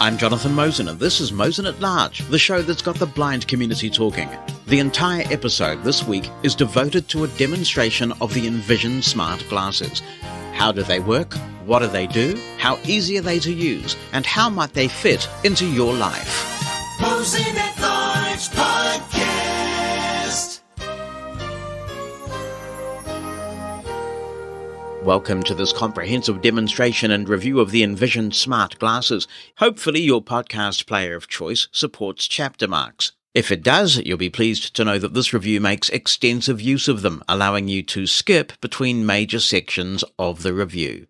I'm Jonathan Mosen, and this is Mosen At Large, the show that's got the blind community talking. The entire episode this week is devoted to a demonstration of the Envision Smart Glasses. How do they work? What do they do? How easy are they to use? And how might they fit into your life? Mosen At Large Podcast. Welcome to this comprehensive demonstration and review of the Envision Smart Glasses. Hopefully your podcast player of choice supports chapter marks. If it does, you'll be pleased to know that this review makes extensive use of them, allowing you to skip between major sections of the review.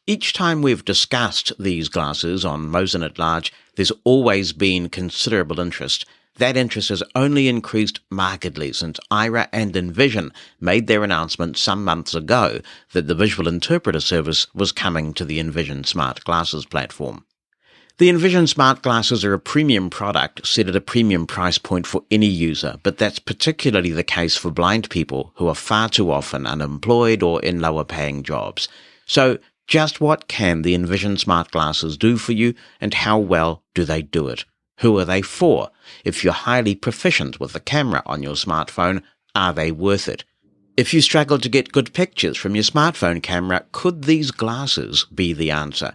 Each time we've discussed these glasses on Mosen At Large, there's always been considerable interest. That interest has only increased markedly since Aira and Envision made their announcement some months ago that the visual interpreter service was coming to the Envision Smart Glasses platform. The Envision Smart Glasses are a premium product set at a premium price point for any user, but that's particularly the case for blind people who are far too often unemployed or in lower paying jobs. So, just what can the Envision Smart Glasses do for you, and how well do they do it? Who are they for? If you're highly proficient with the camera on your smartphone, are they worth it? If you struggle to get good pictures from your smartphone camera, could these glasses be the answer?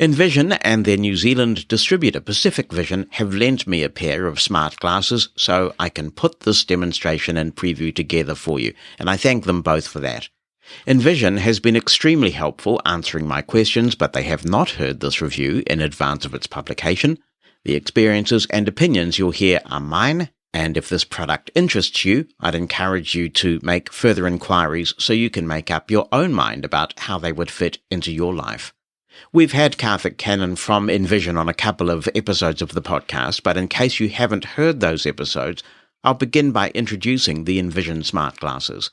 Envision and their New Zealand distributor Pacific Vision have lent me a pair of smart glasses so I can put this demonstration and preview together for you, and I thank them both for that. Envision has been extremely helpful answering my questions, but they have not heard this review in advance of its publication. The experiences and opinions you'll hear are mine, and if this product interests you, I'd encourage you to make further inquiries so you can make up your own mind about how they would fit into your life. We've had Karthik Cannon from Envision on a couple of episodes of the podcast, but in case you haven't heard those episodes, I'll begin by introducing the Envision Smart Glasses.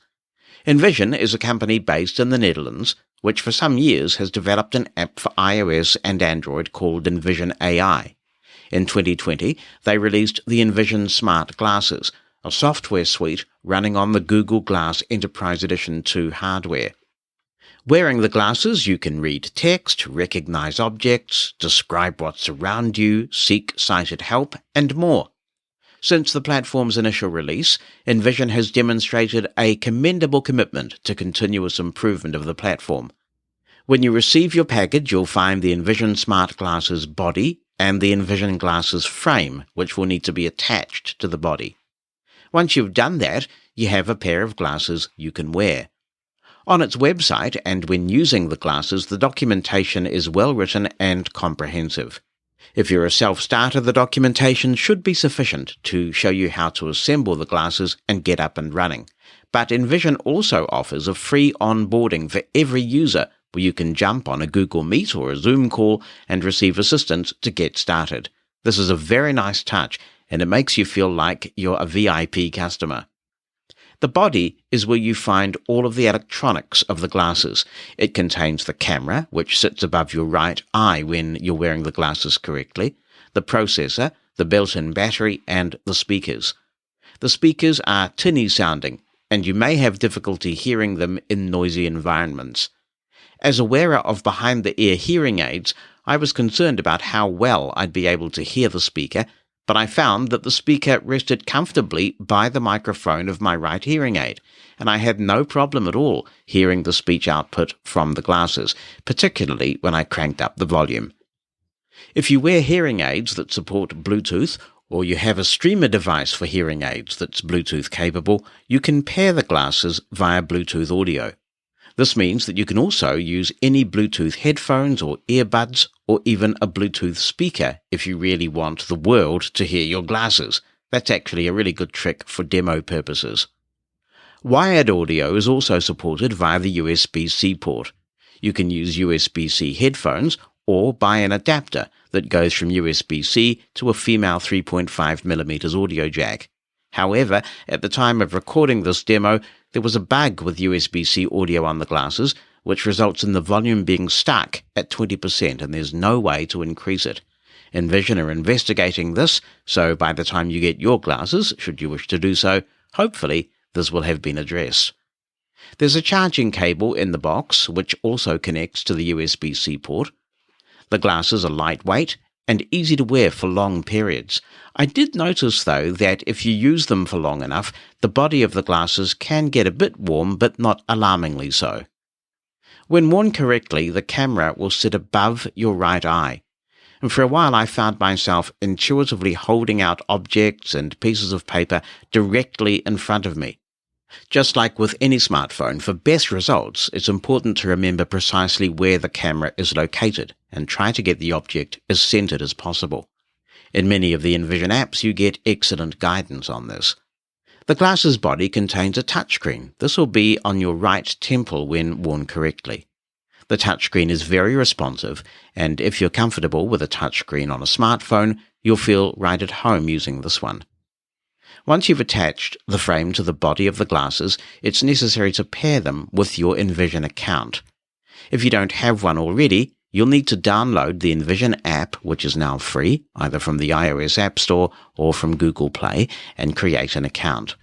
Envision is a company based in the Netherlands, which for some years has developed an app for iOS and Android called Envision AI. In 2020, they released the Envision Smart Glasses, a software suite running on the Google Glass Enterprise Edition 2 hardware. Wearing the glasses, you can read text, recognize objects, describe what's around you, seek sighted help, and more. Since the platform's initial release, Envision has demonstrated a commendable commitment to continuous improvement of the platform. When you receive your package, you'll find the Envision Smart Glasses body and the Envision Glasses frame, which will need to be attached to the body. Once you've done that, you have a pair of glasses you can wear. On its website, and when using the glasses, the documentation is well written and comprehensive. If you're a self-starter, the documentation should be sufficient to show you how to assemble the glasses and get up and running. But Envision also offers a free onboarding for every user, where you can jump on a Google Meet or a Zoom call and receive assistance to get started. This is a very nice touch, and it makes you feel like you're a VIP customer. The body is where you find all of the electronics of the glasses. It contains the camera, which sits above your right eye when you're wearing the glasses correctly, the processor, the built-in battery, and the speakers. The speakers are tinny sounding, and you may have difficulty hearing them in noisy environments. As a wearer of behind-the-ear hearing aids, I was concerned about how well I'd be able to hear the speaker, but I found that the speaker rested comfortably by the microphone of my right hearing aid, and I had no problem at all hearing the speech output from the glasses, particularly when I cranked up the volume. If you wear hearing aids that support Bluetooth, or you have a streamer device for hearing aids that's Bluetooth capable, you can pair the glasses via Bluetooth audio. This means that you can also use any Bluetooth headphones or earbuds, or even a Bluetooth speaker if you really want the world to hear your glasses. That's actually a really good trick for demo purposes. Wired audio is also supported via the USB-C port. You can use USB-C headphones or buy an adapter that goes from USB-C to a female 3.5mm audio jack. However, at the time of recording this demo, there was a bug with USB-C audio on the glasses, which results in the volume being stuck at 20%, and there's no way to increase it. Envision are investigating this, so by the time you get your glasses, should you wish to do so, hopefully this will have been addressed. There's a charging cable in the box, which also connects to the USB-C port. The glasses are lightweight and easy to wear for long periods. I did notice, though, that if you use them for long enough, the body of the glasses can get a bit warm, but not alarmingly so. When worn correctly, the camera will sit above your right eye. And for a while I found myself intuitively holding out objects and pieces of paper directly in front of me. Just like with any smartphone, for best results, it's important to remember precisely where the camera is located and try to get the object as centered as possible. In many of the Envision apps, you get excellent guidance on this. The glasses body contains a touchscreen. This will be on your right temple when worn correctly. The touchscreen is very responsive, and if you're comfortable with a touchscreen on a smartphone, you'll feel right at home using this one. Once you've attached the frame to the body of the glasses, it's necessary to pair them with your Envision account. If you don't have one already, you'll need to download the Envision app, which is now free, either from the iOS App Store or from Google Play, and create an account.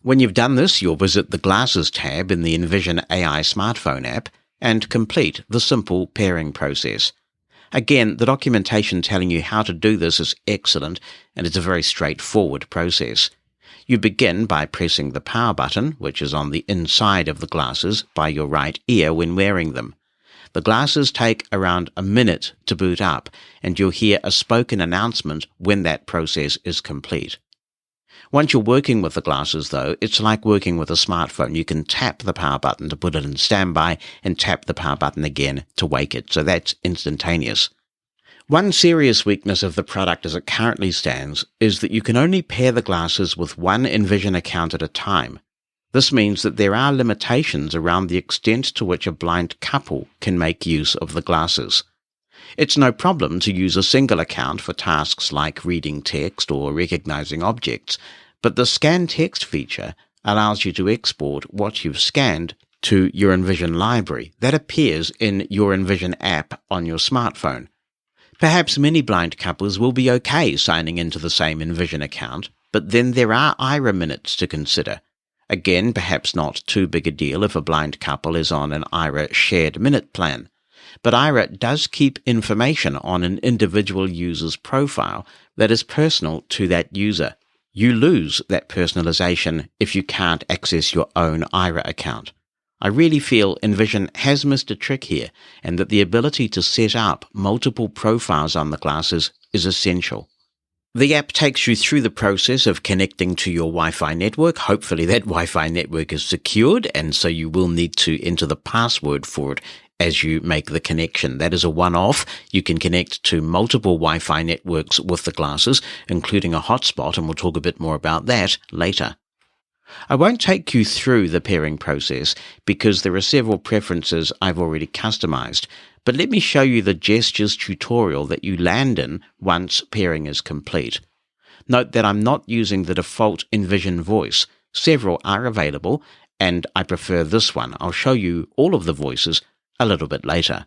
When you've done this, you'll visit the Glasses tab in the Envision AI smartphone app and complete the simple pairing process. Again, the documentation telling you how to do this is excellent, and it's a very straightforward process. You begin by pressing the power button, which is on the inside of the glasses by your right ear when wearing them. The glasses take around a minute to boot up, and you'll hear a spoken announcement when that process is complete. Once you're working with the glasses, though, it's like working with a smartphone. You can tap the power button to put it in standby and tap the power button again to wake it, so that's instantaneous. One serious weakness of the product as it currently stands is that you can only pair the glasses with one Envision account at a time. This means that there are limitations around the extent to which a blind couple can make use of the glasses. It's no problem to use a single account for tasks like reading text or recognizing objects, but the scan text feature allows you to export what you've scanned to your Envision library that appears in your Envision app on your smartphone. Perhaps many blind couples will be okay signing into the same Envision account, but then there are Aira minutes to consider. Again, perhaps not too big a deal if a blind couple is on an Aira shared minute plan. But Aira does keep information on an individual user's profile that is personal to that user. You lose that personalization if you can't access your own Aira account. I really feel Envision has missed a trick here, and that the ability to set up multiple profiles on the glasses is essential. The app takes you through the process of connecting to your Wi-Fi network. Hopefully that Wi-Fi network is secured, and so you will need to enter the password for it as you make the connection. That is a one-off. You can connect to multiple Wi-Fi networks with the glasses, including a hotspot, and we'll talk a bit more about that later. I won't take you through the pairing process because there are several preferences I've already customized, but let me show you the gestures tutorial that you land in once pairing is complete. Note that I'm not using the default Envision voice. Several are available, and I prefer this one. I'll show you all of the voices a little bit later.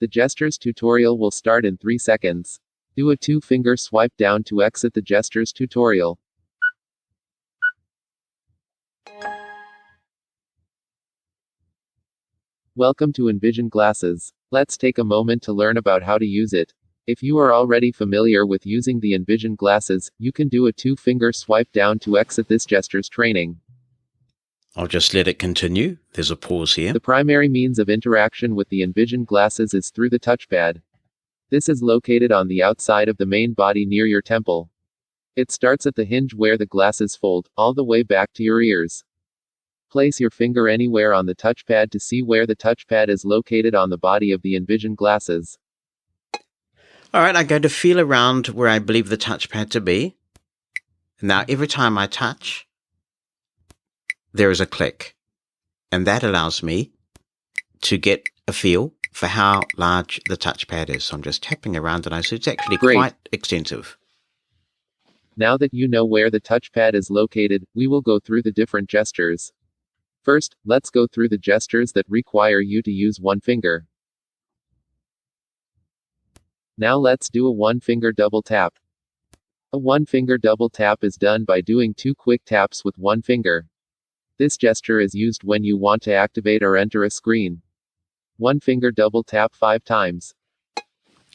The gestures tutorial will start in 3 seconds. Do a 2-finger swipe down to exit the gestures tutorial. Welcome to Envision Glasses. Let's take a moment to learn about how to use it. If you are already familiar with using the Envision Glasses, you can do a 2-finger swipe down to exit this gestures training. I'll just let it continue. There's a pause here. The primary means of interaction with the Envision Glasses is through the touchpad. This is located on the outside of the main body near your temple. It starts at the hinge where the glasses fold, all the way back to your ears. Place your finger anywhere on the touchpad to see where the touchpad is located on the body of the Envision Glasses. All right, I'm going to feel around where I believe the touchpad to be. Now, every time I touch, there is a click, and that allows me to get a feel for how large the touchpad is. So I'm just tapping around, and I see it's actually quite extensive. Now that you know where the touchpad is located, we will go through the different gestures. First, let's go through the gestures that require you to use one finger. Now let's do a 1-finger double tap. A 1-finger double tap is done by doing 2 quick taps with one finger. This gesture is used when you want to activate or enter a screen. 1-finger double tap 5 times.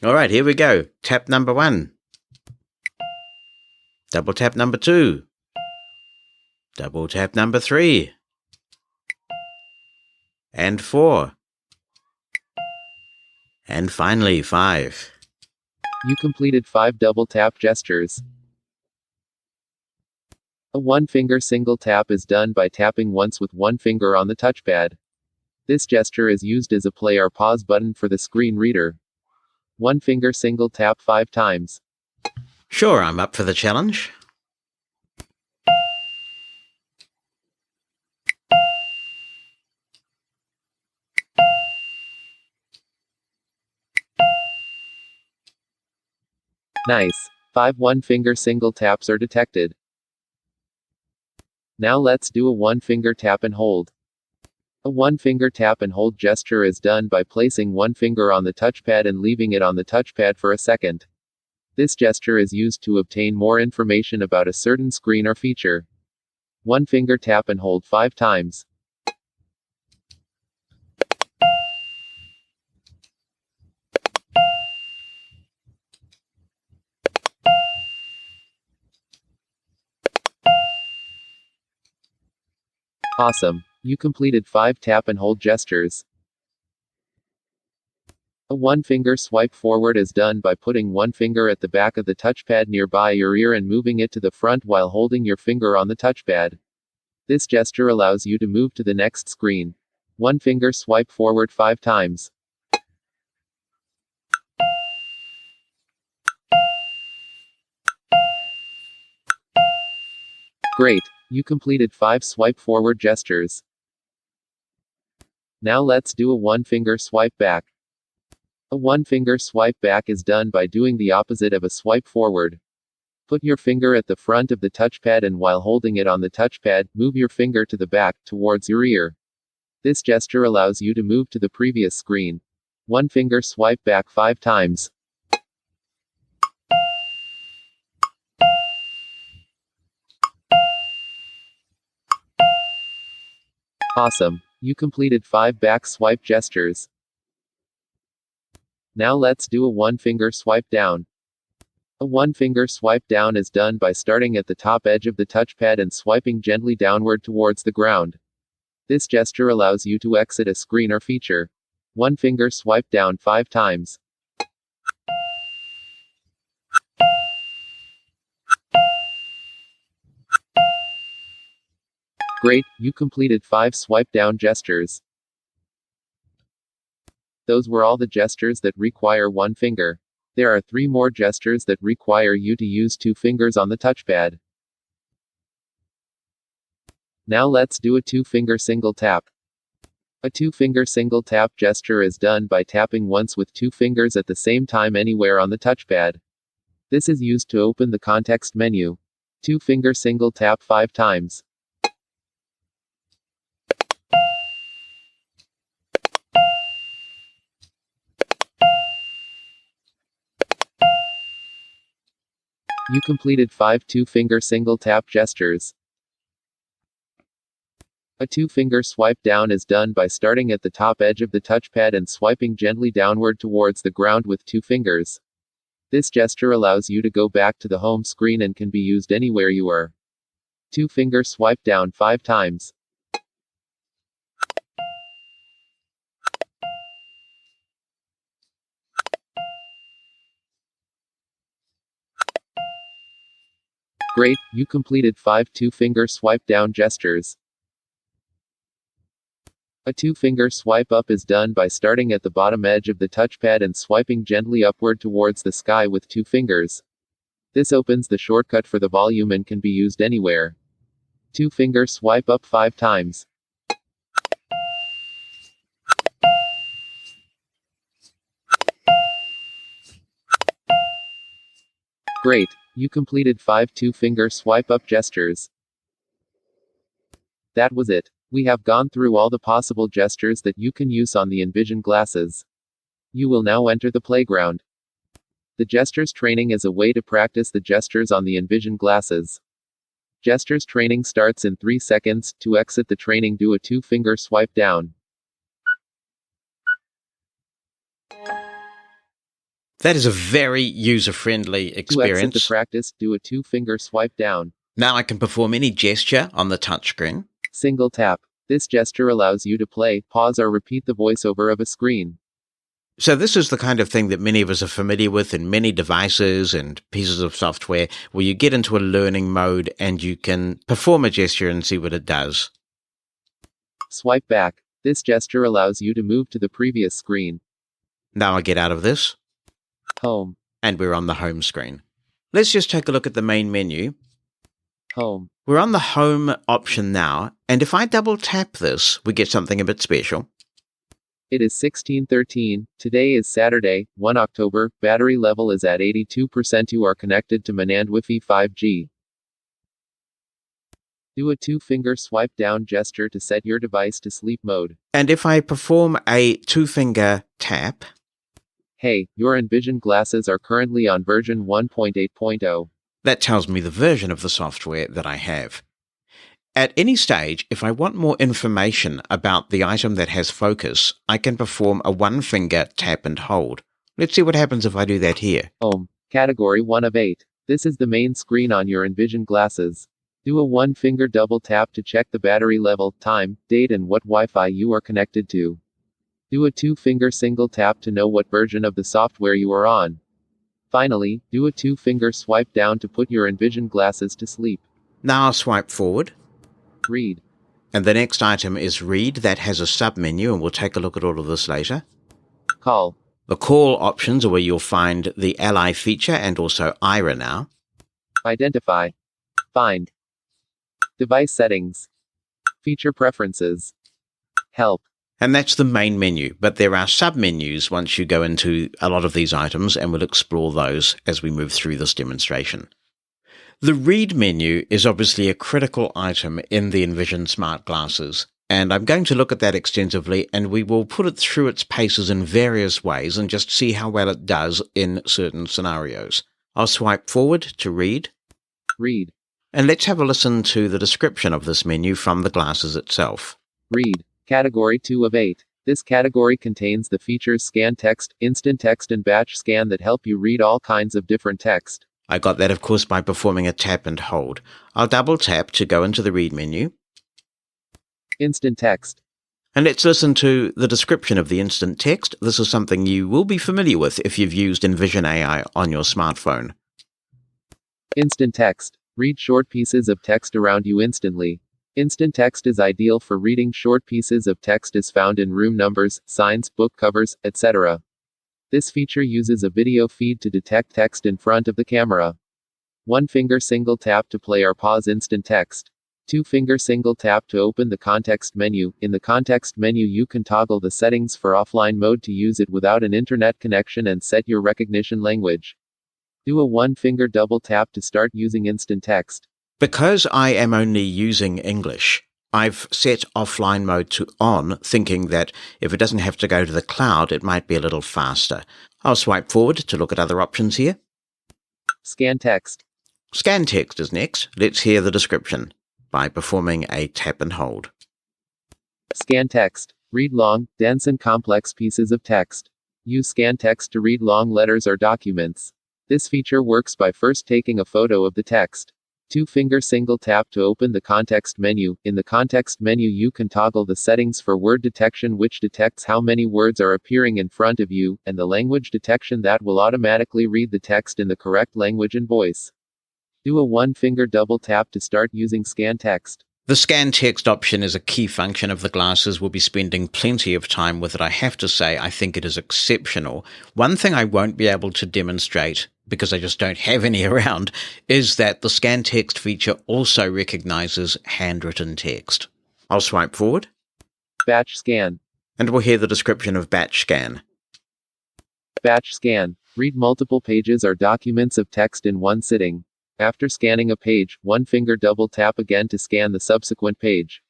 All right, here we go. Tap number 1. Double tap number 2. Double tap number 3. And 4. And finally 5. You completed 5 double tap gestures. A one-finger single tap is done by tapping once with one finger on the touchpad. This gesture is used as a play or pause button for the screen reader. One finger single tap 5 times. Sure, I'm up for the challenge. Nice. 5 one-finger single taps are detected. Now let's do a one-finger tap and hold. A one-finger tap and hold gesture is done by placing one finger on the touchpad and leaving it on the touchpad for a second. This gesture is used to obtain more information about a certain screen or feature. One finger tap and hold 5 times. Awesome. You completed 5 tap and hold gestures. A one-finger swipe forward is done by putting one finger at the back of the touchpad nearby your ear and moving it to the front while holding your finger on the touchpad. This gesture allows you to move to the next screen. One finger swipe forward 5 times. Great. You completed 5 swipe forward gestures. Now let's do a one-finger swipe back. A one-finger swipe back is done by doing the opposite of a swipe forward. Put your finger at the front of the touchpad and while holding it on the touchpad, move your finger to the back, towards your ear. This gesture allows you to move to the previous screen. One finger swipe back 5 times. Awesome. You completed 5 back swipe gestures. Now let's do a one-finger swipe down. A one-finger swipe down is done by starting at the top edge of the touchpad and swiping gently downward towards the ground. This gesture allows you to exit a screen or feature. One finger swipe down 5 times. Great, you completed 5 swipe down gestures. Those were all the gestures that require one finger. There are 3 more gestures that require you to use 2 fingers on the touchpad. Now let's do a 2-finger single tap. A 2-finger single tap gesture is done by tapping once with 2 fingers at the same time anywhere on the touchpad. This is used to open the context menu. 2-finger single tap 5 times. You completed 5 2-finger single tap gestures. A 2-finger swipe down is done by starting at the top edge of the touchpad and swiping gently downward towards the ground with 2 fingers. This gesture allows you to go back to the home screen and can be used anywhere you are. 2-finger swipe down 5 times. Great, you completed 5 2-finger swipe down gestures. A 2-finger swipe up is done by starting at the bottom edge of the touchpad and swiping gently upward towards the sky with 2 fingers. This opens the shortcut for the volume and can be used anywhere. 2-finger swipe up 5 times. Great, you completed 5 2-finger swipe up gestures. That was it. We have gone through all the possible gestures that you can use on the Envision glasses. You will now enter the playground. The gestures training is a way to practice the gestures on the Envision glasses. Gestures training starts in 3 seconds. To exit the training, do a 2-finger swipe down. That is a very user-friendly To exit experience. the practice, do a 2-finger swipe down. Now I can perform any gesture on the touchscreen. Single tap. This gesture allows you to play, pause, or repeat the voiceover of a screen. So this is the kind of thing that many of us are familiar with in many devices and pieces of software where you get into a learning mode and you can perform a gesture and see what it does. Swipe back. This gesture allows you to move to the previous screen. Now I get out of this Home. and we're on the home screen. Let's just take a look at the main menu. Home. We're on the home option now, and if I double tap this, we get something a bit special. It is 16:13. Today is Saturday, 1 October. Battery level is at 82%. You are connected to Manand Wi-Fi 5G. Do a 2-finger swipe down gesture to set your device to sleep mode. And if I perform a 2-finger tap, Hey, your Envision glasses are currently on version 1.8.0. that tells me the version of the software that I have. At any stage, if I want more information about the item that has focus, I can perform a 1-finger tap and hold. Let's see what happens if I do that here. Home. Category 1 of 8. This is the main screen on your Envision glasses. Do a 1-finger double tap to check the battery level, time, date, and what Wi-Fi you are connected to. Do a 2-finger single tap to know what version of the software you are on. Finally, do a 2-finger swipe down to put your Envision glasses to sleep. Now I'll swipe forward, Read. and the next item is Read. That has a sub-menu, and we'll take a look at all of this later. Call. The call options are where you'll find the Ally feature and also Aira now. Identify. Find. Device settings. Feature preferences. Help. And that's the main menu, but there are sub-menus once you go into a lot of these items, and we'll explore those as we move through this demonstration. The Read menu is obviously a critical item in the Envision Smart Glasses, and I'm going to look at that extensively, and we will put it through its paces in various ways and just see how well it does in certain scenarios. I'll swipe forward to Read, Read. and let's have a listen to the description of this menu from the glasses itself. Read. Category 2 of 8. This category contains the features Scan Text, Instant Text, and Batch Scan that help you read all kinds of different text. I got that, of course, by performing a tap and hold. I'll double tap to go into the Read menu. Instant Text. And let's listen to the description of the instant text. This is something you will be familiar with if you've used Envision AI on your smartphone. Instant Text. Read short pieces of text around you instantly. Instant text is ideal for reading short pieces of text as found in room numbers, signs, book covers, etc. This feature uses a video feed to detect text in front of the camera. 1-finger single tap to play or pause instant text. 2-finger single tap to open the context menu. In the context menu, you can toggle the settings for offline mode to use it without an internet connection and set your recognition language. Do a 1-finger double tap to start using instant text. Because I am only using English, I've set offline mode to on, thinking that if it doesn't have to go to the cloud, it might be a little faster. I'll swipe forward to look at other options here. Scan Text. Scan Text is next. Let's hear the description by performing a tap and hold. Scan Text. Read long, dense, and complex pieces of text. Use Scan Text to read long letters or documents. This feature works by first taking a photo of the text. 2-finger single tap to open the context menu. In the context menu, you can toggle the settings for word detection, which detects how many words are appearing in front of you, and the language detection that will automatically read the text in the correct language and voice. Do a 1-finger double tap to start using Scan Text. The Scan Text option is a key function of the glasses. We'll be spending plenty of time with it. I have to say, I think it is exceptional. One thing I won't be able to demonstrate, because I just don't have any around, is that the Scan Text feature also recognizes handwritten text. I'll swipe forward, Batch Scan. and we'll hear the description of Batch Scan. Batch Scan. Read multiple pages or documents of text in one sitting. After scanning a page, 1-finger double tap again to scan the subsequent page.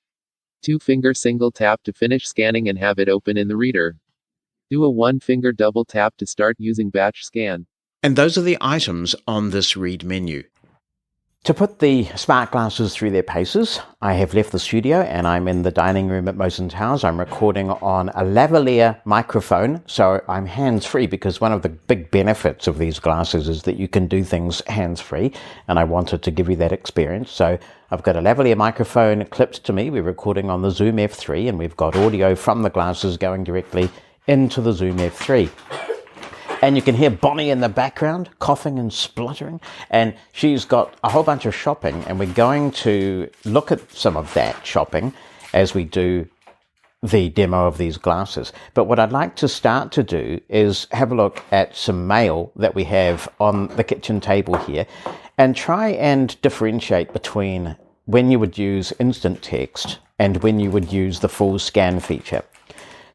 2-finger single tap to finish scanning and have it open in the reader. Do a 1-finger double tap to start using Batch Scan. And those are the items on this Read menu. To put the smart glasses through their paces, I have left the studio and I'm in the dining room at Mosen's house. I'm recording on a lavalier microphone, so I'm hands-free because one of the big benefits of these glasses is that you can do things hands-free, and I wanted to give you that experience. So I've got a lavalier microphone clipped to me. We're recording on the Zoom F3 and we've got audio from the glasses going directly into the Zoom F3. And you can hear Bonnie in the background coughing and spluttering, and she's got a whole bunch of shopping, and we're going to look at some of that shopping as we do the demo of these glasses. But what I'd like to start to do is have a look at some mail that we have on the kitchen table here and try and differentiate between when you would use instant text and when you would use the full scan feature.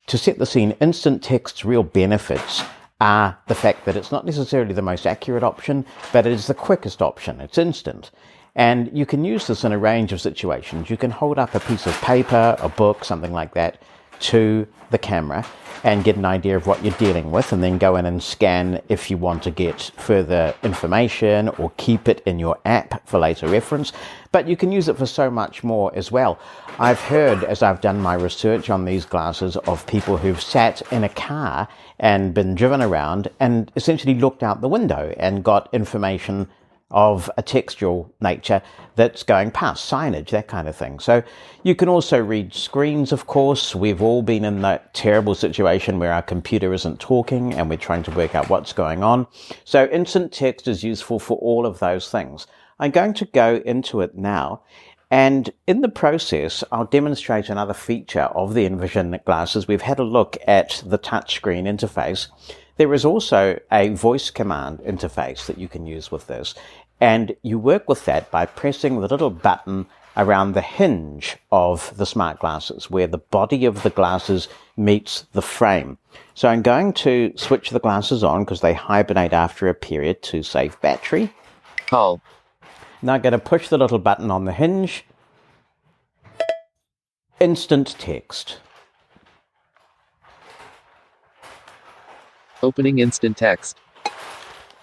To set the scene, instant text's real benefits are the fact that it's not necessarily the most accurate option, but it is the quickest option. It's instant. And you can use this in a range of situations. You can hold up a piece of paper, a book, something like that, to the camera and get an idea of what you're dealing with, and then go in and scan if you want to get further information or keep it in your app for later reference. But you can use it for so much more as well. I've heard, as I've done my research on these glasses, of people who've sat in a car and been driven around and essentially looked out the window and got information of a textual nature that's going past, signage, that kind of thing. So you can also read screens, of course. We've all been in that terrible situation where our computer isn't talking and we're trying to work out what's going on. So instant text is useful for all of those things. I'm going to go into it now, and in the process, I'll demonstrate another feature of the Envision glasses. We've had a look at the touchscreen interface. There is also a voice command interface that you can use with this, and you work with that by pressing the little button around the hinge of the smart glasses, where the body of the glasses meets the frame. So I'm going to switch the glasses on because they hibernate after a period to save battery. Call. Now I'm going to push the little button on the hinge. Instant text. Opening instant text.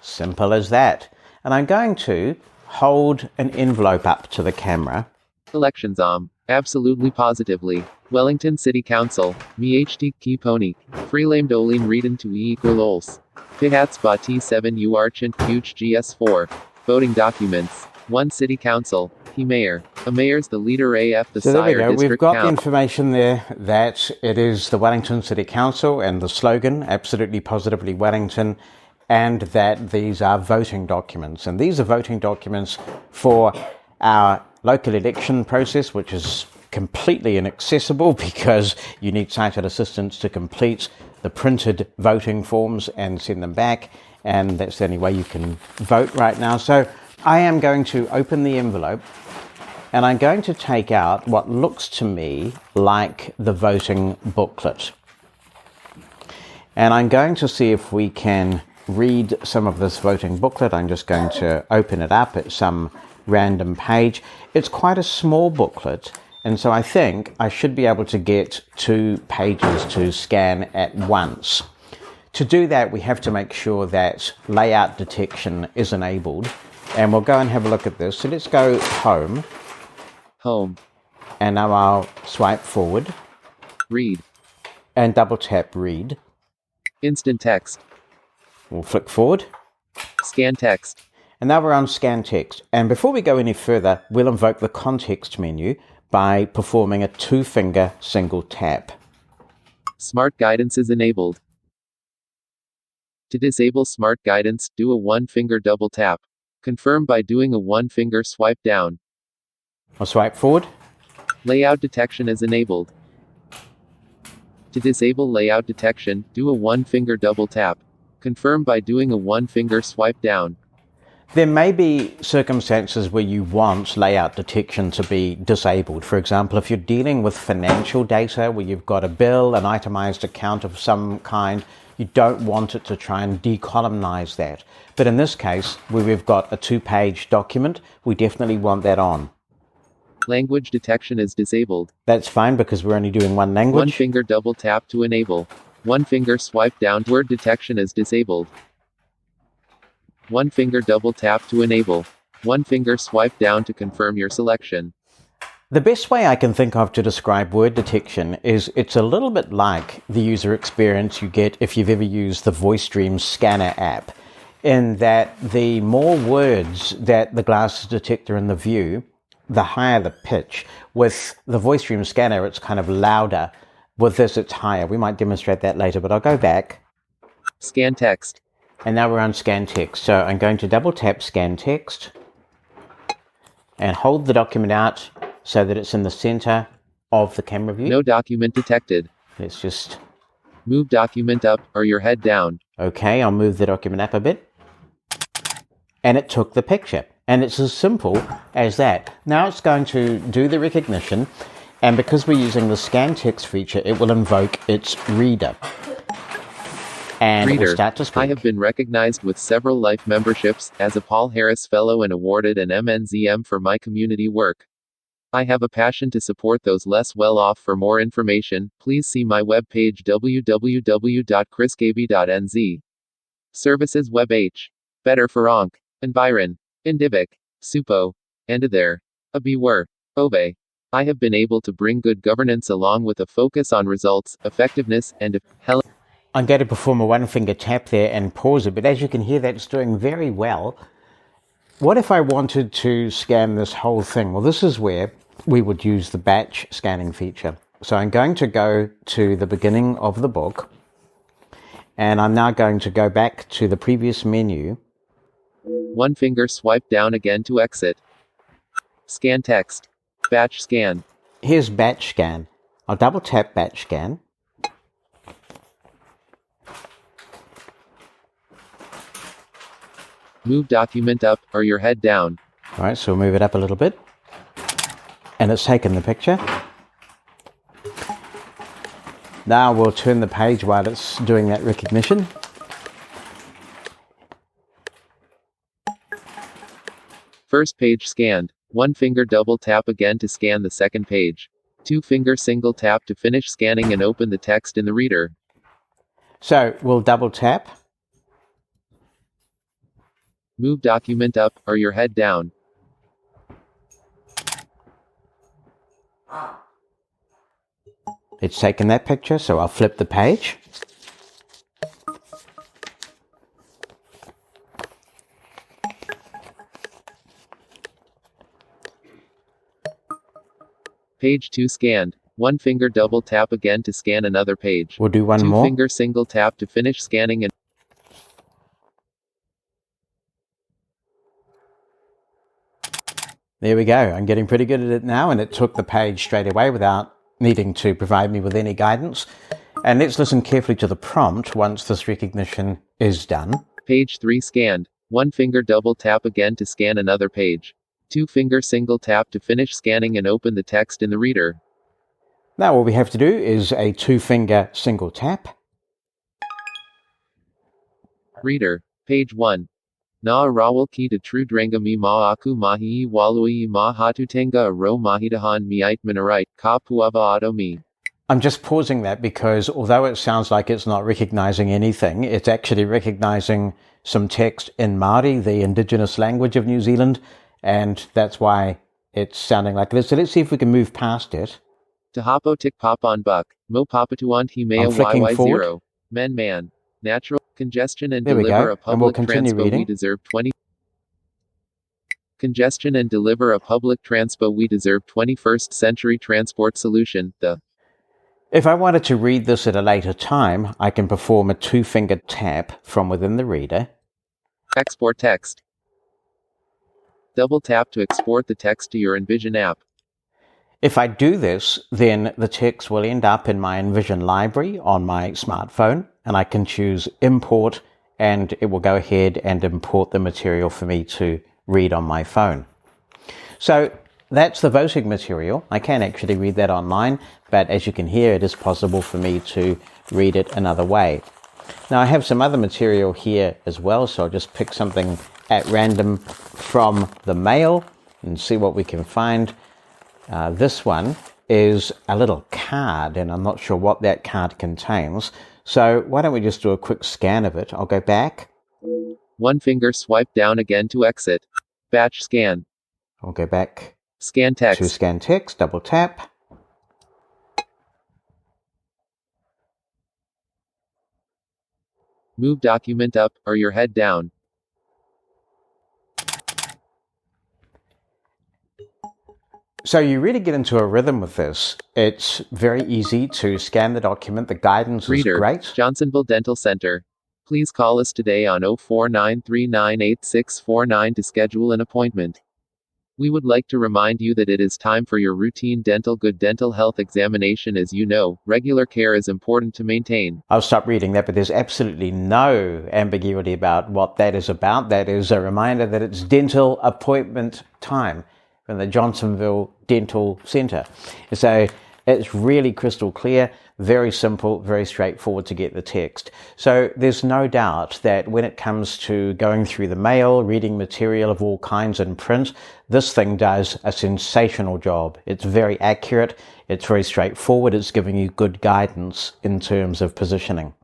Simple as that. And I'm going to hold an envelope up to the camera. Elections absolutely positively. Wellington City Council. MHT Key Pony. Freelamed Olin Reeden to equals. Pihats ba T7 Uarchant Huge GS4. Voting documents. 1 City Council. He Mayor. A Mayor's the leader AF the So there we Sire go. District We've got Count. the information there that it is the Wellington City Council and the slogan, absolutely positively Wellington, and that these are voting documents. And these are voting documents for our local election process, which is completely inaccessible because you need sighted assistants to complete the printed voting forms and send them back. And that's the only way you can vote right now. So I am going to open the envelope and I'm going to take out what looks to me like the voting booklet. And I'm going to see if we can read some of this voting booklet. I'm just going to open it up at some random page. It's quite a small booklet, and so I think I should be able to get 2 pages to scan at once. To do that, we have to make sure that layout detection is enabled, and we'll go and have a look at this. So let's go home. Home. And now I'll swipe forward. Read. And double tap read. Instant text. We'll flick forward. Scan text. And now we're on scan text. And before we go any further, we'll invoke the context menu by performing a 2-finger single tap. Smart guidance is enabled. To disable smart guidance, do a 1-finger double tap. Confirm by doing a 1-finger swipe down. I'll swipe forward. Layout detection is enabled. To disable layout detection, do a 1-finger double tap. Confirm by doing a 1-finger swipe down. There may be circumstances where you want layout detection to be disabled. For example, if you're dealing with financial data where you've got a bill, an itemized account of some kind, you don't want it to try and decolumnize that. But in this case, where we've got a 2-page document, we definitely want that on. Language detection is disabled. That's fine because we're only doing one language. 1-finger double tap to enable. 1-finger swipe down. Word detection is disabled. 1-finger double tap to enable. One finger swipe down to confirm your selection. The best way I can think of to describe word detection is it's a little bit like the user experience you get if you've ever used the VoiceStream Scanner app, in that the more words that the glasses detector in the view, the higher the pitch. With the VoiceStream Scanner, it's kind of louder. With this, it's higher. We might demonstrate that later, but I'll go back. Scan text. And now we're on Scan Text. So I'm going to double tap Scan Text and hold the document out so that it's in the center of the camera view. No document detected. Let's just... Move document up or your head down. Okay, I'll move the document up a bit. And it took the picture. And it's as simple as that. Now it's going to do the recognition, and because we're using the Scan Text feature, it will invoke its reader. And it will start to speak. I have been recognized with several life memberships as a Paul Harris Fellow and awarded an MNZM for my community work. I have a passion to support those less well off. For more information, please see my webpage www.chrisgaby.nz. Services web h. Better for Onk. Environ. Indivik. Supo. And there. Abiwer. Obey. I have been able to bring good governance along with a focus on results, effectiveness, and I'm going to perform a one-finger tap there and pause it, but as you can hear, that's doing very well. What if I wanted to scan this whole thing? Well, this is where we would use the batch scanning feature. So I'm going to go to the beginning of the book, and I'm now going to go back to the previous menu. One finger swipe down again to exit. Scan text. Batch scan. Here's batch scan. I'll double tap batch scan. Move document up or your head down. All right, so we'll move it up a little bit. And it's taken the picture. Now we'll turn the page while it's doing that recognition. First page scanned. One finger double tap again to scan the second page. Two finger single tap to finish scanning and open the text in the reader. So we'll double tap. Move document up or your head down. It's taken that picture, so I'll flip the page. Page 2 scanned. One finger double tap again to scan another page. We'll do one more. Two finger single tap to finish scanning and There we go. I'm getting pretty good at it now, and it took the page straight away without needing to provide me with any guidance. And let's listen carefully to the prompt once this recognition is done. Page 3 scanned. One finger double tap again to scan another page. Two finger single tap to finish scanning and open the text in the reader. Now all we have to do is a two-finger single tap. Reader. Page 1. Na rawal ki de trudrenga mi ma aku mahi walui ma hatutenga ro mahidahan miite minarait ka puava ado mi. I'm just pausing that because although it sounds like it's not recognizing anything, it's actually recognizing some text in Māori, the indigenous language of New Zealand, and that's why it's sounding like this. So let's see if we can move past it. Tahapo tik papan buck. Mo papatuant he mea YY0. Men man. Natural. Congestion and There we deliver go. a And public we'll continue transpo reading. we deserve 20. Congestion and deliver a public transpo we deserve 21st century transport solution. If I wanted to read this at a later time, I can perform a two-finger tap from within the reader. Export text. Double tap to export the text to your Envision app. If I do this, then the text will end up in my Envision library on my smartphone, and I can choose import, and it will go ahead and import the material for me to read on my phone. So that's the voting material. I can actually read that online, but as you can hear, it is possible for me to read it another way. Now I have some other material here as well, so I'll just pick something at random from the mail and see what we can find. This one is a little card, and I'm not sure what that card contains. So why don't we just do a quick scan of it? I'll go back. One finger swipe down again to exit. Batch scan. I'll go back Scan to text. scan text, double tap. Move document up, or your head down. So you really get into a rhythm with this. It's very easy to scan the document. The guidance Reader, is great. Johnsonville Dental Center. Please call us today on 049398649 to schedule an appointment. We would like to remind you that it is time for your routine good dental health examination. As you know, regular care is important to maintain. I'll stop reading that, but there's absolutely no ambiguity about what that is about. That is a reminder that it's dental appointment time from the Johnsonville Dental Center. So it's really crystal clear, very simple, very straightforward to get the text. So there's no doubt that when it comes to going through the mail, reading material of all kinds in print, this thing does a sensational job. It's very accurate, it's very straightforward, it's giving you good guidance in terms of positioning.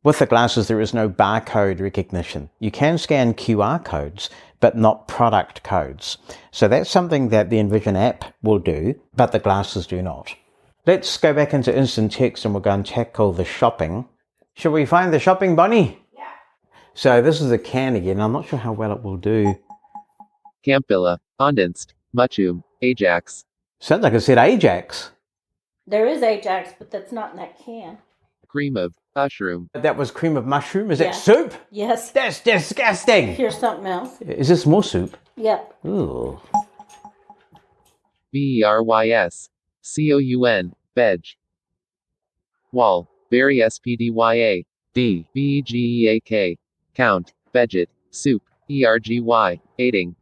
With the glasses, there is no barcode recognition. You can scan QR codes, but not product codes. So that's something that the Envision app will do, but the glasses do not. Let's go back into instant text and we'll go and tackle the shopping. Shall we find the shopping, Bonnie? Yeah. So this is the can again. I'm not sure how well it will do. Campvilla, Ondenst, Muchum, Ajax. Sounds like it said Ajax. There is Ajax, but that's not in that can. Cream of mushroom. That was cream of mushroom. Is Yeah. that soup? Yes. That's disgusting. Here's something else. Is this more soup? Yep. Ooh. Berys. Coun. Veg. Wall. Berry spdya. D. Vegeak. Count. Veget. Soup. ergy. Aiding.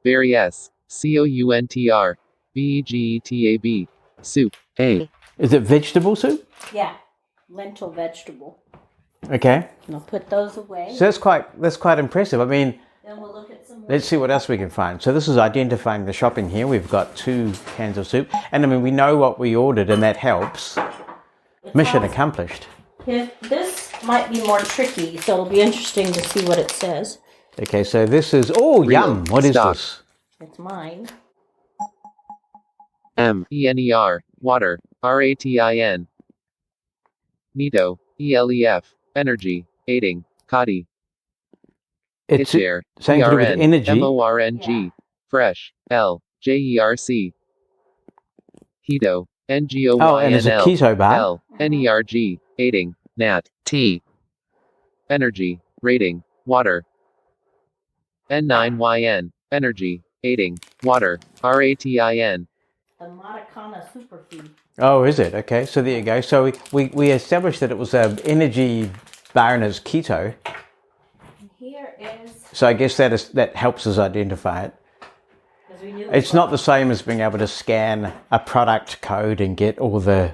Berry countr. vegetab. Soup. A. Is it vegetable soup? Yeah. Lentil vegetable. Okay. And I'll put those away. So that's quite impressive. I mean, Then we'll look at some more. let's see what else we can find. So this is identifying the shopping here. We've got 2 cans of soup. And I mean, we know what we ordered and that helps. Mission accomplished. This might be more tricky, so it'll be interesting to see what it says. Okay, so this is, oh, Real yum. What is stock. this? It's mine. MENER. Water. RATIN. Nito. ELEF. Energy. Aiding. Kadi. It's Itcher. something to do with energy. MORNG. Yeah. Fresh. L. JERC. Keto. NGOYNL. Oh, and it's a keto bar. L. NERG. Aiding. Nat. T. Energy. Rating. Water. N9YN. Energy. Aiding. Water. RATIN. The Matakana superfood. Oh, is it? Okay, so there you go. So we established that it was an energy bar and it's keto. And here is, So I guess that helps us identify it. because we knew It's not the same as being able to scan a product code and get all the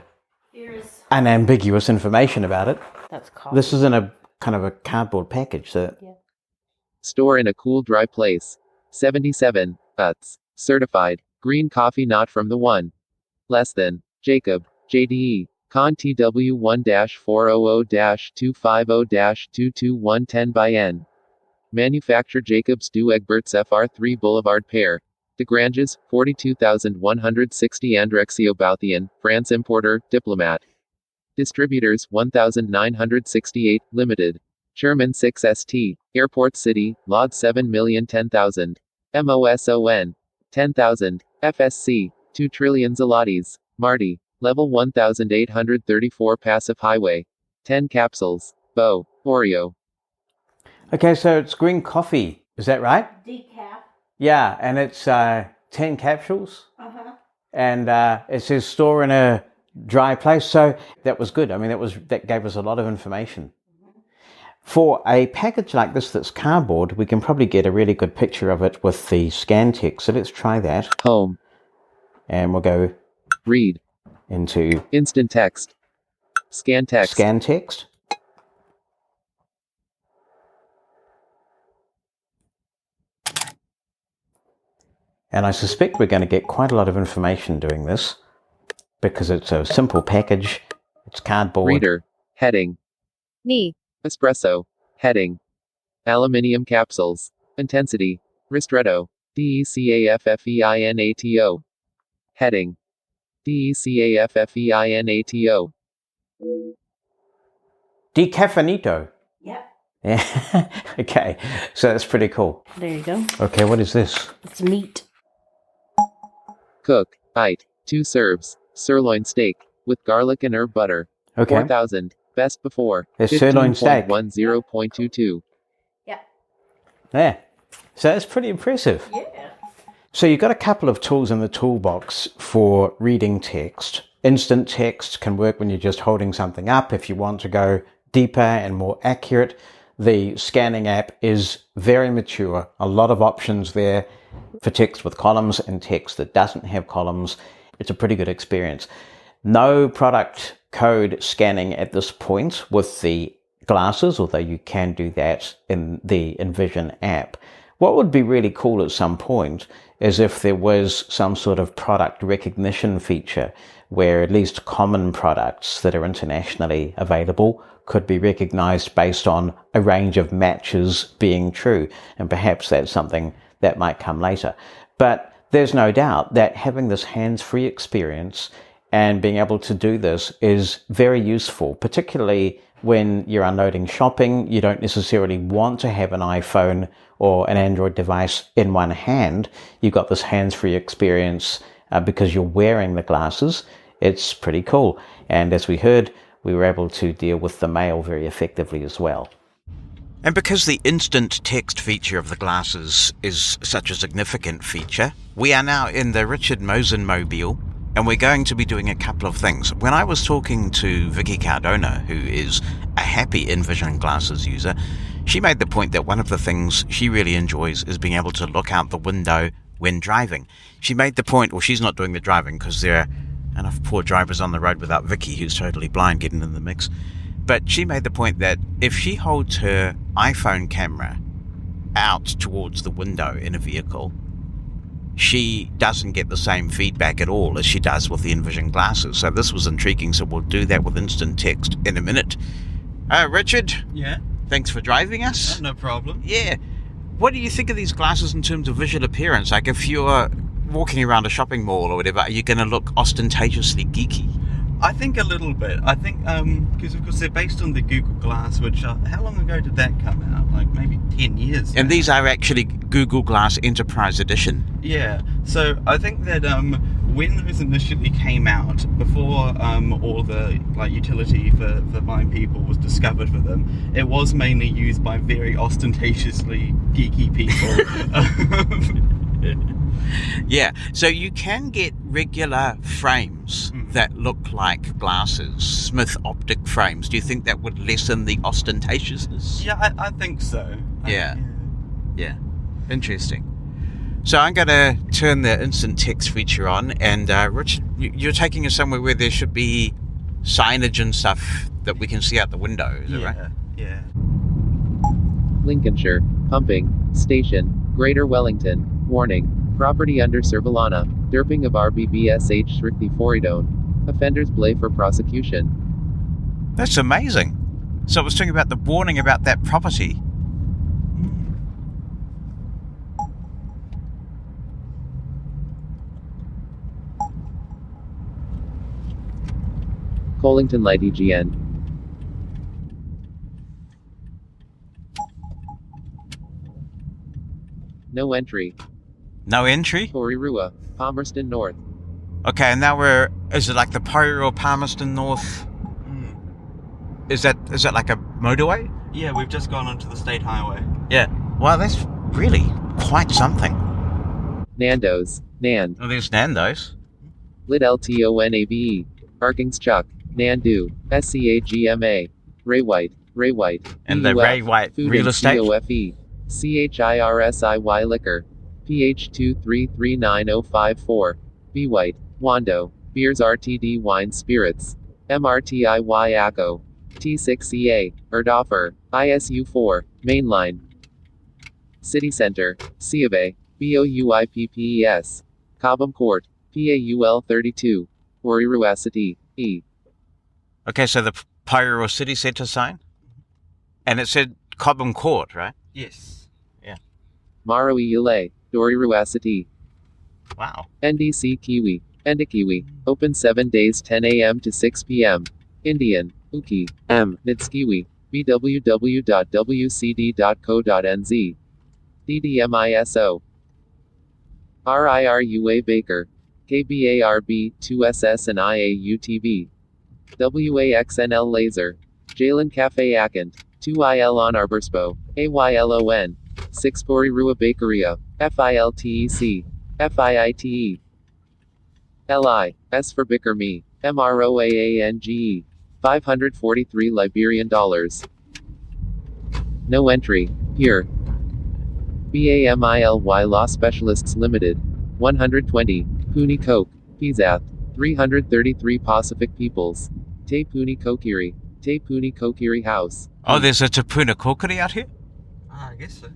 here's, unambiguous information about it. that's coffee. This is in a kind of a cardboard package. So Store in a cool, dry place. 77. UTS. Certified. Green coffee not from the one. Less than. Jacob. JDE. Con TW1-400-250-22110 by N. Manufacture Jacobs du Egberts FR3 Boulevard Pair. De Granges, 42,160 Andrexio Bouthian, France Importer, Diplomat. Distributors, 1,968, Limited. Sherman 6ST, Airport City, Lod 7,010,000. MOSON. 10,000. FSC, 2 trillion zlotys. Marty. Level 1834 Passive Highway. 10 capsules. Bo. Oreo. okay, so it's green coffee. Is that right? Decaf. Yeah, and it's 10 capsules. Uh-huh. And it says store in a dry place. So that was good. I mean, that gave us a lot of information. For a package like this that's cardboard, we can probably get a really good picture of it with the scan text. So let's try that. Home. And we'll go Read. into Instant text. Scan text. scan text. And I suspect we're going to get quite a lot of information doing this because it's a simple package. It's cardboard. Reader. Heading. Knee. Espresso. Heading. Aluminium capsules. Intensity. Ristretto. DECAFFEINATO. Heading. DECAFFEINATO. Decaffeinito. Yep. Yeah. Okay, so that's pretty cool. There you go. Okay, what is this? It's meat. Cook. Height. 2 serves. Sirloin steak. With garlic and herb butter. Okay. 4,000. Best before. It's sirloin steak. 15.10.22. Yeah. Yeah. So that's pretty impressive. Yeah. So you've got a couple of tools in the toolbox for reading text. Instant text can work when you're just holding something up. If you want to go deeper and more accurate, the scanning app is very mature. A lot of options there for text with columns and text that doesn't have columns. It's a pretty good experience. No product code scanning at this point with the glasses, although you can do that in the Envision app. What would be really cool at some point is if there was some sort of product recognition feature where at least common products that are internationally available could be recognized based on a range of matches being true. And perhaps that's something that might come later. But there's no doubt that having this hands-free experience and being able to do this is very useful, particularly when you're unloading shopping. You don't necessarily want to have an iPhone or an Android device in one hand. You've got this hands-free experience because you're wearing the glasses. It's pretty cool. And as we heard, we were able to deal with the mail very effectively as well. And because the instant text feature of the glasses is such a significant feature, we are now in the Richard Mosen mobile, and we're going to be doing a couple of things. When I was talking to Vicky Cardona, who is a happy Envision glasses user, she made the point that one of the things she really enjoys is being able to look out the window when driving. She made the point, well, she's not doing the driving because there are enough poor drivers on the road without Vicky, who's totally blind, getting in the mix. But she made the point that if she holds her iPhone camera out towards the window in a vehicle, she doesn't get the same feedback at all as she does with the Envision glasses. So this was intriguing, so we'll do that with instant text in a minute. Richard? Yeah? Thanks for driving us. No problem. Yeah. What do you think of these glasses in terms of visual appearance? Like if you're walking around a shopping mall or whatever, are you going to look ostentatiously geeky? I think a little bit. I think, because of course they're based on the Google Glass, which, how long ago did that come out? Like maybe 10 years And now. these are actually Google Glass Enterprise Edition. Yeah. So I think that when those initially came out, before all the utility for blind people was discovered for them, it was mainly used by very ostentatiously geeky people. Yeah, so you can get regular frames that look like glasses, Smith optic frames. Do you think that would lessen the ostentatiousness? Yeah, I think so. Yeah. Yeah, interesting. So I'm going to turn the instant text feature on, and Richard, you're taking us somewhere where there should be signage and stuff that we can see out the window, is it right? Yeah. Lincolnshire. Pumping. Station. Greater Wellington. Warning. Property under Servalana. Derping of RBBSH Shrikti Foridone. Offenders blay for prosecution. That's amazing. So I was talking about the warning about that property. Colington Light EGN. No entry. No entry? Porirua. Palmerston North. Okay, and now is it like the Porirua Palmerston North? Is that like a motorway? Yeah, we've just gone onto the state highway. Yeah. Well, that's really quite something. Nando's. Nan. Oh, there's Nando's. Lit LTONABE. Parking's Chuck. Nandu. SCAGMA. Ray White. Ray White. And the Ray White Food real and estate? COFE. CHIRSIY Liquor. PH2339054. B White. Wando. Beers RTD Wine Spirits. MRTIY ACO. T6CA. Erdoffer. ISU4. Mainline. City Center. C of A. BOUIPPES. Cobham Court. PAUL 32. Wariruacity. E. Okay, so the Porirua City Centre sign? And it said Cobham Court, right? Yes. Yeah. Maroi Ile, Doriruasity. Wow. NDC Kiwi. Endikiwi. Open 7 days 10 a.m. to 6 p.m. Indian. Uki. M. Nitskiwi. bww.wcd.co.nz. DDMISO. RIRUA Baker. KBARB, 2SS and IAUTV. WAXNL Laser. Jalen Cafe Akant. 2IL on Arborspo. AYLON. 6 Borirua Bakeria. FILTEC. FIITE. LI. S for Bicker Me. MROAANGE. 543 Liberian dollars. No entry. Here. BAMILY Law Specialists Limited. 120. Puni Coke. Pizath. 333 Pacific Peoples. Te Puni Kokiri. Te Puni Kokiri House. Oh, there's a Te Puna Kokiri out here? I guess so.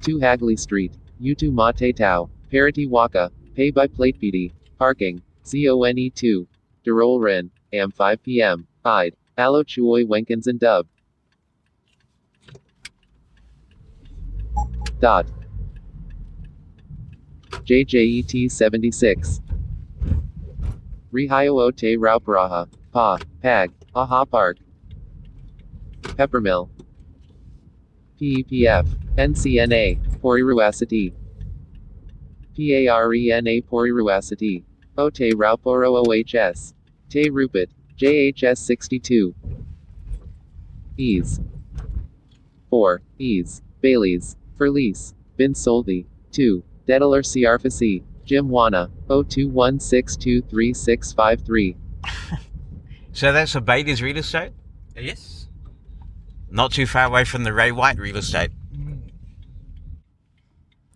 2 Hagley Street. Utu Mate Tau. Parity Waka. Pay by Plate PD. Parking. ZONE2. Derol Ren. Am 5 p.m. Ide. Alo Chuoi Wenkins and Dub. Dot. JJET 76. Rihio Te Rauparaha. Pa. Pag. Aha Park. Peppermill. PEPF. NCNA. Poriruacity. PARENA Poriruacity. O Te Rauporo OHS. Te Rupit. JHS 62. Ease. 4. Ease. Baileys. Furlease. Bin Soldi. 2. Dedaler Ciarfasi. Jim Wana. 0216236653. So that's a Bailey's real estate? Yes. Not too far away from the Ray White real estate. I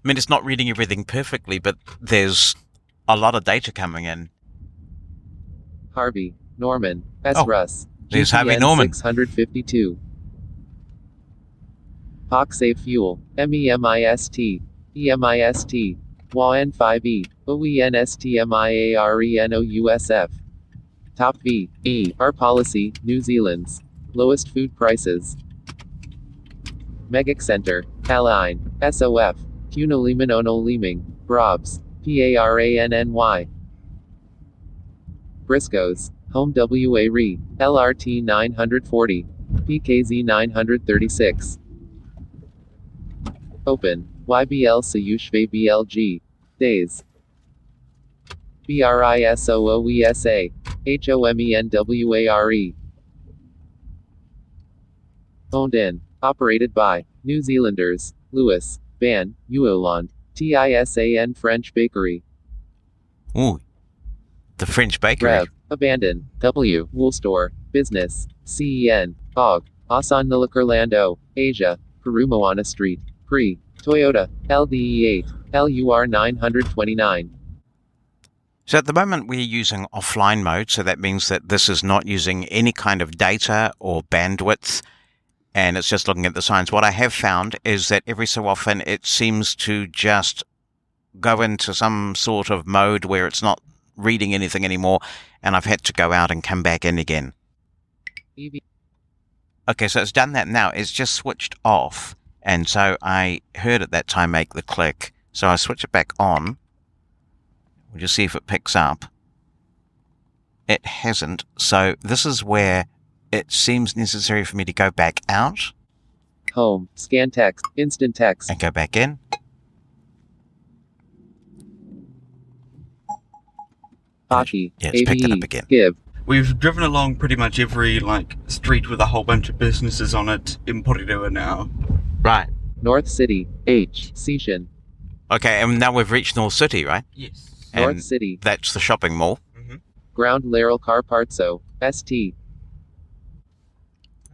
mean, it's not reading everything perfectly, but there's a lot of data coming in. Harvey. Norman. S. Oh, Russ. there's Harvey GPN Norman. 652. POC Save Fuel. MEMIST. EMIST. WAN 5E. OENSTMIARENOUSF. Top V. E. Our policy, New Zealand's lowest food prices. Megic Center. Align. SOF. Cunoliman Liming. Brobs. PARANNY. Briscoes. Home WA Re. LRT 940. PKZ 936. Open. YBL Sayushve BLG. Days. BRISOOESA. HOMENWARE. Owned in. Operated by. New Zealanders. Lewis. Ban. Uoland. TISAN French Bakery. Ooh, the French bakery. Rev. Abandon. W. Wool Store. Business. CEN. OG. Asan Nilikerlando. Asia. Peru Moana Street. Pre. Toyota. LDE8. LUR 929. So at the moment we're using offline mode, so that means that this is not using any kind of data or bandwidth, and it's just looking at the signs. What I have found is that every so often it seems to just go into some sort of mode where it's not reading anything anymore, and I've had to go out and come back in again. EV. Okay, so it's done that now. It's just switched off, and so I heard at that time make the click. So I switch it back on. We'll just see if it picks up. It hasn't, so this is where it seems necessary for me to go back out. Home. Scan text. Instant text. And go back in. Aki. Yeah, it's picked it up again. Give. We've driven along pretty much every street with a whole bunch of businesses on it in Porirua now. Right. North City. H. Sishan. Okay, and now we've reached North City, right? Yes. And North City. that's the shopping mall. Ground Laurel Car Partso. ST.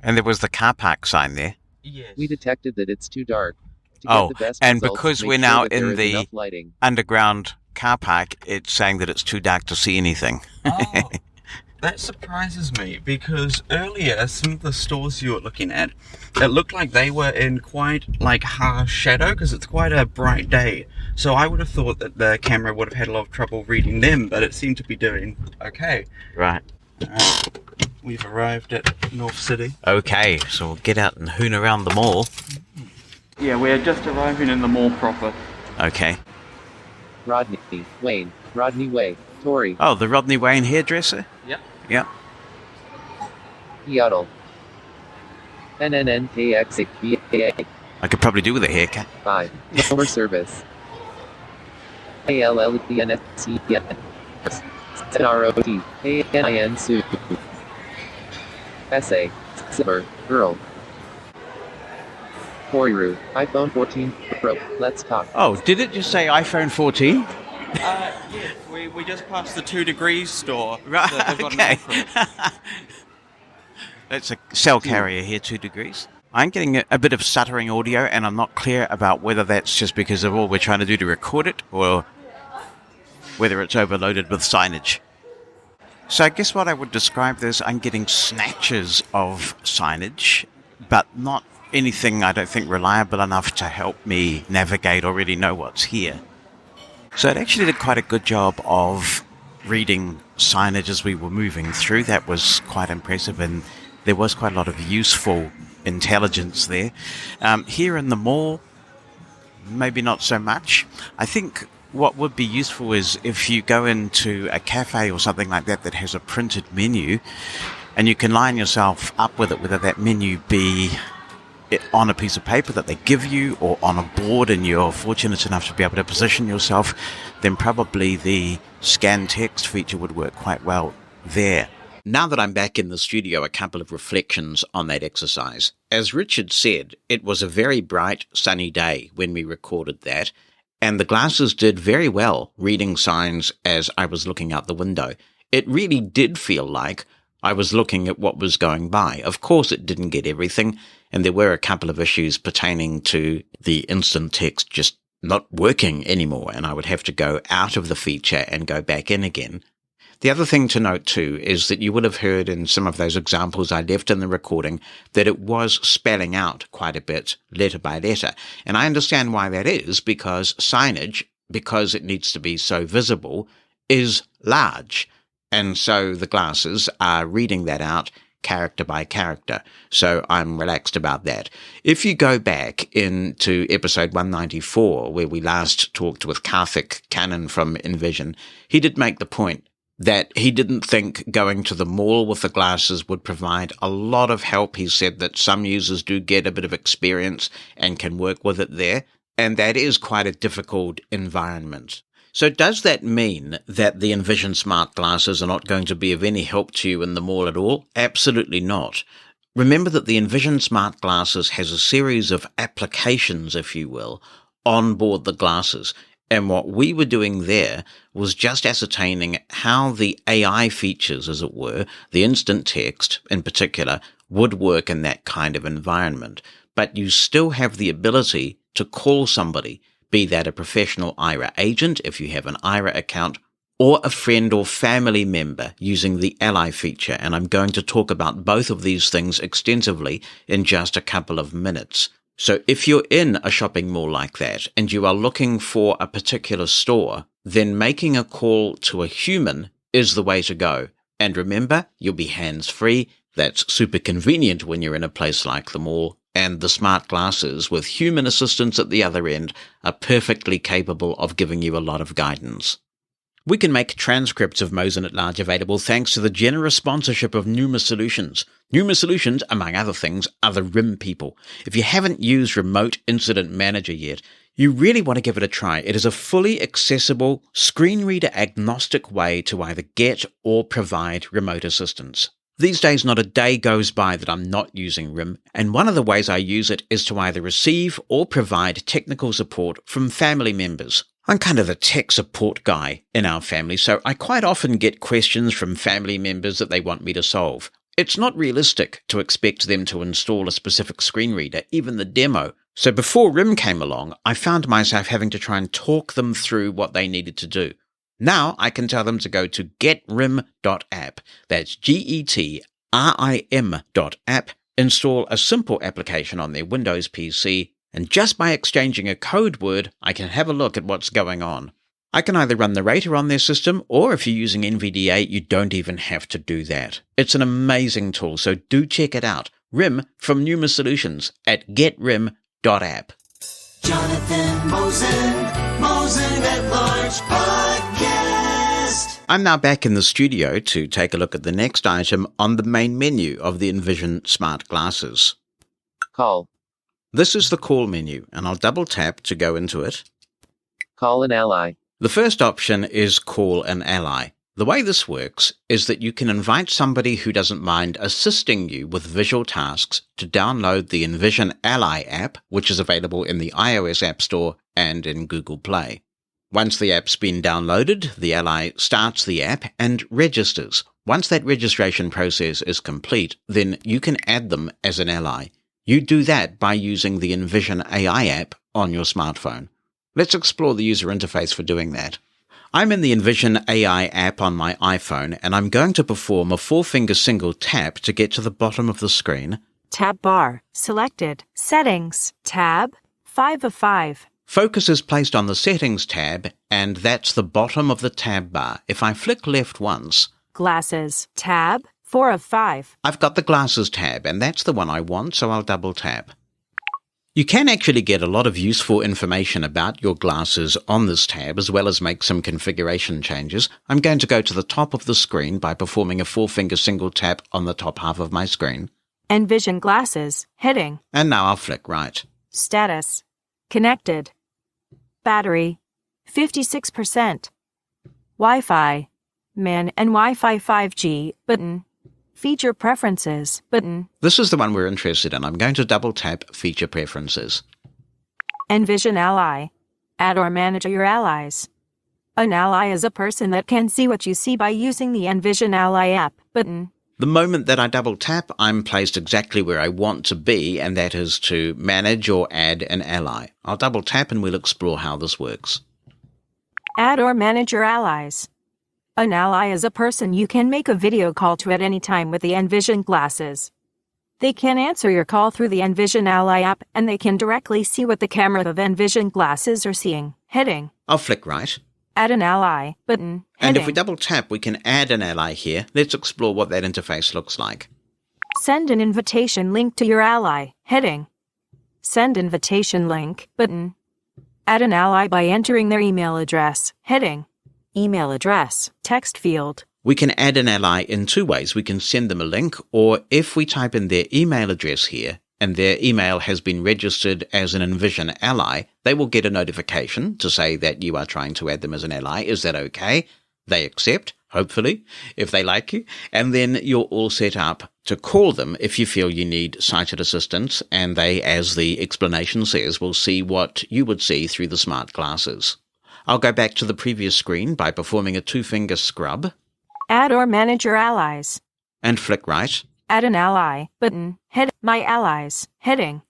And there was the car park sign there. Yes. We detected that it's too dark. To Oh, get the best and results, because make we're sure now that there in is the enough lighting. underground car park, it's saying that it's too dark to see anything. Oh, that surprises me because earlier some of the stores you were looking at, it looked like they were in quite harsh shadow because it's quite a bright day. So I would have thought that the camera would have had a lot of trouble reading them, but it seemed to be doing okay. Right. We've arrived at North City. Okay, so we'll get out and hoon around the mall. Yeah, we're just arriving in the mall proper. Okay. Rodney, Wayne, Rodney Way, Tory, Oh, the Rodney Wayne hairdresser? Yep. Yep. Yaddle, NNNKXXBA, I could probably do with a haircut. 5, Customer Service, ALLENSEN, NROT, ANIN Sue, SA, Silver, Earl, Koiru, iPhone 14 Pro, let's talk. Oh, did it just say iPhone 14? Yeah, we just passed the 2 Degrees store. Right, So they've got an okay. offer it. That's a cell carrier here, 2 Degrees. I'm getting a bit of stuttering audio, and I'm not clear about whether that's just because of all we're trying to do to record it, or whether it's overloaded with signage. So I guess what I would describe this, I'm getting snatches of signage, but not anything I don't think reliable enough to help me navigate or really know what's here. So it actually did quite a good job of reading signage as we were moving through. That was quite impressive, and there was quite a lot of useful intelligence there. Here in the mall, maybe not so much. I think what would be useful is if you go into a cafe or something like that that has a printed menu, and you can line yourself up with it, whether that menu be on a piece of paper that they give you or on a board, and you're fortunate enough to be able to position yourself, then probably the scan text feature would work quite well there. Now that I'm back in the studio, a couple of reflections on that exercise. As Richard said, it was a very bright, sunny day when we recorded that, and the glasses did very well reading signs as I was looking out the window. It really did feel like I was looking at what was going by. Of course, it didn't get everything, and there were a couple of issues pertaining to the instant text just not working anymore, and I would have to go out of the feature and go back in again. The other thing to note too is that you would have heard in some of those examples I left in the recording that it was spelling out quite a bit letter by letter. And I understand why that is, because signage, because it needs to be so visible, is large. And so the glasses are reading that out character by character. So I'm relaxed about that. If you go back into episode 194, where we last talked with Karthik Cannon from Envision, he did make the point that he didn't think going to the mall with the glasses would provide a lot of help. He said that some users do get a bit of experience and can work with it there, and that is quite a difficult environment. So does that mean that the Envision Smart Glasses are not going to be of any help to you in the mall at all? Absolutely not. Remember that the Envision Smart Glasses has a series of applications, if you will, on board the glasses. And what we were doing there was just ascertaining how the AI features, as it were, the instant text in particular, would work in that kind of environment. But you still have the ability to call somebody, be that a professional Aira agent if you have an Aira account, or a friend or family member using the Ally feature. And I'm going to talk about both of these things extensively in just a couple of minutes. So if you're in a shopping mall like that and you are looking for a particular store, then making a call to a human is the way to go. And remember, you'll be hands-free. That's super convenient when you're in a place like the mall. And the smart glasses with human assistance at the other end are perfectly capable of giving you a lot of guidance. We can make transcripts of Mosen at Large available thanks to the generous sponsorship of Pneuma Solutions. Pneuma Solutions, among other things, are the RIM people. If you haven't used Remote Incident Manager yet, you really want to give it a try. It is a fully accessible, screen reader agnostic way to either get or provide remote assistance. These days, not a day goes by that I'm not using RIM, and one of the ways I use it is to either receive or provide technical support from family members. I'm kind of the tech support guy in our family, so I quite often get questions from family members that they want me to solve. It's not realistic to expect them to install a specific screen reader, even the demo. So before RIM came along, I found myself having to try and talk them through what they needed to do. Now I can tell them to go to getrim.app, that's GETRIM.app, install a simple application on their Windows PC, and just by exchanging a code word, I can have a look at what's going on. I can either run the rater on their system, or if you're using NVDA, you don't even have to do that. It's an amazing tool, so do check it out. RIM from Pneuma Solutions at getrim.app. Jonathan Mosen at Large Podcast. I'm now back in the studio to take a look at the next item on the main menu of the Envision Smart Glasses. Call. This is the call menu, and I'll double tap to go into it. Call an ally. The first option is call an ally. The way this works is that you can invite somebody who doesn't mind assisting you with visual tasks to download the Envision Ally app, which is available in the iOS App Store and in Google Play. Once the app's been downloaded, the ally starts the app and registers. Once that registration process is complete, then you can add them as an ally. You do that by using the Envision AI app on your smartphone. Let's explore the user interface for doing that. I'm in the Envision AI app on my iPhone, and I'm going to perform a 4-finger single tap to get to the bottom of the screen. Tab bar. Selected. Settings. Tab. 5 of 5. Focus is placed on the Settings tab, and that's the bottom of the tab bar. If I flick left once, Glasses. Tab. 4 of 5. I've got the Glasses tab, and that's the one I want, so I'll double tap. You can actually get a lot of useful information about your glasses on this tab, as well as make some configuration changes. I'm going to go to the top of the screen by performing a 4-finger single tap on the top half of my screen. Envision Glasses. Heading. And now I'll flick right. Status. Connected. Battery. 56%. Wi-Fi. MAN and Wi-Fi 5G button. Feature Preferences button. This is the one we're interested in. I'm going to double tap Feature Preferences. Envision Ally. Add or manage your allies. An ally is a person that can see what you see by using the Envision Ally app button. The moment that I double tap, I'm placed exactly where I want to be, and that is to manage or add an ally. I'll double tap and we'll explore how this works. Add or manage your allies. An ally is a person you can make a video call to at any time with the Envision Glasses. They can answer your call through the Envision Ally app, and they can directly see what the camera of Envision Glasses are seeing. Heading. I'll flick right. Add an ally button. And if Heading. we double tap, we can add an ally here. Let's explore what that interface looks like. Send an invitation link to your ally. Heading. Send invitation link button. Add an ally by entering their email address. Heading. Email address. Text field. We can add an ally in 2 ways. We can send them a link, or if we type in their email address here, and their email has been registered as an Envision ally, they will get a notification to say that you are trying to add them as an ally. Is that okay? They accept, hopefully, if they like you, and then you're all set up to call them if you feel you need sighted assistance, and they, as the explanation says, will see what you would see through the smart glasses. I'll go back to the previous screen by performing a 2-finger scrub. Add or manage your allies. And flick right. Add an ally button. Head. My allies. Heading.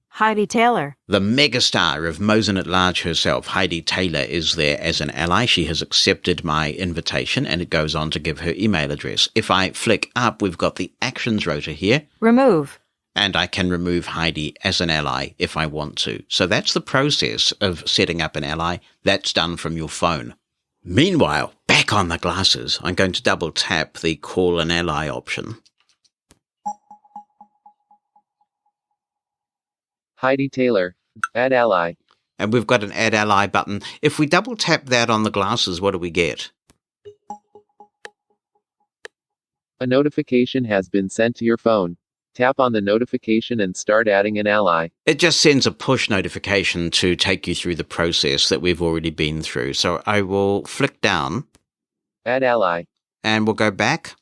Heidi Taylor. The megastar of Mosen At Large herself, Heidi Taylor, is there as an ally. She has accepted my invitation, and it goes on to give her email address. If I flick up, we've got the actions rotor here. Remove. And I can remove Heidi as an ally if I want to. So that's the process of setting up an ally. That's done from your phone. Meanwhile, back on the glasses, I'm going to double tap the Call an Ally option. Heidi Taylor. Add ally. And we've got an Add Ally button. If we double tap that on the glasses, what do we get? A notification has been sent to your phone. Tap on the notification and start adding an ally. It just sends a push notification to take you through the process that we've already been through. So I will flick down. Add ally. And we'll go back.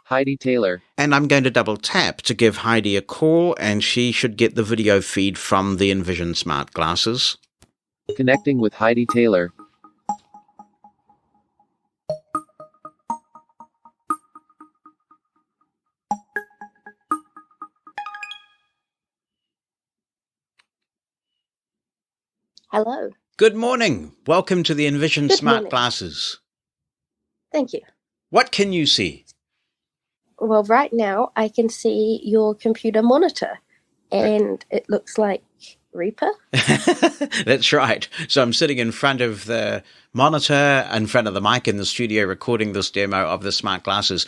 Heidi Taylor. And I'm going to double tap to give Heidi a call, and she should get the video feed from the Envision Smart Glasses. Connecting with Heidi Taylor. Hello. Good morning. Welcome to the Envision Good Smart morning. Glasses. Thank you. What can you see? Well, right now I can see your computer monitor, and it looks like Reaper. That's right. So I'm sitting in front of the monitor, in front of the mic in the studio, recording this demo of the smart glasses.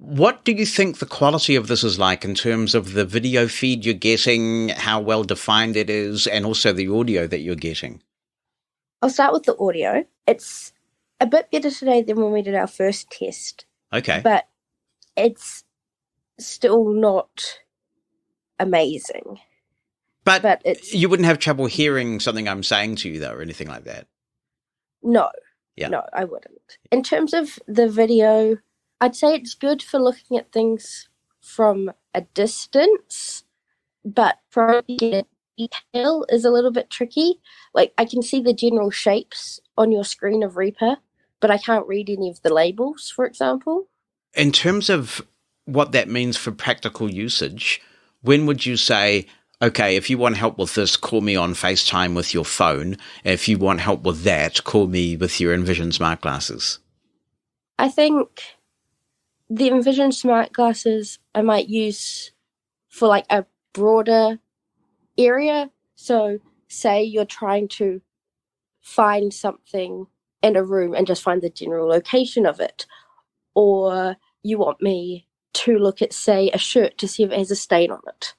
What do you think the quality of this is like in terms of the video feed you're getting, how well defined it is, and also the audio that you're getting? I'll start with the audio. It's a bit better today than when we did our first test, Okay. but it's still not amazing. But it's you wouldn't have trouble hearing something I'm saying to you, though, or anything like that? no, Yeah. no, I wouldn't. In terms of the video, I'd say it's good for looking at things from a distance, but probably getting detail is a little bit tricky. Like, I can see the general shapes on your screen of Reaper, but I can't read any of the labels, for example. In terms of what that means for practical usage, when would you say, okay, if you want help with this, call me on FaceTime with your phone. If you want help with that, call me with your Envision Smart Glasses? I think the Envision Smart Glasses I might use for like a broader area. So say you're trying to find something in a room and just find the general location of it. Or you want me to look at, say, a shirt to see if it has a stain on it.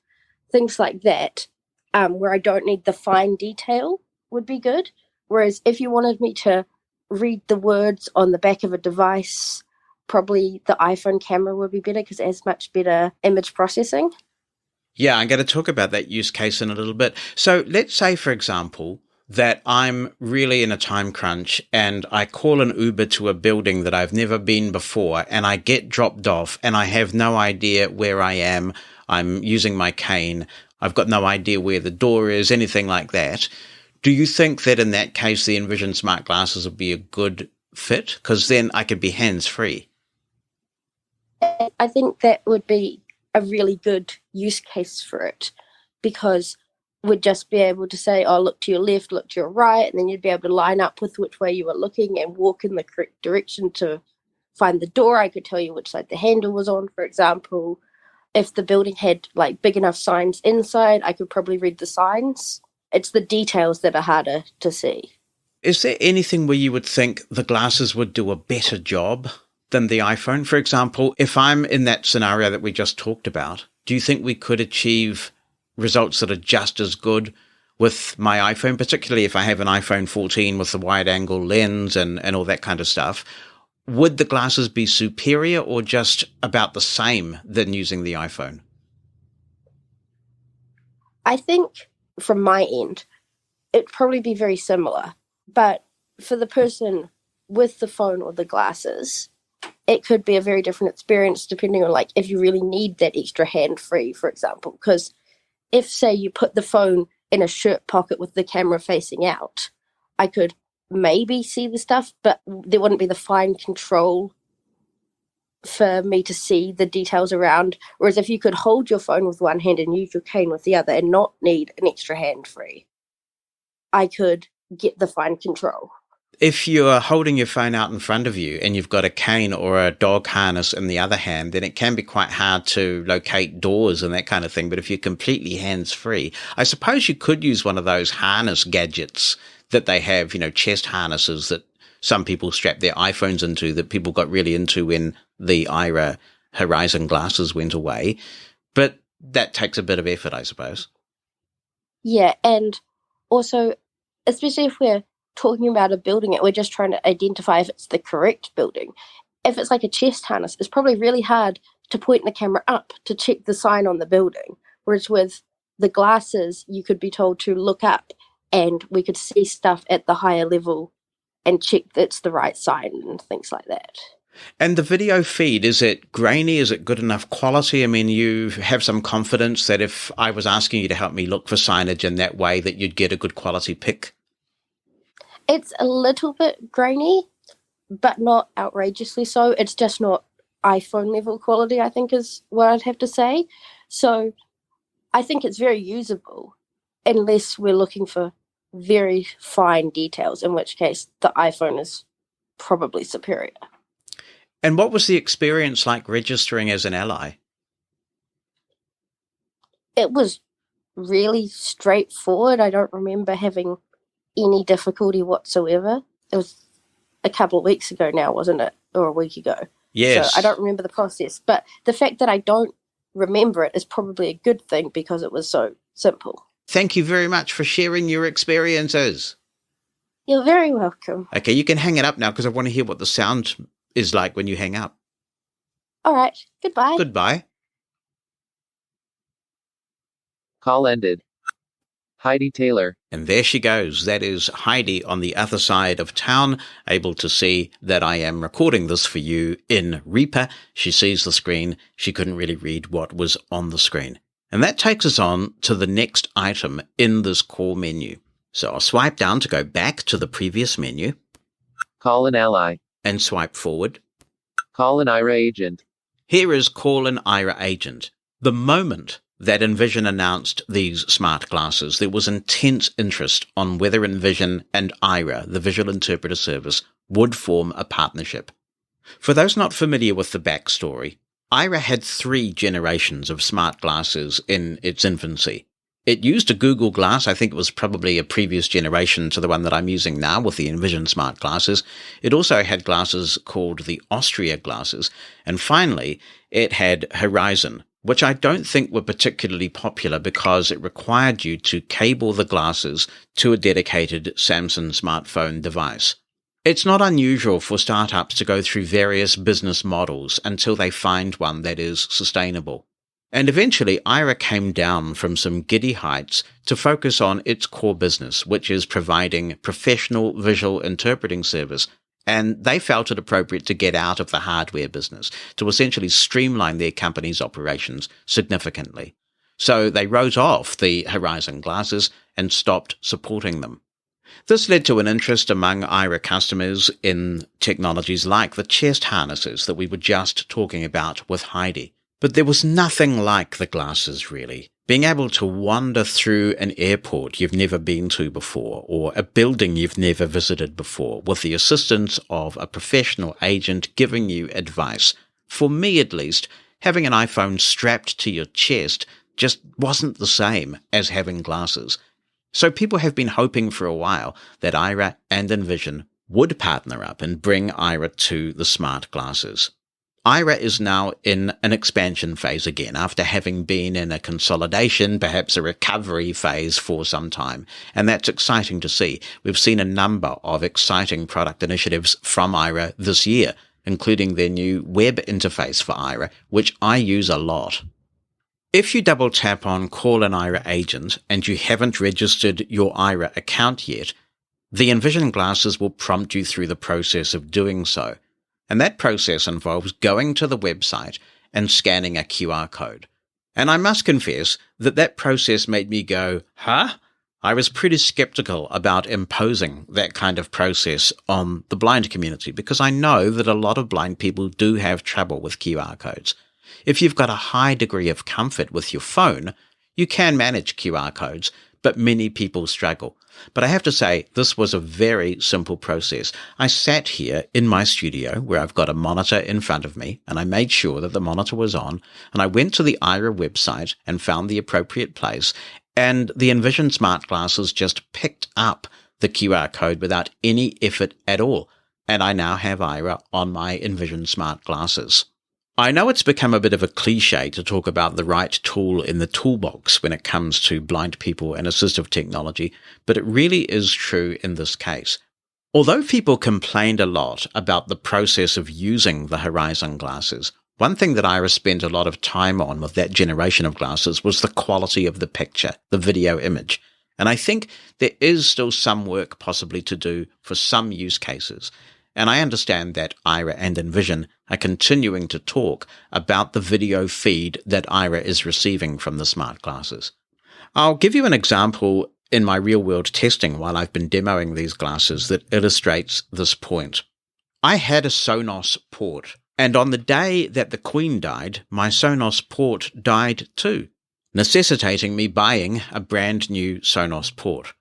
Things like that, where I don't need the fine detail would be good. Whereas if you wanted me to read the words on the back of a device, probably the iPhone camera would be better because it has much better image processing. Yeah, I'm going to talk about that use case in a little bit. So let's say, for example, that I'm really in a time crunch and I call an Uber to a building that I've never been before and I get dropped off and I have no idea where I am. I'm using my cane. I've got no idea where the door is, anything like that. Do you think that in that case, the Envision Smart Glasses would be a good fit? Because then I could be hands-free. I think that would be a really good use case for it, because we'd just be able to say, oh, look to your left, look to your right, and then you'd be able to line up with which way you were looking and walk in the correct direction to find the door. I could tell you which side the handle was on, for example. If the building had like big enough signs inside, I could probably read the signs. It's the details that are harder to see. Is there anything where you would think the glasses would do a better job than the iPhone? For example, if I'm in that scenario that we just talked about, do you think we could achieve results that are just as good with my iPhone, particularly if I have an iPhone 14 with the wide angle lens and all that kind of stuff? Would the glasses be superior or just about the same than using the iPhone? I think from my end, it'd probably be very similar. But for the person with the phone or the glasses, it could be a very different experience depending on like if you really need that extra hand free, for example. Because if, say, you put the phone in a shirt pocket with the camera facing out, I could maybe see the stuff, but there wouldn't be the fine control for me to see the details around. Whereas if you could hold your phone with one hand and use your cane with the other and not need an extra hand free, I could get the fine control. If you're holding your phone out in front of you and you've got a cane or a dog harness in the other hand, then it can be quite hard to locate doors and that kind of thing. But if you're completely hands-free, I suppose you could use one of those harness gadgets that they have, chest harnesses that some people strap their iPhones into, that people got really into when the Aira Horizon glasses went away. But that takes a bit of effort, I suppose. Yeah, and also, especially if we're talking about a building and we're just trying to identify if it's the correct building. If it's like a chest harness, it's probably really hard to point the camera up to check the sign on the building. Whereas with the glasses, you could be told to look up and we could see stuff at the higher level and check that it's the right sign and things like that. And the video feed, is it grainy? Is it good enough quality? I mean, you have some confidence that if I was asking you to help me look for signage in that way, that you'd get a good quality pic? It's a little bit grainy, but not outrageously so. It's just not iPhone level quality, I think is what I'd have to say. So I think it's very usable, unless we're looking for very fine details, in which case the iPhone is probably superior. And what was the experience like registering as an ally? It was really straightforward. I don't remember having any difficulty whatsoever. It was a couple of weeks ago now, wasn't it? Or a week ago. Yes. So I don't remember the process. But the fact that I don't remember it is probably a good thing because it was so simple. Thank you very much for sharing your experiences. You're very welcome. Okay, you can hang it up now because I want to hear what the sound is like when you hang up. All right. Goodbye. Goodbye. Call ended. Heidi Taylor. And there she goes. That is Heidi on the other side of town, able to see that I am recording this for you in Reaper. She sees the screen. She couldn't really read what was on the screen. And that takes us on to the next item in this call menu. So I'll swipe down to go back to the previous menu. Call an ally. And swipe forward. Call an Aira agent. Here is Call an Aira agent. The moment that Envision announced these smart glasses, there was intense interest on whether Envision and Aira, the visual interpreter service, would form a partnership. For those not familiar with the backstory, Aira had 3 generations of smart glasses in its infancy. It used a Google Glass. I think it was probably a previous generation to the one that I'm using now with the Envision Smart Glasses. It also had glasses called the Austria glasses. And finally, it had Horizon, which I don't think were particularly popular because it required you to cable the glasses to a dedicated Samsung smartphone device. It's not unusual for startups to go through various business models until they find one that is sustainable. And eventually, Aira came down from some giddy heights to focus on its core business, which is providing professional visual interpreting service. And they felt it appropriate to get out of the hardware business, to essentially streamline their company's operations significantly. So they wrote off the Horizon glasses and stopped supporting them. This led to an interest among Aira customers in technologies like the chest harnesses that we were just talking about with Heidi. But there was nothing like the glasses, really. Being able to wander through an airport you've never been to before, or a building you've never visited before, with the assistance of a professional agent giving you advice. For me, at least, having an iPhone strapped to your chest just wasn't the same as having glasses. So people have been hoping for a while that Aira and Envision would partner up and bring Aira to the smart glasses. Aira is now in an expansion phase again after having been in a consolidation, perhaps a recovery phase for some time. And that's exciting to see. We've seen a number of exciting product initiatives from Aira this year, including their new web interface for Aira, which I use a lot. If you double tap on Call an Aira agent and you haven't registered your Aira account yet, the Envision glasses will prompt you through the process of doing so. And that process involves going to the website and scanning a QR code. And I must confess that that process made me go, huh? I was pretty skeptical about imposing that kind of process on the blind community because I know that a lot of blind people do have trouble with QR codes. If you've got a high degree of comfort with your phone, you can manage QR codes, but many people struggle. But I have to say, this was a very simple process. I sat here in my studio where I've got a monitor in front of me, and I made sure that the monitor was on, and I went to the Aira website and found the appropriate place, and the Envision Smart Glasses just picked up the QR code without any effort at all, and I now have Aira on my Envision Smart Glasses. I know it's become a bit of a cliche to talk about the right tool in the toolbox when it comes to blind people and assistive technology, but it really is true in this case. Although people complained a lot about the process of using the Horizon glasses, one thing that Aira spent a lot of time on with that generation of glasses was the quality of the picture, the video image. And I think there is still some work possibly to do for some use cases. And I understand that Aira and Envision are continuing to talk about the video feed that Aira is receiving from the smart glasses. I'll give you an example in my real-world testing while I've been demoing these glasses that illustrates this point. I had a Sonos port, and on the day that the Queen died, my Sonos port died too, necessitating me buying a brand new Sonos port.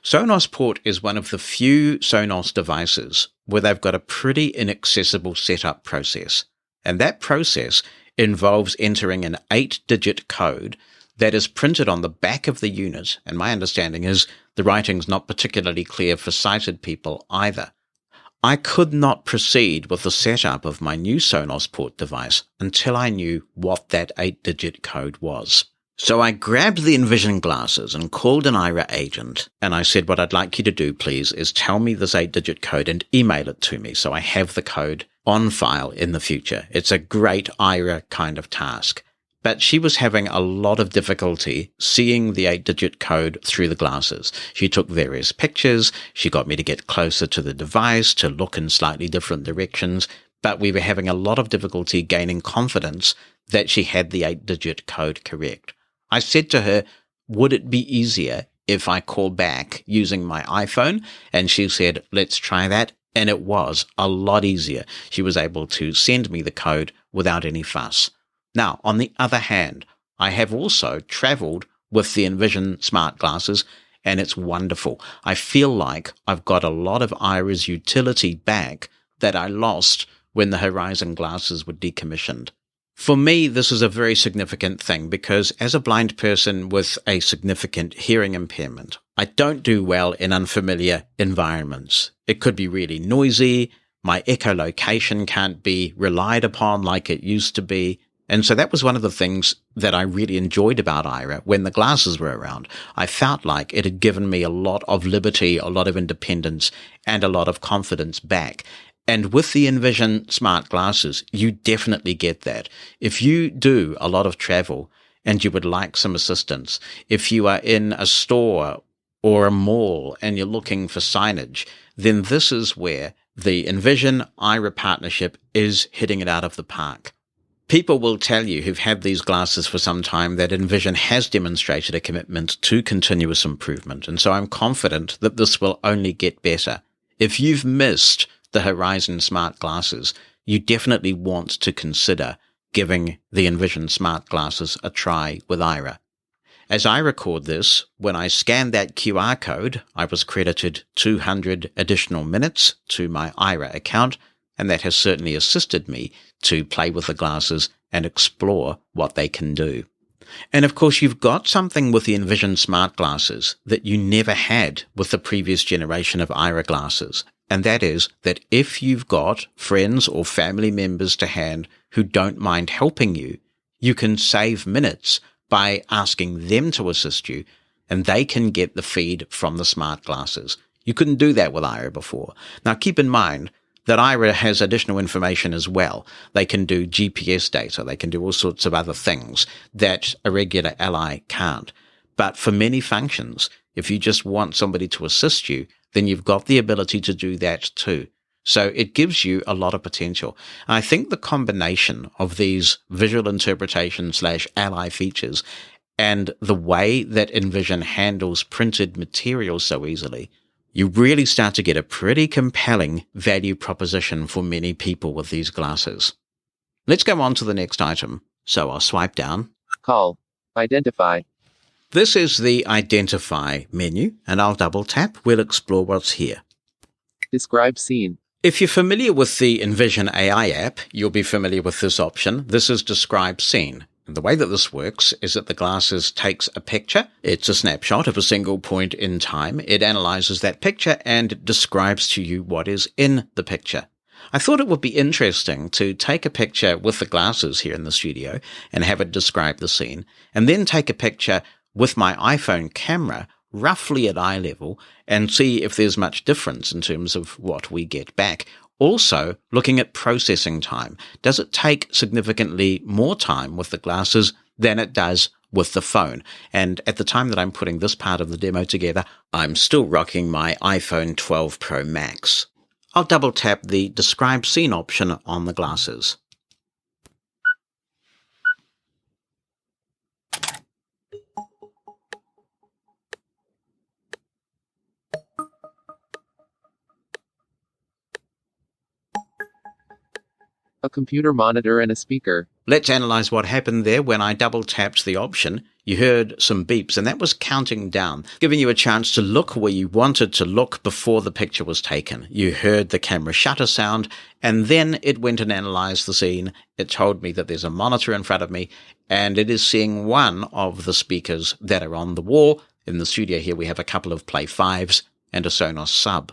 Sonos Port is one of the few Sonos devices where they've got a pretty inaccessible setup process. And that process involves entering an 8-digit code that is printed on the back of the unit, and my understanding is the writing's not particularly clear for sighted people either. I could not proceed with the setup of my new Sonos port device until I knew what that 8-digit code was. So I grabbed the Envision glasses and called an Aira agent, and I said, what I'd like you to do, please, is tell me this 8-digit code and email it to me so I have the code on file in the future. It's a great Aira kind of task. But she was having a lot of difficulty seeing the 8-digit code through the glasses. She took various pictures. She got me to get closer to the device, to look in slightly different directions. But we were having a lot of difficulty gaining confidence that she had the 8-digit code correct. I said to her, would it be easier if I call back using my iPhone? And she said, let's try that. And it was a lot easier. She was able to send me the code without any fuss. Now, on the other hand, I have also traveled with the Envision Smart Glasses, and it's wonderful. I feel like I've got a lot of Aira's utility back that I lost when the Horizon glasses were decommissioned. For me, this is a very significant thing because as a blind person with a significant hearing impairment, I don't do well in unfamiliar environments. It could be really noisy. My echolocation can't be relied upon like it used to be. And so that was one of the things that I really enjoyed about Aira when the glasses were around. I felt like it had given me a lot of liberty, a lot of independence, and a lot of confidence back. And with the Envision Smart Glasses, you definitely get that. If you do a lot of travel and you would like some assistance, if you are in a store or a mall and you're looking for signage, then this is where the Envision Aira partnership is hitting it out of the park. People will tell you who've had these glasses for some time that Envision has demonstrated a commitment to continuous improvement, and so I'm confident that this will only get better. If you've missed the Horizon Smart Glasses, you definitely want to consider giving the Envision Smart Glasses a try with Aira. As I record this, when I scanned that QR code, I was credited 200 additional minutes to my Aira account, and that has certainly assisted me to play with the glasses and explore what they can do. And of course, you've got something with the Envision Smart Glasses that you never had with the previous generation of Aira glasses. And that is that if you've got friends or family members to hand who don't mind helping you, you can save minutes by asking them to assist you, and they can get the feed from the smart glasses. You couldn't do that with Aira before. Now, keep in mind that Aira has additional information as well. They can do GPS data. They can do all sorts of other things that a regular Ally can't. But for many functions, if you just want somebody to assist you, then you've got the ability to do that too. So it gives you a lot of potential. I think the combination of these visual interpretation / Ally features and the way that Envision handles printed material so easily, you really start to get a pretty compelling value proposition for many people with these glasses. Let's go on to the next item. So I'll swipe down. Call. Identify. This is the Identify menu, and I'll double tap. We'll explore what's here. Describe scene. If you're familiar with the Envision AI app, you'll be familiar with this option. This is Describe Scene. And the way that this works is that the glasses takes a picture. It's a snapshot of a single point in time. It analyzes that picture and describes to you what is in the picture. I thought it would be interesting to take a picture with the glasses here in the studio and have it describe the scene, and then take a picture with my iPhone camera roughly at eye level and see if there's much difference in terms of what we get back. Also, looking at processing time. Does it take significantly more time with the glasses than it does with the phone? And at the time that I'm putting this part of the demo together, I'm still rocking my iPhone 12 Pro Max. I'll double tap the Describe Scene option on the glasses. A computer monitor and a speaker. Let's analyze what happened there when I double tapped the option. You heard some beeps, and that was counting down, giving you a chance to look where you wanted to look before the picture was taken. You heard the camera shutter sound, and then it went and analyzed the scene. It told me that there's a monitor in front of me, and it is seeing one of the speakers that are on the wall. In the studio here, we have a couple of Play 5s and a Sonos sub.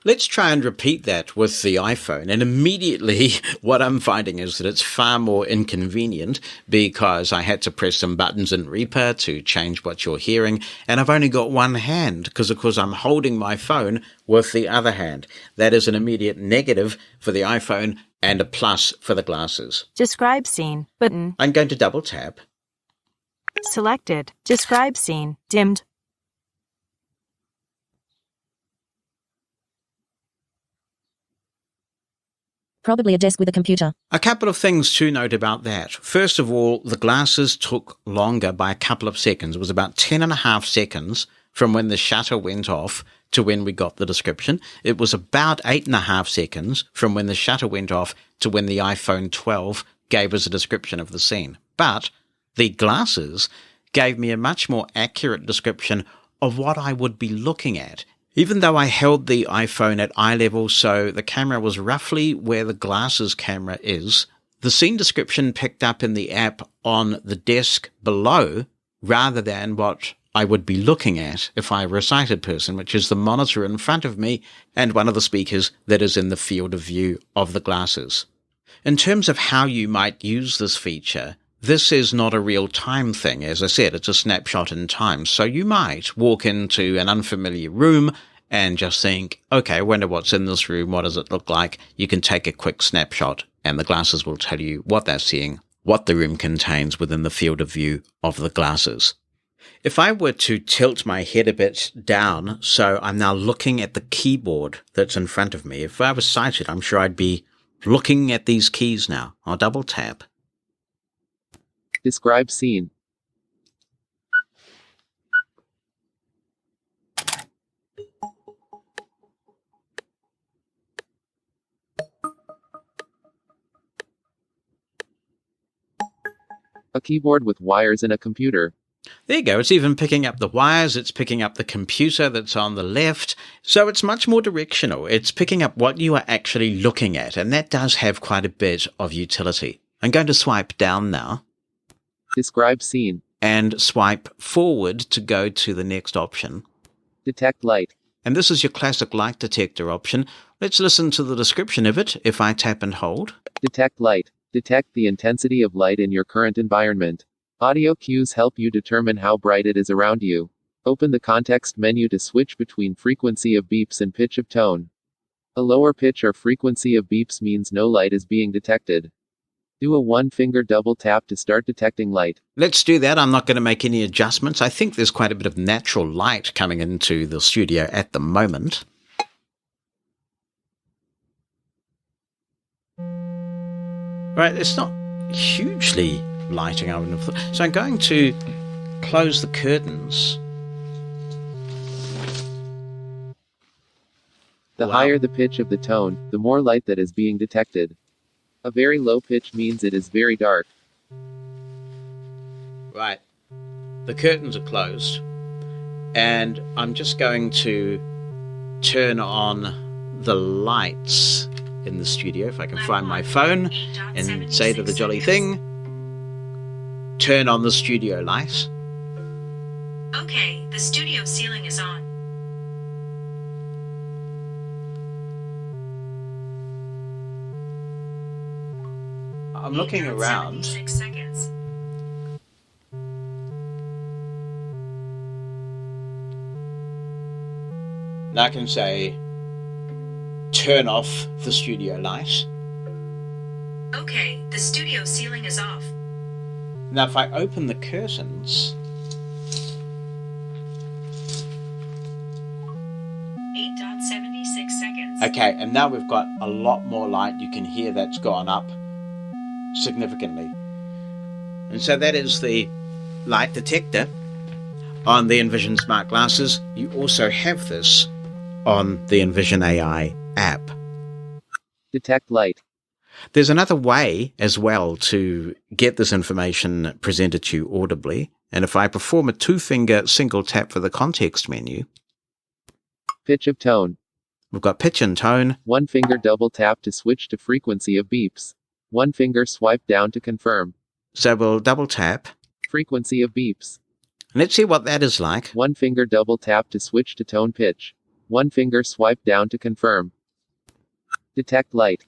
Let's try and repeat that with the iPhone. And immediately what I'm finding is that it's far more inconvenient because I had to press some buttons in Reaper to change what you're hearing. And I've only got one hand because, of course, I'm holding my phone with the other hand. That is an immediate negative for the iPhone and a plus for the glasses. Describe scene button. I'm going to double tap. Selected. Describe scene dimmed. Probably a desk with a computer. A couple of things to note about that. First of all, the glasses took longer by a couple of seconds. It was about 10.5 seconds from when the shutter went off to when we got the description. It was about 8.5 seconds from when the shutter went off to when the iPhone 12 gave us a description of the scene. But the glasses gave me a much more accurate description of what I would be looking at. Even though I held the iPhone at eye level, so the camera was roughly where the glasses camera is, the scene description picked up in the app on the desk below rather than what I would be looking at if I were a sighted person, which is the monitor in front of me and one of the speakers that is in the field of view of the glasses. In terms of how you might use this feature, this is not a real-time thing. As I said, it's a snapshot in time. So you might walk into an unfamiliar room and just think, okay, I wonder what's in this room. What does it look like? You can take a quick snapshot and the glasses will tell you what they're seeing, what the room contains within the field of view of the glasses. If I were to tilt my head a bit down, so I'm now looking at the keyboard that's in front of me. If I was sighted, I'm sure I'd be looking at these keys now. I'll double tap. Describe scene. A keyboard with wires and a computer. There you go. It's even picking up the wires. It's picking up the computer that's on the left. So it's much more directional. It's picking up what you are actually looking at. And that does have quite a bit of utility. I'm going to swipe down now. Describe scene. And swipe forward to go to the next option. Detect light. And this is your classic light detector option. Let's listen to the description of it if I tap and hold. Detect light. Detect the intensity of light in your current environment. Audio cues help you determine how bright it is around you. Open the context menu to switch between frequency of beeps and pitch of tone. A lower pitch or frequency of beeps means no light is being detected. Do a one-finger double tap to start detecting light. Let's do that. I'm not going to make any adjustments. I think there's quite a bit of natural light coming into the studio at the moment. Right, it's not hugely lighting, I wouldn't have thought. So I'm going to close the curtains. The Wow. higher the pitch of the tone, the more light that is being detected. A very low pitch means it is very dark. Right. The curtains are closed. And I'm just going to turn on the lights in the studio, if I can find my phone, and say to the jolly thing, turn on the studio light. Okay, the studio ceiling is on. I'm looking around. 76 seconds. Now I can say, turn off the studio light. Okay, the studio ceiling is off. Now if I open the curtains, 8.76 seconds. okay, and now we've got a lot more light. You can hear that's gone up significantly. And so that is the light detector on the Envision Smart Glasses. You also have this on the Envision AI app. Detect light. There's another way as well to get this information presented to you audibly. And if I perform a 2-finger single tap for the context menu, Pitch of tone. we've got pitch and tone. One finger double tap to switch to frequency of beeps. One finger swipe down to confirm. So we'll double tap. Frequency of beeps. Let's see what that is like. One finger double tap to switch to tone pitch. One finger swipe down to confirm. Detect light.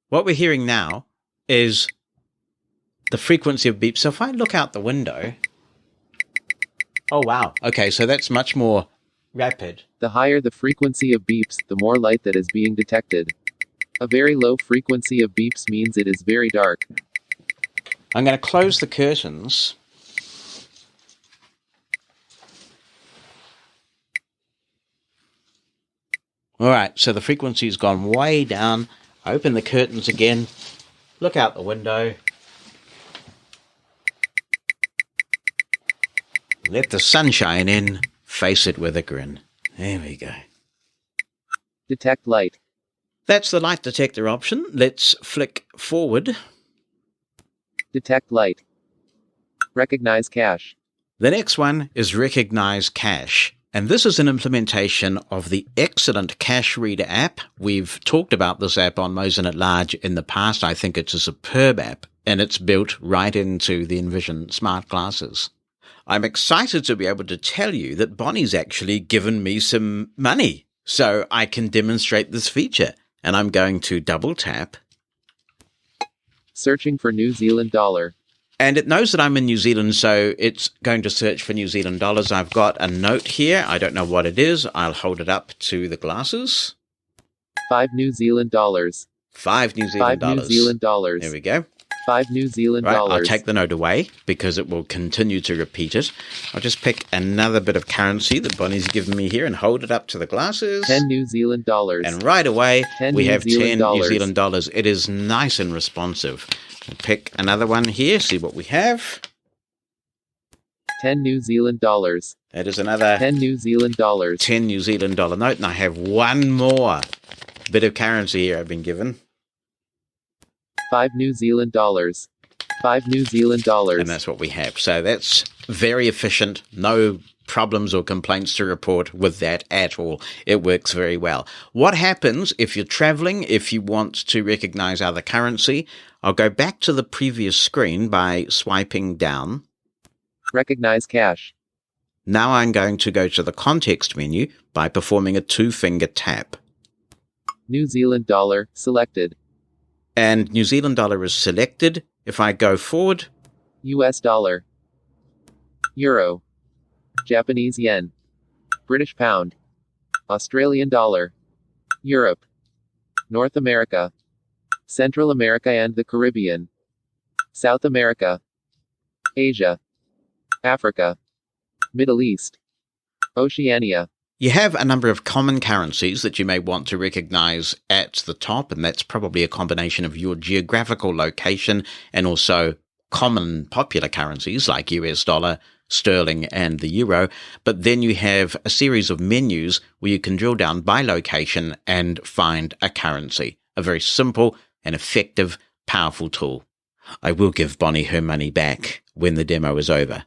What we're hearing now is the frequency of beeps. So if I look out the window, oh wow, okay, so that's much more rapid. The higher the frequency of beeps, the more light that is being detected. A very low frequency of beeps means it is very dark. I'm going to close the curtains. All right, so the frequency's gone way down. I open the curtains again, look out the window, let the sunshine in, face it with a grin. There we go. Detect light. That's the light detector option. Let's flick forward. Detect light. Recognize cache. The next one is Recognize Cache. And this is an implementation of the excellent Cache Reader app. We've talked about this app on Mosen At Large in the past. I think it's a superb app, and it's built right into the Envision Smart Glasses. I'm excited to be able to tell you that Bonnie's actually given me some money so I can demonstrate this feature. And I'm going to double tap. Searching for New Zealand dollar. And it knows that I'm in New Zealand, so it's going to search for New Zealand dollars. I've got a note here. I don't know what it is. I'll hold it up to the glasses. 5 New Zealand dollars. 5 New Zealand dollars. 5 New Zealand dollars. There we go. 5 New Zealand Right, dollars. I'll take the note away because it will continue to repeat it. I'll just pick another bit of currency that Bonnie's given me here and hold it up to the glasses. 10 New Zealand dollars. And right away, 10 we New have Zealand 10 dollars. New Zealand dollars. It is nice and responsive. We'll pick another one here, see what we have. 10 New Zealand dollars. That is another 10 New Zealand dollars. 10 New Zealand dollar note. And I have one more bit of currency here I've been given. 5 New Zealand dollars. 5 New Zealand dollars. And that's what we have. So that's very efficient. No problems or complaints to report with that at all. It works very well. What happens if you're traveling, if you want to recognize other currency? I'll go back to the previous screen by swiping down. Recognize cache. Now I'm going to go to the context menu by performing a 2-finger tap. New Zealand dollar selected. And New Zealand dollar is selected. If I go forward, US dollar. Euro. Japanese yen. British pound. Australian dollar. Europe. North America. Central America and the Caribbean. South America. Asia. Africa. Middle East. Oceania. you have a number of common currencies that you may want to recognize at the top, and that's probably a combination of your geographical location and also common popular currencies like US dollar, sterling, and the euro. But then you have a series of menus where you can drill down by location and find a currency. A very simple and effective, powerful tool. I will give Bonnie her money back when the demo is over.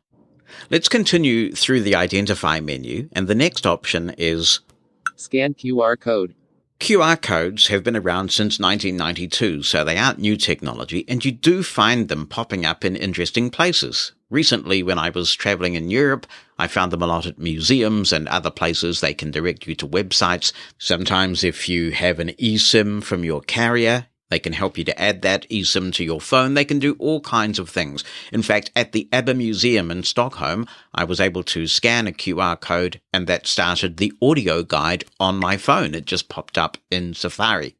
Let's continue through the Identify menu, and the next option is Scan QR code. QR codes have been around since 1992, so they aren't new technology, and you do find them popping up in interesting places. Recently, when I was traveling in Europe, I found them a lot at museums and other places. They can direct you to websites. Sometimes if you have an eSIM from your carrier, they can help you to add that eSIM to your phone. They can do all kinds of things. In fact, at the Aira Museum in Stockholm, I was able to scan a QR code, and that started the audio guide on my phone. It just popped up in Safari.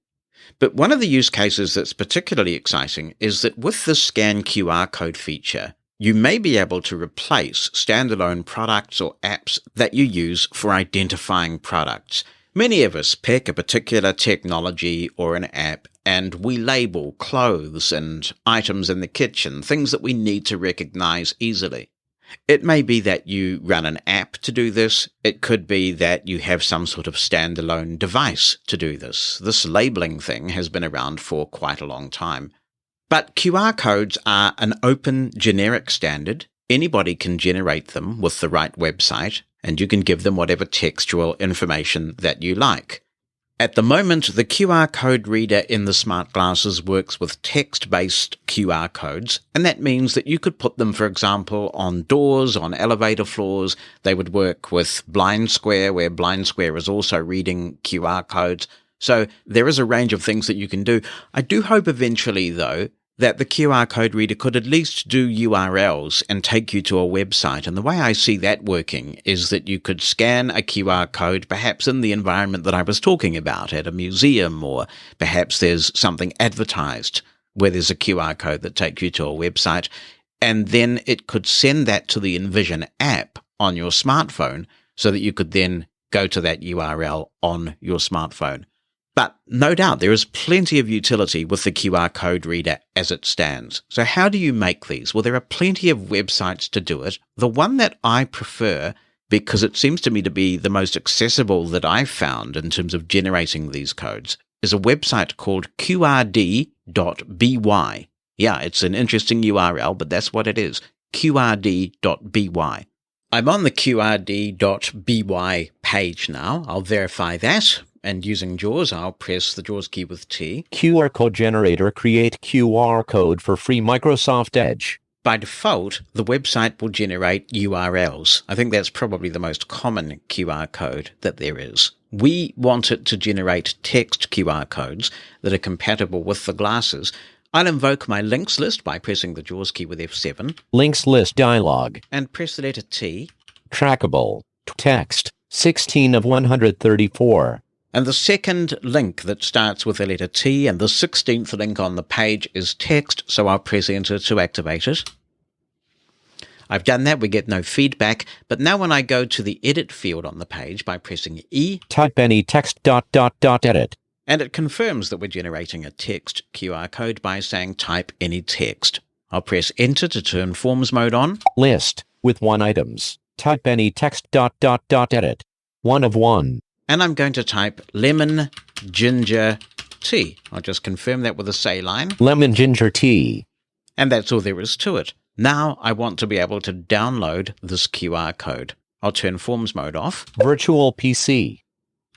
But one of the use cases that's particularly exciting is that with the Scan QR code feature, you may be able to replace standalone products or apps that you use for identifying products. Many of us pick a particular technology or an app and we label clothes and items in the kitchen, things that we need to recognize easily. It may be that you run an app to do this. It could be that you have some sort of standalone device to do this. This labeling thing has been around for quite a long time. But QR codes are an open, generic standard. Anybody can generate them with the right website, and you can give them whatever textual information that you like. At the moment, the QR code reader in the smart glasses works with text-based QR codes, and that means that you could put them, for example, on doors, on elevator floors. They would work with Blind Square, where Blind Square is also reading QR codes. So there is a range of things that you can do. I do hope eventually, though, that the QR code reader could at least do URLs and take you to a website. And the way I see that working is that you could scan a QR code, perhaps in the environment that I was talking about, at a museum, or perhaps there's something advertised where there's a QR code that takes you to a website, and then it could send that to the Envision app on your smartphone so that you could then go to that URL on your smartphone. But no doubt there is plenty of utility with the QR code reader as it stands. So how do you make these? Well, there are plenty of websites to do it. The one that I prefer, because it seems to me to be the most accessible that I've found in terms of generating these codes, is a website called qrd.by. Yeah, it's an interesting URL, but that's what it is, qrd.by. I'm on the qrd.by page now. I'll verify that. And using JAWS, I'll press the JAWS key with T. QR code generator, create QR code for free Microsoft Edge. By default, the website will generate URLs. I think that's probably the most common QR code that there is. We want it to generate text QR codes that are compatible with the glasses. I'll invoke my links list by pressing the JAWS key with F7. Links list dialog. And press the letter T. Trackable. Text. 16 of 134. And the second link that starts with the letter T and the 16th link on the page is text, so I'll press enter to activate it. I've done that, we get no feedback, but now when I go to the edit field on the page by pressing E, type any text ... edit. And it confirms that we're generating a text QR code by saying type any text. I'll press enter to turn forms mode on. List with 1 items. Type any text ... edit. 1 of 1. And I'm going to type lemon ginger tea. I'll just confirm that with a say line. Lemon ginger tea. And that's all there is to it. Now I want to be able to download this QR code. I'll turn forms mode off. Virtual PC.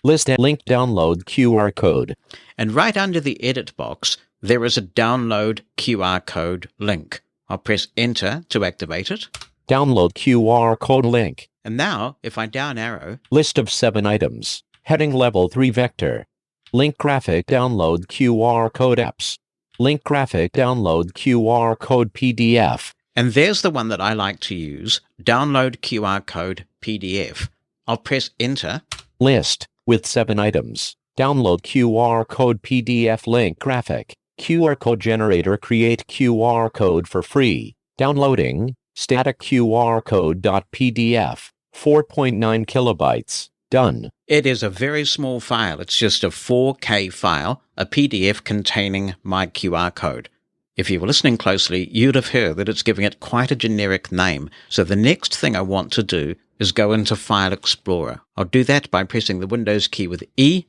List and link download QR code. And right under the edit box, there is a download QR code link. I'll press enter to activate it. Download QR code link. And now, if I down arrow... List of 7 items. Heading level 3 vector. Link graphic download QR code apps. Link graphic download QR code PDF. And there's the one that I like to use. Download QR code PDF. I'll press enter. List with 7 items. Download QR code PDF link graphic. QR code generator, create QR code for free. Downloading static QR code.pdf. 4.9 kilobytes. Done. It is a very small file. It's just a 4K file, a PDF containing my QR code. If you were listening closely, you'd have heard that it's giving it quite a generic name. So the next thing I want to do is go into File Explorer. I'll do that by pressing the Windows key with E.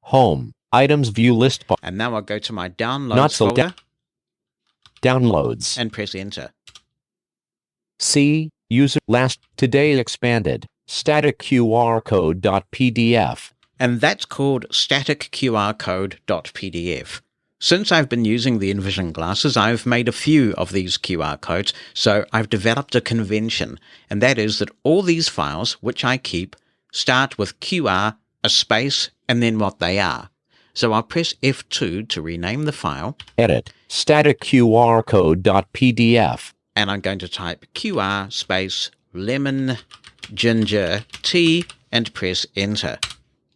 Home. Items view list bar. And now I'll go to my Downloads folder. Downloads. And press Enter. C. User last today expanded static QR code.pdf. And that's called static QR code.pdf. Since I've been using the Envision glasses, I've made a few of these QR codes, so I've developed a convention, and that is that all these files, which I keep, start with QR, a space, and then what they are. So I'll press F2 to rename the file. Edit static QR code.pdf. And I'm going to type QR space lemon ginger tea and press enter.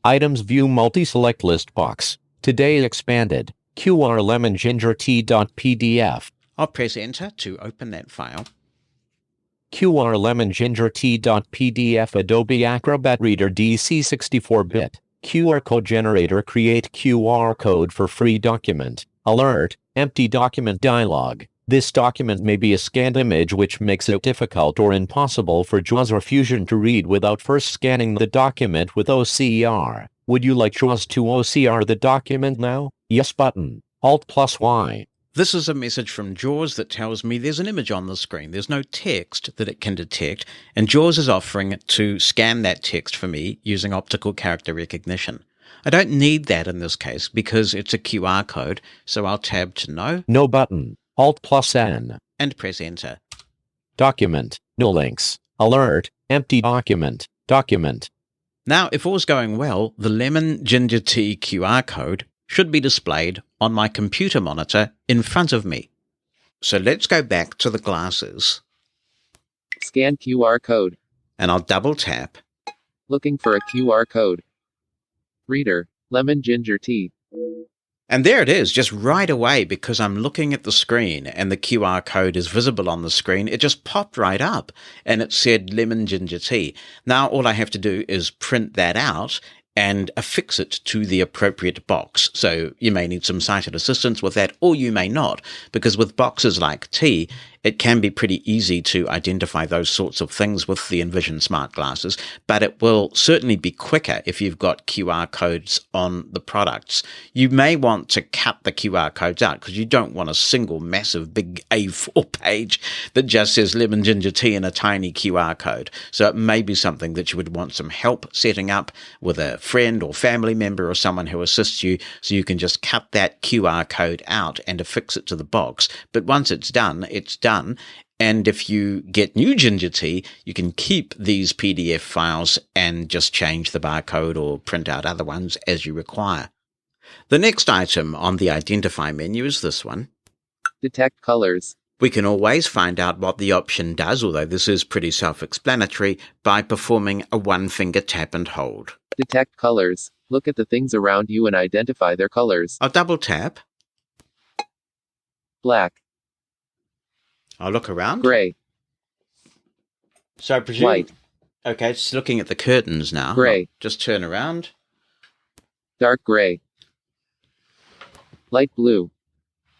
Items view multi-select list box. Today expanded. QR lemon ginger tea.pdf. I'll press enter to open that file. QR lemon ginger tea.pdf Adobe Acrobat Reader DC 64-bit. QR code generator, create QR code for free document. Alert, empty document dialog. This document may be a scanned image, which makes it difficult or impossible for JAWS or Fusion to read without first scanning the document with OCR. Would you like JAWS to OCR the document now? Yes button. Alt+Y. This is a message from JAWS that tells me there's an image on the screen. There's no text that it can detect, and JAWS is offering to scan that text for me using optical character recognition. I don't need that in this case because it's a QR code, so I'll tab to No No button. Alt plus N. and press Enter. Document. No links. Alert. Empty document. Document. Now, if all's going well, the lemon ginger tea QR code should be displayed on my computer monitor in front of me. So let's go back to the glasses, Scan QR code. and I'll double tap. Looking for a QR code. Reader. Lemon ginger tea. And there it is, just right away, because I'm looking at the screen and the QR code is visible on the screen. It just popped right up and it said lemon ginger tea. Now all I have to do is print that out and affix it to the appropriate box. So you may need some sighted assistance with that, or you may not, because with boxes like tea, it can be pretty easy to identify those sorts of things with the Envision Smart Glasses, but it will certainly be quicker if you've got QR codes on the products. You may want to cut the QR codes out because you don't want a single massive big A4 page that just says lemon ginger tea and a tiny QR code. So it may be something that you would want some help setting up with a friend or family member or someone who assists you, so you can just cut that QR code out and affix it to the box. But once it's done, it's done. And if you get new ginger tea, you can keep these PDF files and just change the barcode or print out other ones as you require. The next item on the Identify menu is this one. Detect colors. We can always find out what the option does, although this is pretty self-explanatory, by performing a one-finger tap and hold. Detect colors. Look at the things around you and identify their colors. I'll double tap. Black. I'll look around. Gray. So I presume... White. Okay, it's looking at the curtains now. Gray. Just turn around. Dark gray. Light blue.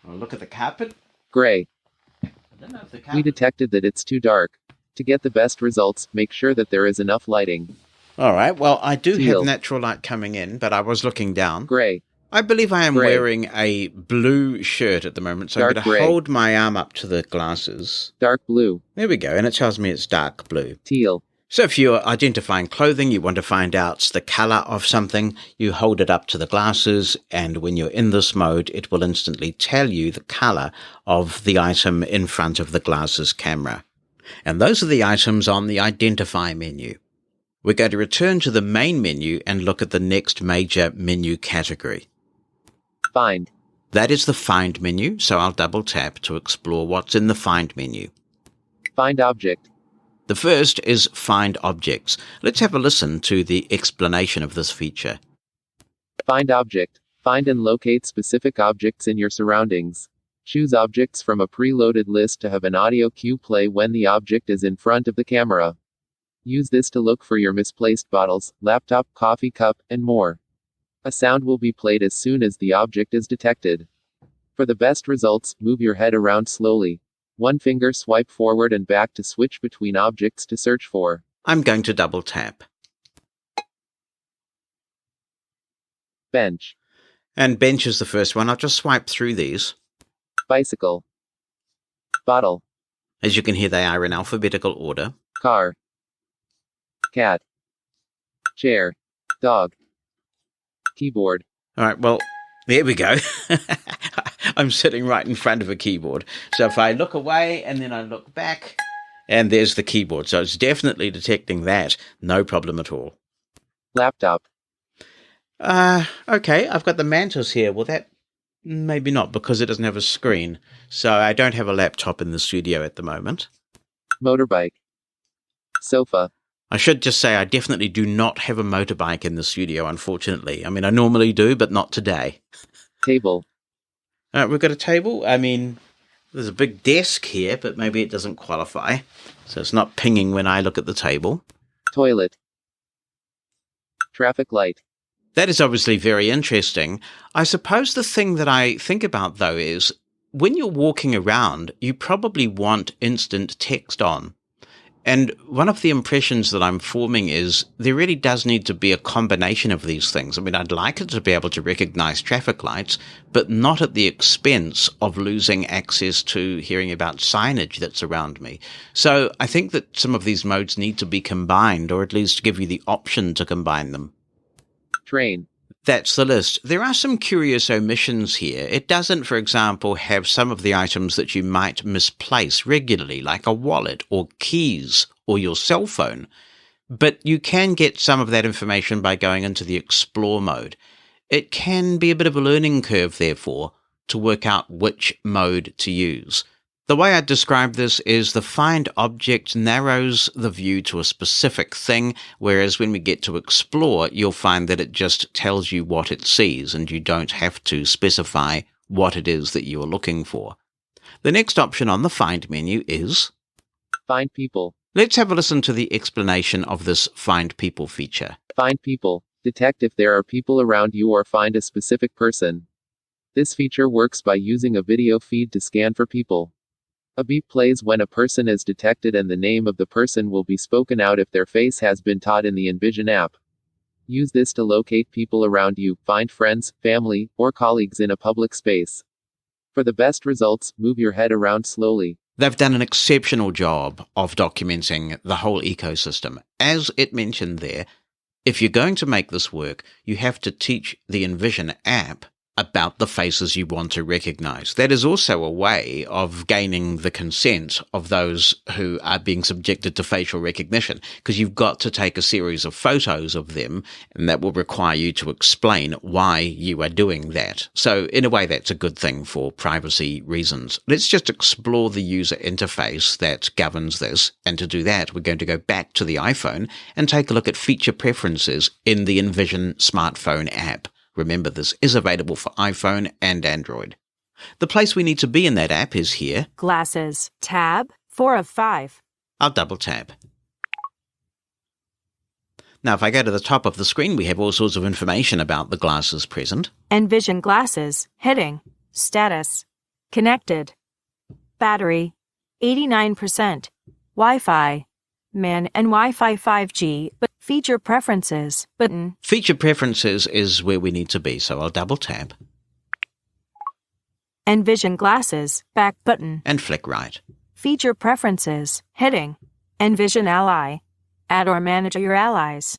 I'll look at the carpet. Gray. I don't know if the carpet... We detected that it's too dark. To get the best results, make sure that there is enough lighting. All right, well, I do Teal. have natural light coming in, but I was looking down. Gray. I believe I am Gray. wearing a blue shirt at the moment, so Dark I'm going to gray. hold my arm up to the glasses. Dark blue. There we go, and it tells me it's dark blue. Teal. So if you're identifying clothing, you want to find out the color of something, you hold it up to the glasses, and when you're in this mode, it will instantly tell you the color of the item in front of the glasses camera. And those are the items on the Identify menu. We're going to return to the main menu and look at the next major menu category. Find. That is the Find menu, so I'll double tap to explore what's in the Find menu. Find object. The first is Find Objects. Let's have a listen to the explanation of this feature. Find object. Find and locate specific objects in your surroundings. Choose objects from a preloaded list to have an audio cue play when the object is in front of the camera. Use this to look for your misplaced bottles, laptop, coffee cup, and more. A sound will be played as soon as the object is detected. For the best results, move your head around slowly. One finger swipe forward and back to switch between objects to search for. I'm going to double tap. Bench. And bench is the first one. I'll just swipe through these. Bicycle. Bottle. As you can hear, they are in alphabetical order. Car. Cat. Chair. Dog. Keyboard. All right, well, there we go. I'm sitting right in front of a keyboard. So if I look away and then I look back, and there's the keyboard. So it's definitely detecting that. No problem at all. Laptop. Okay, I've got the Mantis here. Well, that maybe not, because it doesn't have a screen. So I don't have a laptop in the studio at the moment. Motorbike. Sofa. I should just say I definitely do not have a motorbike in the studio, unfortunately. I mean, I normally do, but not today. Table. We've got a table. I mean, there's a big desk here, but maybe it doesn't qualify. So it's not pinging when I look at the table. Toilet. Traffic light. That is obviously very interesting. I suppose the thing that I think about, though, is when you're walking around, you probably want instant text on. And one of the impressions that I'm forming is there really does need to be a combination of these things. I mean, I'd like it to be able to recognize traffic lights, but not at the expense of losing access to hearing about signage that's around me. So I think that some of these modes need to be combined, or at least give you the option to combine them. Train. That's the list. There are some curious omissions here. It doesn't, for example, have some of the items that you might misplace regularly, like a wallet or keys or your cell phone. But you can get some of that information by going into the Explore mode. It can be a bit of a learning curve, therefore, to work out which mode to use. The way I describe this is the Find object narrows the view to a specific thing, whereas when we get to Explore, you'll find that it just tells you what it sees, and you don't have to specify what it is that you are looking for. The next option on the Find menu is Find People. Let's have a listen to the explanation of this Find People feature. Find People. Detect if there are people around you or find a specific person. This feature works by using a video feed to scan for people. A beep plays when a person is detected and the name of the person will be spoken out if their face has been taught in the Envision app. Use this to locate people around you, find friends, family, or colleagues in a public space. For the best results, move your head around slowly. They've done an exceptional job of documenting the whole ecosystem. As it mentioned there, if you're going to make this work, you have to teach the Envision app about the faces you want to recognize. That is also a way of gaining the consent of those who are being subjected to facial recognition, because you've got to take a series of photos of them, and that will require you to explain why you are doing that. So in a way, that's a good thing for privacy reasons. Let's just explore the user interface that governs this, and to do that, we're going to go back to the iPhone and take a look at feature preferences in the Envision smartphone app. Remember, this is available for iPhone and Android. The place we need to be in that app is here. Glasses. Tab 4 of 5. I'll double tap. Now, if I go to the top of the screen, we have all sorts of information about the glasses present. Envision Glasses. Heading. Status. Connected. Battery. 89%. Wi-Fi. MAN and Wi-Fi 5G, but Feature Preferences button. Feature Preferences is where we need to be, so I'll double tap. Envision Glasses, back button. And flick right. Feature Preferences, heading. Envision Ally. Add or manage your allies.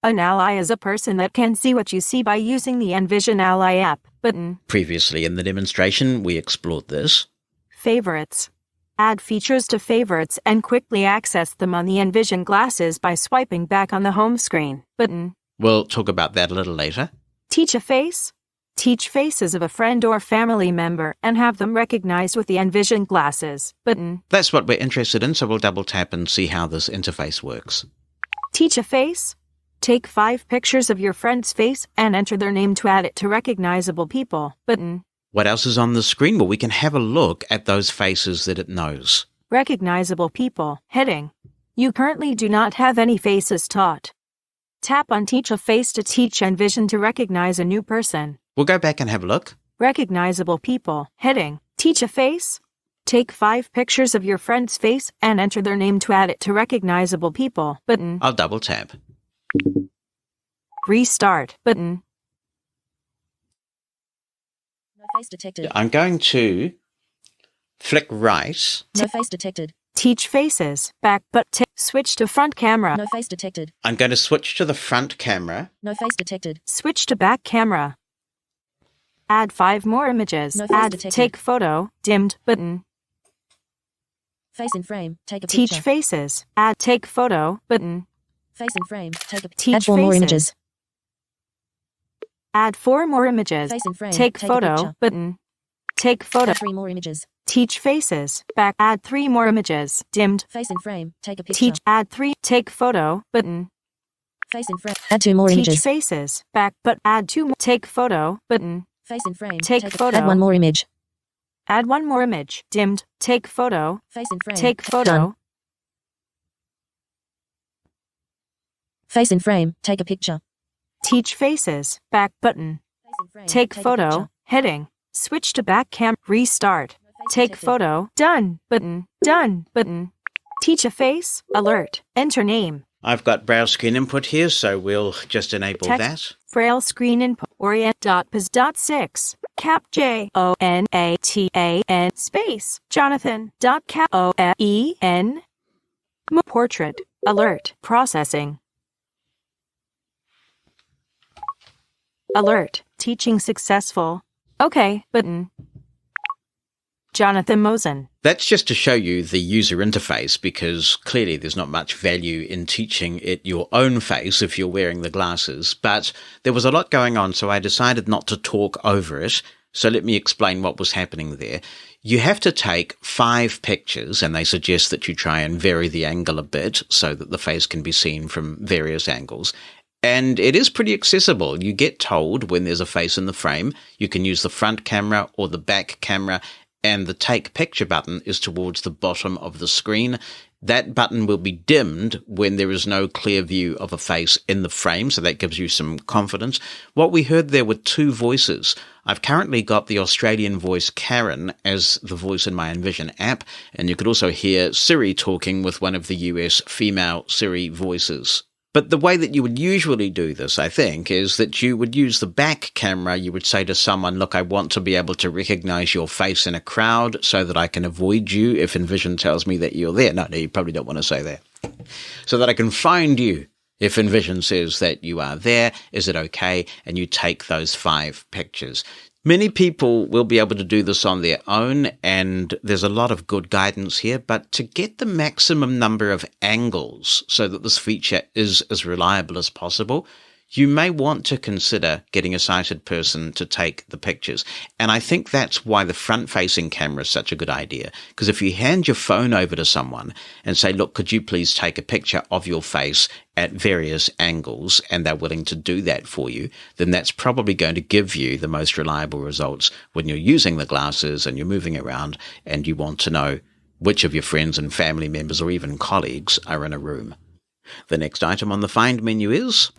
An ally is a person that can see what you see by using the Envision Ally app button. Previously in the demonstration, we explored this. Favorites. Add features to favorites and quickly access them on the Envision Glasses by swiping back on the home screen button. We'll talk about that a little later. Teach a face. Teach faces of a friend or family member and have them recognized with the Envision Glasses button. That's what we're interested in, so we'll double tap and see how this interface works. Teach a face. Take 5 pictures of your friend's face and enter their name to add it to recognizable people button. What else is on the screen? Well, we can have a look at those faces that it knows. Recognizable people, heading. You currently do not have any faces taught. Tap on Teach a Face to teach Envision to recognize a new person. We'll go back and have a look. Recognizable people, heading. Teach a face. Take 5 pictures of your friend's face and enter their name to add it to recognizable people button. I'll double tap. Restart button. No face detected. I'm going to flick right. No face detected. Teach faces, back but switch to front camera. No face detected. I'm going to switch to the front camera. No face detected. Switch to back camera. Add 5 more images. No face Add detected. take photo, dimmed button. Face in frame. Take a picture. Teach faces. Add take photo button. Face in frame. Take a Teach Add 4 more faces. images. Add 4 more images. Face in frame. Take Take a photo picture. button. Take photo. Add 3 more images. Teach faces. Back. Add 3 more images. Dimmed. Face in frame. Take a picture. Teach. Add 3. Take photo button. Face in frame. Add 2 more Teach images. faces. Back. But add 2 more. Take photo button. Face in frame. Take a- photo. Add 1 more image. Add 1 more image. Dimmed. Take photo. Face in frame. Take photo. Done. Face in frame. Take a picture. Teach faces. Back button. Face in frame. Take a photo. picture. Heading. Switch to back cam. Restart. Take photo. Done button. Done button. Teach a face. Alert. Enter name. I've got browse screen input here, so we'll just enable Text. that. Braille screen input. Orient.pos.6. Cap JONATAN space. Jonathan. Cap OEN. Portrait. Alert. Processing. Alert, teaching successful. Okay, button. Jonathan Mosen. That's just to show you the user interface, because clearly there's not much value in teaching it your own face if you're wearing the glasses. But there was a lot going on, so I decided not to talk over it. So let me explain what was happening there. You have to take 5 pictures, and they suggest that you try and vary the angle a bit so that the face can be seen from various angles. And it is pretty accessible. You get told when there's a face in the frame. You can use the front camera or the back camera, and the Take Picture button is towards the bottom of the screen. That button will be dimmed when there is no clear view of a face in the frame, so that gives you some confidence. What we heard there were 2 voices. I've currently got the Australian voice Karen as the voice in my Envision app, and you could also hear Siri talking with one of the US female Siri voices. But the way that you would usually do this, I think, is that you would use the back camera. You would say to someone, look, I want to be able to recognize your face in a crowd so that I can avoid you if Envision tells me that you're there. No, you probably don't want to say that. So that I can find you if Envision says that you are there. Is it okay? And you take those 5 pictures. Many people will be able to do this on their own, and there's a lot of good guidance here, but to get the maximum number of angles so that this feature is as reliable as possible, you may want to consider getting a sighted person to take the pictures. And I think that's why the front-facing camera is such a good idea, because if you hand your phone over to someone and say, look, could you please take a picture of your face at various angles, and they're willing to do that for you, then that's probably going to give you the most reliable results when you're using the glasses and you're moving around and you want to know which of your friends and family members or even colleagues are in a room. The next item on the Find menu is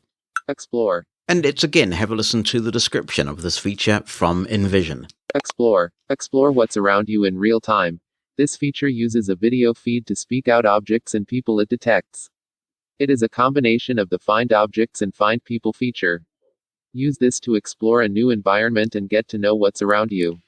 Explore. And let's again have a listen to the description of this feature from Envision. Explore. Explore what's around you in real time. This feature uses a video feed to speak out objects and people it detects. It is a combination of the Find Objects and Find People feature. Use this to explore a new environment and get to know what's around you.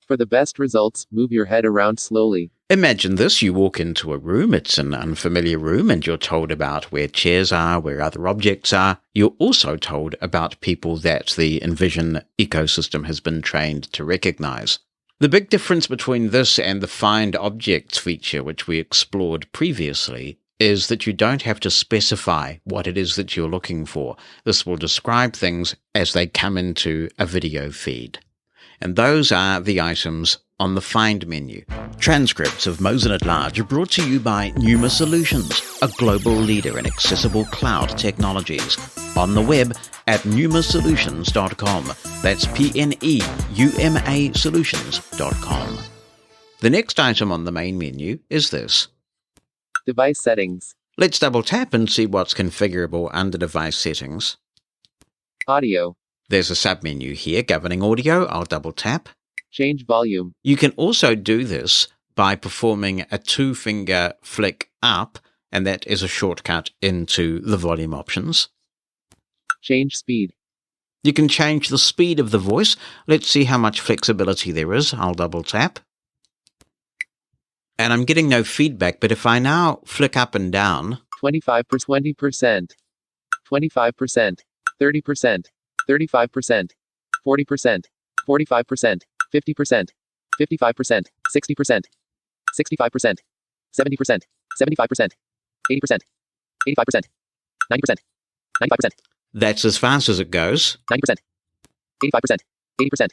For the best results, move your head around slowly. Imagine this, you walk into a room, it's an unfamiliar room, and you're told about where chairs are, where other objects are. You're also told about people that the Envision ecosystem has been trained to recognize. The big difference between this and the Find Objects feature, which we explored previously, is that you don't have to specify what it is that you're looking for. This will describe things as they come into a video feed. And those are the items on the Find menu. Transcripts of Mosen At Large are brought to you by Pneuma Solutions, a global leader in accessible cloud technologies. On the web at pneumasolutions.com. That's Pneuma Solutions.com. The next item on the main menu is this. Device settings. Let's double tap and see what's configurable under Device Settings. Audio. There's a submenu here governing audio. I'll double tap. Change volume. You can also do this by performing a 2-finger flick up, and that is a shortcut into the volume options. Change speed. You can change the speed of the voice. Let's see how much flexibility there is. I'll double tap. And I'm getting no feedback, but if I now flick up and down, 25%, 20%, 25%, 30%, 35%, 40%, 45%, 50%, 55%, 60%, 65%, 70%, 75%, 80%, 85%, 90%, 95%. that's as fast as it goes. 90%, 85%, 80%,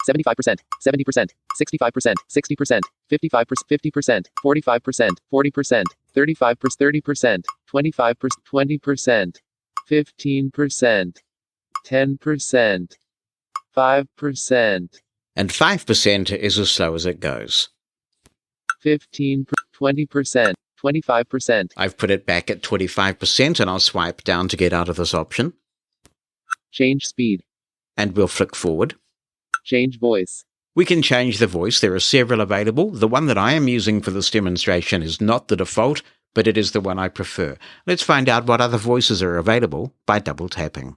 75%, 70%, 65%, 60%, 55%, 50%, 45%, 40%, 35%, 30%, 25%, 20%, 15%, 10%, 5%, And 5% is as slow as it goes. 15%, 20%, 25%. I've put it back at 25%, and I'll swipe down to get out of this option. Change speed. And we'll flick forward. Change voice. We can change the voice. There are several available. The one that I am using for this demonstration is not the default, but it is the one I prefer. Let's find out what other voices are available by double tapping.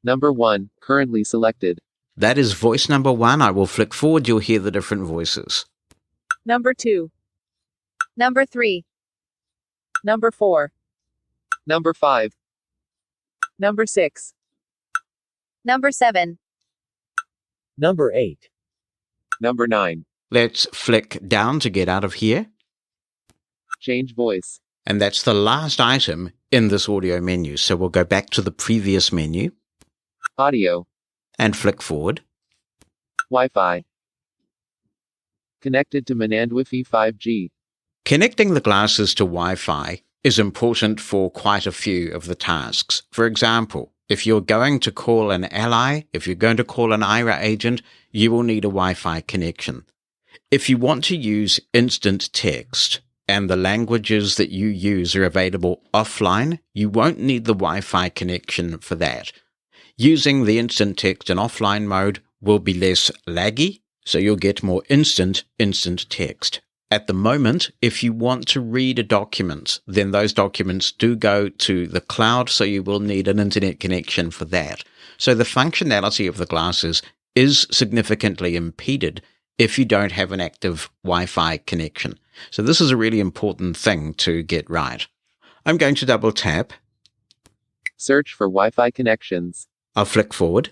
Number 1, currently selected. That is voice number 1. I will flick forward. You'll hear the different voices. Number 2. Number 3. Number 4. Number 5. Number 6. Number 7. Number 8. Number 9. Let's flick down to get out of here. Change voice. And that's the last item in this audio menu. So we'll go back to the previous menu Audio. and flick forward. Wi-Fi. Connected to Wi-Fi 5G. Connecting the glasses to Wi-Fi is important for quite a few of the tasks. For example, if you're going to call an ally, if you're going to call an Aira agent, you will need a Wi-Fi connection. If you want to use instant text and the languages that you use are available offline, you won't need the Wi-Fi connection for that. Using the instant text in offline mode will be less laggy, so you'll get more instant text. At the moment, if you want to read a document, then those documents do go to the cloud, so you will need an internet connection for that. So the functionality of the glasses is significantly impeded if you don't have an active Wi-Fi connection. So this is a really important thing to get right. I'm going to double tap. Search for Wi-Fi connections. I'll flick forward.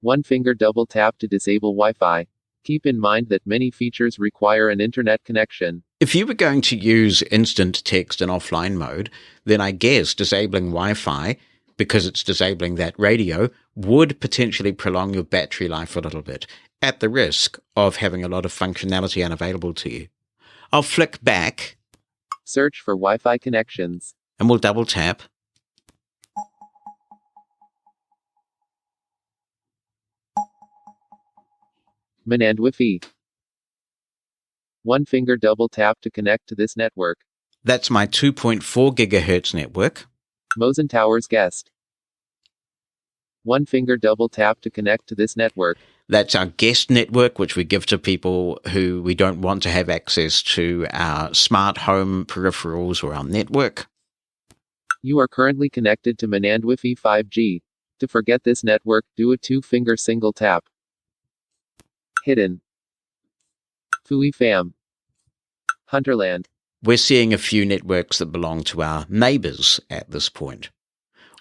One finger double tap to disable Wi-Fi. Keep in mind that many features require an internet connection. If you were going to use instant text in offline mode, then I guess disabling Wi-Fi, because it's disabling that radio, would potentially prolong your battery life a little bit, at the risk of having a lot of functionality unavailable to you. I'll flick back. Search for Wi-Fi connections. And we'll double tap. Wi-Fi. One finger double tap to connect to this network. That's my 2.4 gigahertz network. Mosen Towers guest. One finger double tap to connect to this network. That's our guest network, which we give to people who we don't want to have access to our smart home peripherals or our network. You are currently connected to Wi-Fi 5G. To forget this network, do a two-finger single tap. Hidden. Fui Fam. Hunterland. We're seeing a few networks that belong to our neighbors at this point.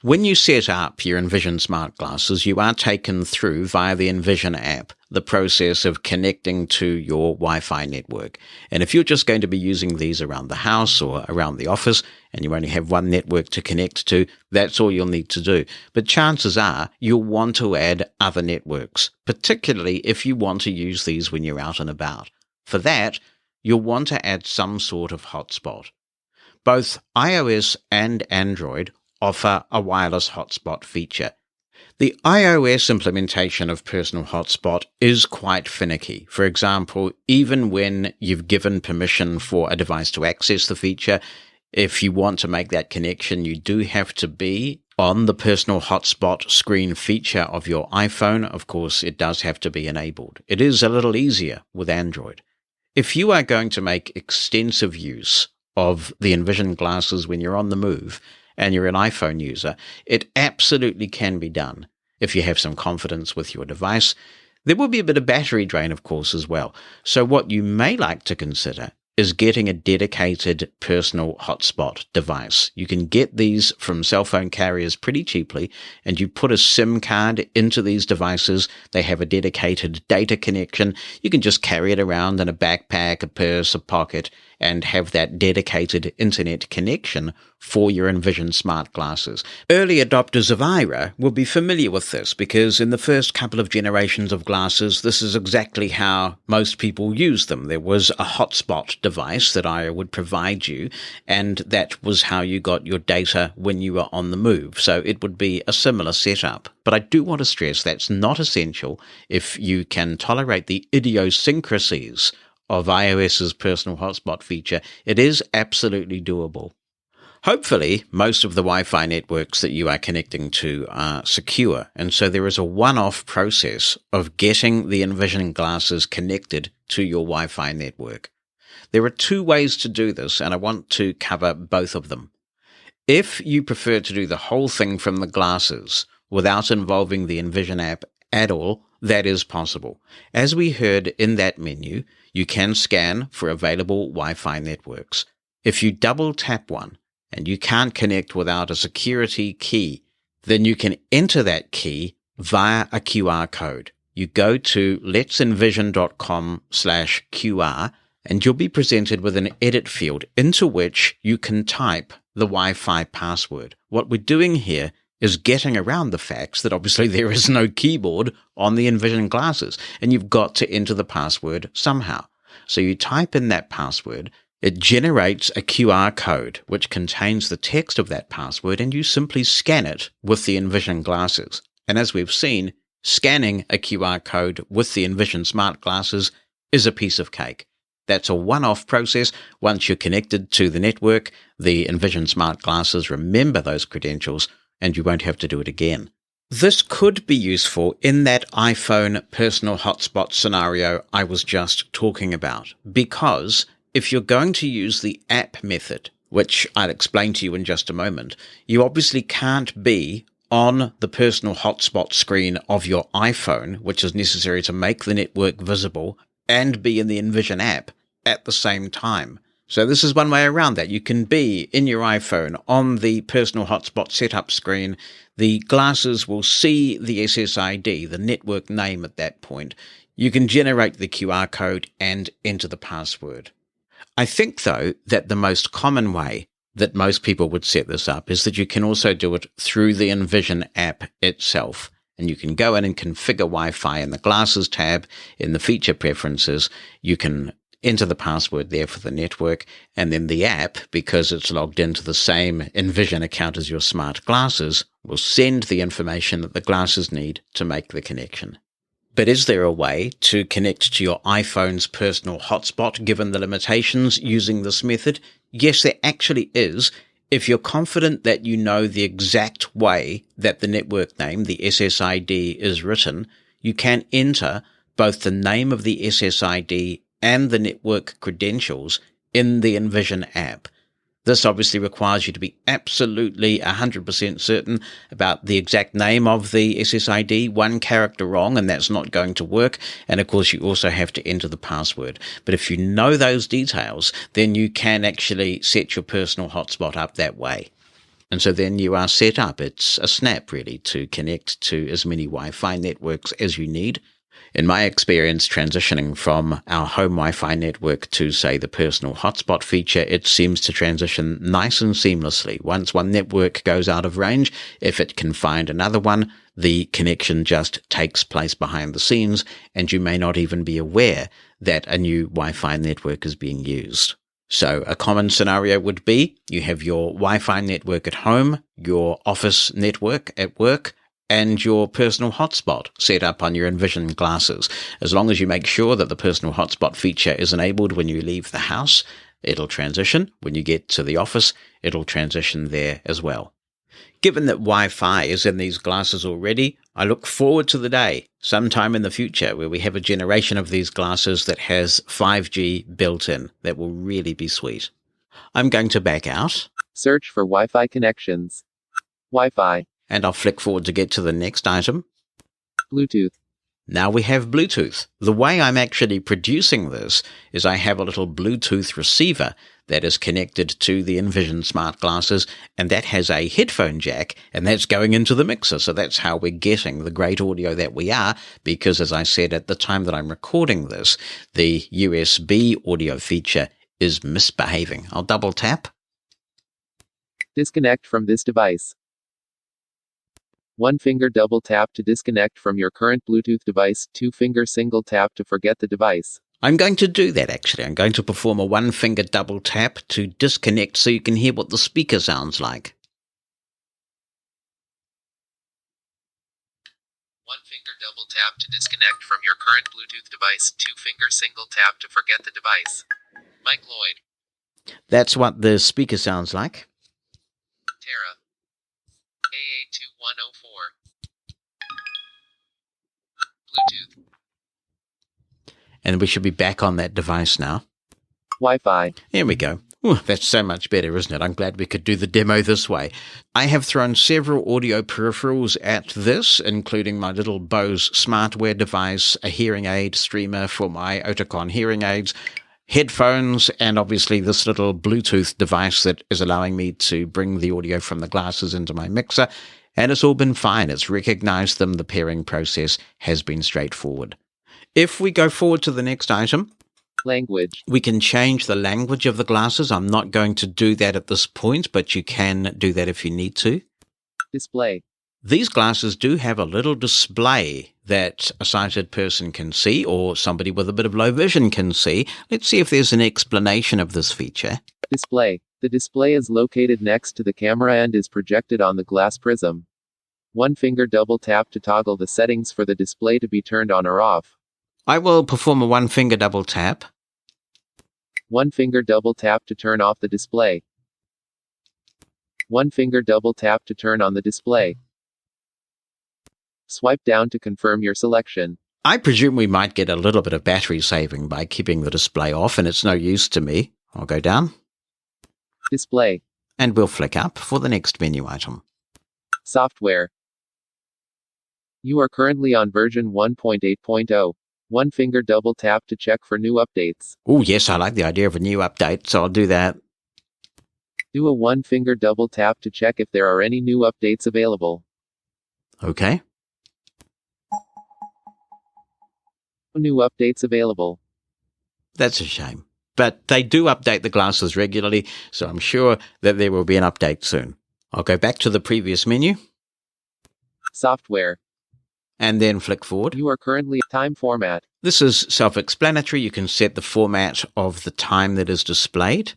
When you set up your Envision Smart Glasses, you are taken through, via the Envision app, the process of connecting to your Wi-Fi network. And if you're just going to be using these around the house or around the office, and you only have one network to connect to, that's all you'll need to do. But chances are you'll want to add other networks, particularly if you want to use these when you're out and about. For that, you'll want to add some sort of hotspot. Both iOS and Android offer a wireless hotspot feature. The iOS implementation of Personal Hotspot is quite finicky. For example, even when you've given permission for a device to access the feature, if you want to make that connection, you do have to be on the Personal Hotspot screen feature of your iPhone. Of course, it does have to be enabled. It is a little easier with Android. If you are going to make extensive use of the Envision glasses when you're on the move, and you're an iPhone user, it absolutely can be done if you have some confidence with your device. There will be a bit of battery drain, of course, as well. So what you may like to consider is getting a dedicated personal hotspot device. You can get these from cell phone carriers pretty cheaply, and you put a SIM card into these devices. They have a dedicated data connection. You can just carry it around in a backpack, a purse, a pocket, and have that dedicated internet connection for your Envision Smart Glasses. Early adopters of Aira will be familiar with this because in the first couple of generations of glasses, this is exactly how most people use them. There was a hotspot device that Aira would provide you, and that was how you got your data when you were on the move. So it would be a similar setup. But I do want to stress that's not essential if you can tolerate the idiosyncrasies of iOS's personal hotspot feature. It is absolutely doable. Hopefully, most of the Wi-Fi networks that you are connecting to are secure, and so there is a one-off process of getting the Envision glasses connected to your Wi-Fi network. There are two ways to do this, and I want to cover both of them. If you prefer to do the whole thing from the glasses without involving the Envision app at all, that is possible. As we heard in that menu, you can scan for available Wi-Fi networks. If you double tap one, and you can't connect without a security key, then you can enter that key via a QR code. You go to let'senvision.com/QR and you'll be presented with an edit field into which you can type the Wi-Fi password. What we're doing here is getting around the facts that obviously there is no keyboard on the Envision glasses, and you've got to enter the password somehow. So you type in that password, it generates a QR code which contains the text of that password, and you simply scan it with the Envision glasses. And as we've seen, scanning a QR code with the Envision Smart Glasses is a piece of cake. That's a one-off process. Once you're connected to the network, the Envision Smart Glasses remember those credentials and you won't have to do it again. This could be useful in that iPhone personal hotspot scenario I was just talking about, because if you're going to use the app method, which I'll explain to you in just a moment, you obviously can't be on the personal hotspot screen of your iPhone, which is necessary to make the network visible, and be in the Envision app at the same time. So this is one way around that. You can be in your iPhone on the personal hotspot setup screen. The glasses will see the SSID, the network name at that point. You can generate the QR code and enter the password. I think, though, that the most common way that most people would set this up is that you can also do it through the Envision app itself. And you can go in and configure Wi-Fi in the Glasses tab, in the feature preferences. You can enter the password there for the network, and then the app, because it's logged into the same Envision account as your smart glasses, will send the information that the glasses need to make the connection. But is there a way to connect to your iPhone's personal hotspot given the limitations using this method? Yes, there actually is. If you're confident that you know the exact way that the network name, the SSID, is written, you can enter both the name of the SSID and the network credentials in the Envision app. This obviously requires you to be absolutely 100% certain about the exact name of the SSID, one character wrong, and that's not going to work. And of course, you also have to enter the password. But if you know those details, then you can actually set your personal hotspot up that way. And so then you are set up. It's a snap, really, to connect to as many Wi-Fi networks as you need. In my experience, transitioning from our home Wi-Fi network to, say, the personal hotspot feature, it seems to transition nice and seamlessly. Once one network goes out of range, if it can find another one, the connection just takes place behind the scenes, and you may not even be aware that a new Wi-Fi network is being used. So a common scenario would be you have your Wi-Fi network at home, your office network at work, and your personal hotspot set up on your Envision glasses. As long as you make sure that the personal hotspot feature is enabled when you leave the house, it'll transition. When you get to the office, it'll transition there as well. Given that Wi-Fi is in these glasses already, I look forward to the day, sometime in the future, where we have a generation of these glasses that has 5G built in. That will really be sweet. I'm going to back out. Search for Wi-Fi connections. Wi-Fi. And I'll flick forward to get to the next item. Bluetooth. Now we have Bluetooth. The way I'm actually producing this is I have a little Bluetooth receiver that is connected to the Envision Smart Glasses, and that has a headphone jack, and that's going into the mixer. So that's how we're getting the great audio that we are, because as I said at the time that I'm recording this, the USB audio feature is misbehaving. I'll double tap. Disconnect from this device. One finger double tap to disconnect from your current Bluetooth device. Two finger single tap to forget the device. I'm going to do that actually. I'm going to perform a one finger double tap to disconnect so you can hear what the speaker sounds like. One finger double tap to disconnect from your current Bluetooth device. Two finger single tap to forget the device. Mike Lloyd. That's what the speaker sounds like. Tara. AA2104. Bluetooth. And we should be back on that device now. Wi-Fi. Here we go. Ooh, that's so much better, isn't it? I'm glad we could do the demo this way. I have thrown several audio peripherals at this, including my little Bose smartwear device, a hearing aid streamer for my Oticon hearing aids, headphones, and obviously this little Bluetooth device that is allowing me to bring the audio from the glasses into my mixer. And it's all been fine. It's recognized them. The pairing process has been straightforward. If we go forward to the next item, language, we can change the language of the glasses. I'm not going to do that at this point, but you can do that if you need to. display, These glasses do have a little display that a sighted person can see, or somebody with a bit of low vision can see. Let's see if there's an explanation of this feature. display. The display is located next to the camera and is projected on the glass prism. One finger double tap to toggle the settings for the display to be turned on or off. I will perform a one-finger double tap. One finger double tap to turn off the display. One finger double tap to turn on the display. Swipe down to confirm your selection. I presume we might get a little bit of battery saving by keeping the display off, and it's no use to me. I'll go down. Display. And we'll flick up for the next menu item. Software. You are currently on version 1.8.0. One finger double tap to check for new updates. Oh, yes, I like the idea of a new update, so I'll do that. Do a one finger double tap to check if there are any new updates available. Okay. New updates available. That's a shame. But they do update the glasses regularly, so I'm sure that there will be an update soon. I'll go back to the previous menu. Software. And then flick forward. You are currently time format. This is self-explanatory. You can set the format of the time that is displayed.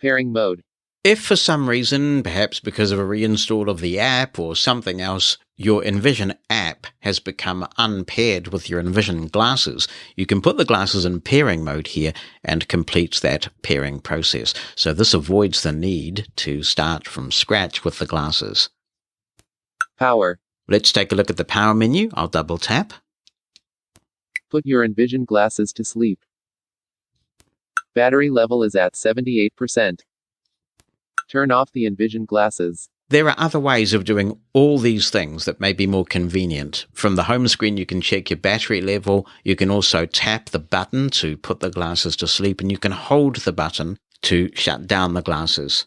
Pairing mode. If for some reason, perhaps because of a reinstall of the app or something else, your Envision app has become unpaired with your Envision glasses, you can put the glasses in pairing mode here and complete that pairing process. So this avoids the need to start from scratch with the glasses. Power. Let's take a look at the power menu. I'll double tap. Put your Envision glasses to sleep. Battery level is at 78%. Turn off the Envision glasses. There are other ways of doing all these things that may be more convenient. From the home screen, you can check your battery level. You can also tap the button to put the glasses to sleep, and you can hold the button to shut down the glasses.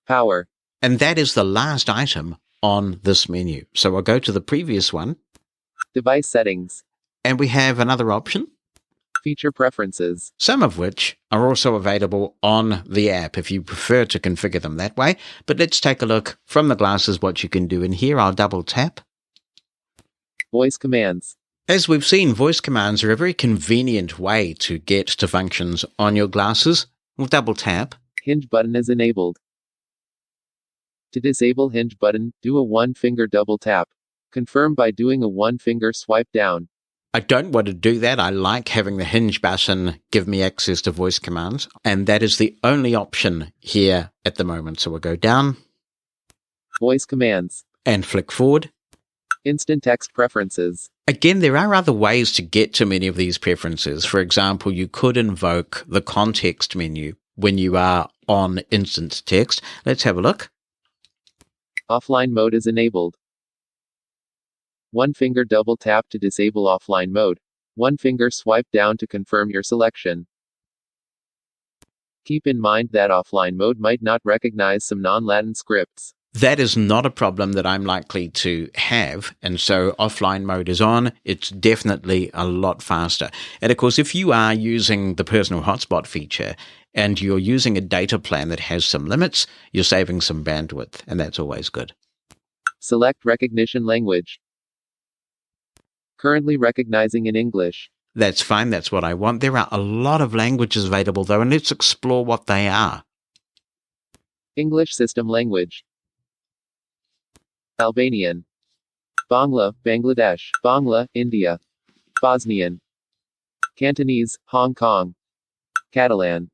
Power. And that is the last item on this menu. So I'll go to the previous one. Device settings. And we have another option. Feature preferences. Some of which are also available on the app if you prefer to configure them that way. But let's take a look from the glasses what you can do in here. I'll double tap. Voice commands. As we've seen, voice commands are a very convenient way to get to functions on your glasses. We'll double tap. Hinge button is enabled. To disable hinge button, do a one-finger double tap. Confirm by doing a one-finger swipe down. I don't want to do that. I like having the hinge button give me access to voice commands, and that is the only option here at the moment. So we'll go down. Voice commands. And flick forward. Instant text preferences. Again, there are other ways to get to many of these preferences. For example, you could invoke the context menu when you are on instant text. Let's have a look. Offline mode is enabled. One finger double tap to disable offline mode. One finger swipe down to confirm your selection. Keep in mind that offline mode might not recognize some non-Latin scripts. That is not a problem that I'm likely to have, and so offline mode is on. It's definitely a lot faster. And of course, if you are using the personal hotspot feature and you're using a data plan that has some limits, you're saving some bandwidth, and that's always good. Select recognition language. Currently recognizing in English. That's fine. That's what I want. There are a lot of languages available, though, and let's explore what they are. English system language. Albanian. Bangla, Bangladesh. Bangla, India. Bosnian. Cantonese, Hong Kong. Catalan.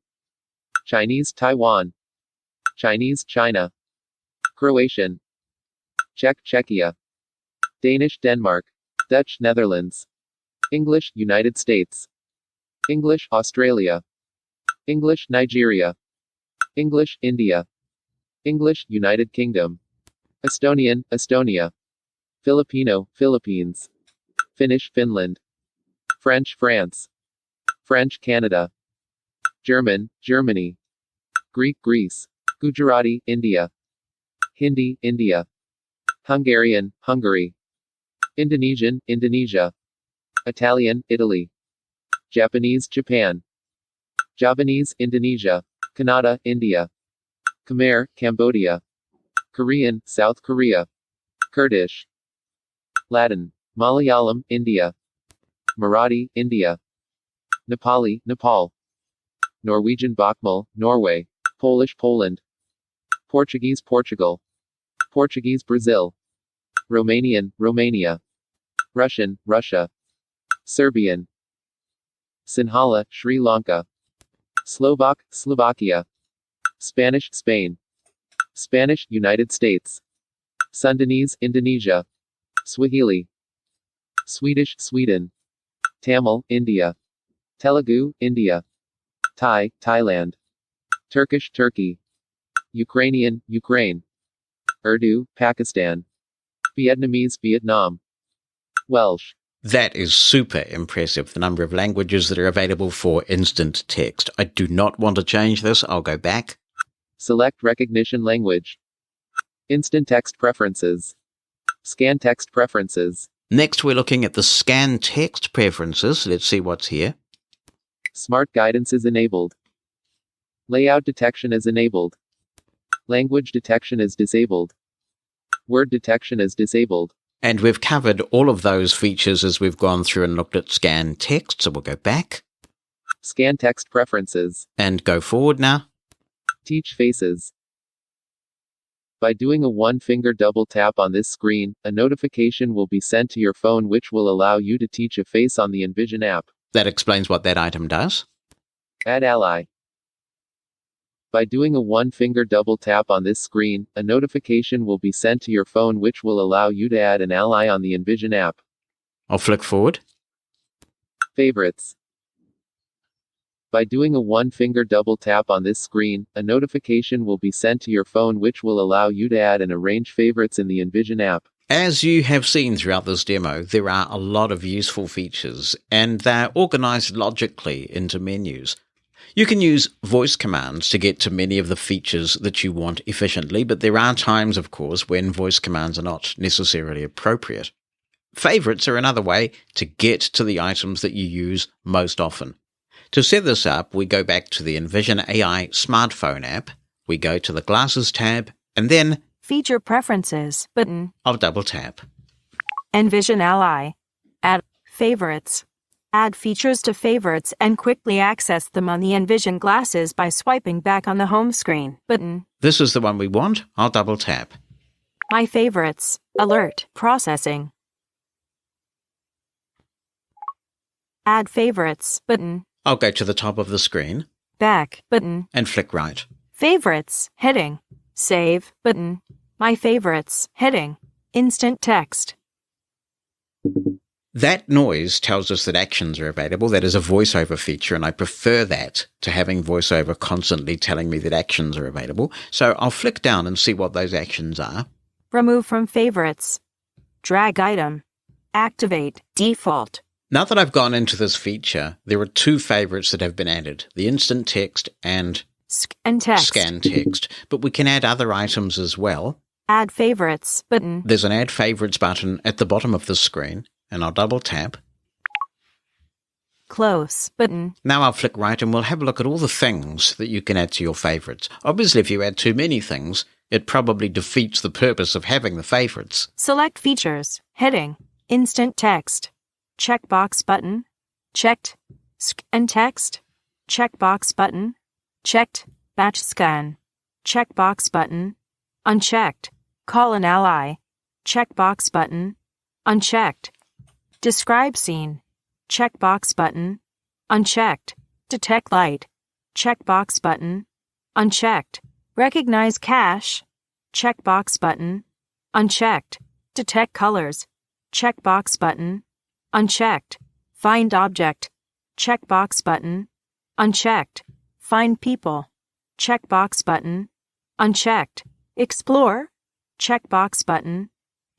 Chinese, Taiwan. Chinese, China. Croatian. Czech, Czechia. Danish, Denmark. Dutch, Netherlands. English, United States. English, Australia. English, Nigeria. English, India. English, United Kingdom. Estonian, Estonia. Filipino, Philippines. Finnish, Finland. French, France. French, Canada. German, Germany. Greek, Greece. Gujarati, India. Hindi, India. Hungarian, Hungary. Indonesian, Indonesia. Italian, Italy. Japanese, Japan. Javanese, Indonesia. Kannada, India. Khmer, Cambodia. Korean, South Korea. Kurdish. Latin. Malayalam, India. Marathi, India. Nepali, Nepal. Norwegian Bokmål, Norway. Polish, Poland. Portuguese, Portugal. Portuguese, Brazil. Romanian, Romania. Russian, Russia. Serbian. Sinhala, Sri Lanka. Slovak, Slovakia. Spanish, Spain. Spanish, United States. Sundanese, Indonesia. Swahili. Swedish, Sweden. Tamil, India. Telugu, India. Thai, Thailand. Turkish, Turkey. Ukrainian, Ukraine. Urdu, Pakistan. Vietnamese, Vietnam. Welsh. That is super impressive, the number of languages that are available for instant text. I do not want to change this. I'll go back. Select recognition language. Instant text preferences. Scan text preferences. Next, we're looking at the scan text preferences. Let's see what's here. Smart guidance is enabled. Layout detection is enabled. Language detection is disabled. Word detection is disabled. And we've covered all of those features as we've gone through and looked at scan text, so we'll go back. Scan text preferences. And go forward now. Teach faces. By doing a one-finger double tap on this screen, a notification will be sent to your phone which will allow you to teach a face on the Envision app. That explains what that item does. Add ally. By doing a one-finger double tap on this screen, a notification will be sent to your phone which will allow you to add an ally on the Envision app. I'll flick forward. Favorites. By doing a one-finger double tap on this screen, a notification will be sent to your phone which will allow you to add and arrange favorites in the Envision app. As you have seen throughout this demo, there are a lot of useful features, and they're organized logically into menus. You can use voice commands to get to many of the features that you want efficiently, but there are times, of course, when voice commands are not necessarily appropriate. Favorites are another way to get to the items that you use most often. To set this up, we go back to the Envision AI smartphone app, we go to the Glasses tab, and then Feature Preferences button. I'll double tap. Envision Ally. Add Favorites. Add features to favorites and quickly access them on the Envision glasses by swiping back on the home screen button. This is the one we want. I'll double tap. My Favorites. Alert. Processing. Add Favorites button. I'll go to the top of the screen. Back button. And flick right. Favorites. Heading. Save button. My Favorites. Heading. Instant text. That noise tells us that actions are available. That is a voiceover feature, and I prefer that to having voiceover constantly telling me that actions are available. So I'll flick down and see what those actions are. Remove from Favorites. Drag item. Activate. Default. Now that I've gone into this feature, there are two favorites that have been added, the instant text and Scan text. But we can add other items as well. Add Favorites button. There's an Add Favorites button at the bottom of the screen, and I'll double tap. Close button. Now I'll flick right and we'll have a look at all the things that you can add to your favorites. Obviously, if you add too many things, it probably defeats the purpose of having the favorites. Select features. Heading. Instant text. Checkbox button. Checked. Scan text. Checkbox button. Checked. Batch scan. Checkbox button. Unchecked. Call an ally. Checkbox button. Unchecked. Describe scene. Checkbox button. Unchecked. Detect light. Checkbox button. Unchecked. Recognize cache. Checkbox button. Unchecked. Detect colors. Checkbox button. Unchecked. Find object. Checkbox button. Unchecked. Find people. Checkbox button. Unchecked. Explore. Checkbox button.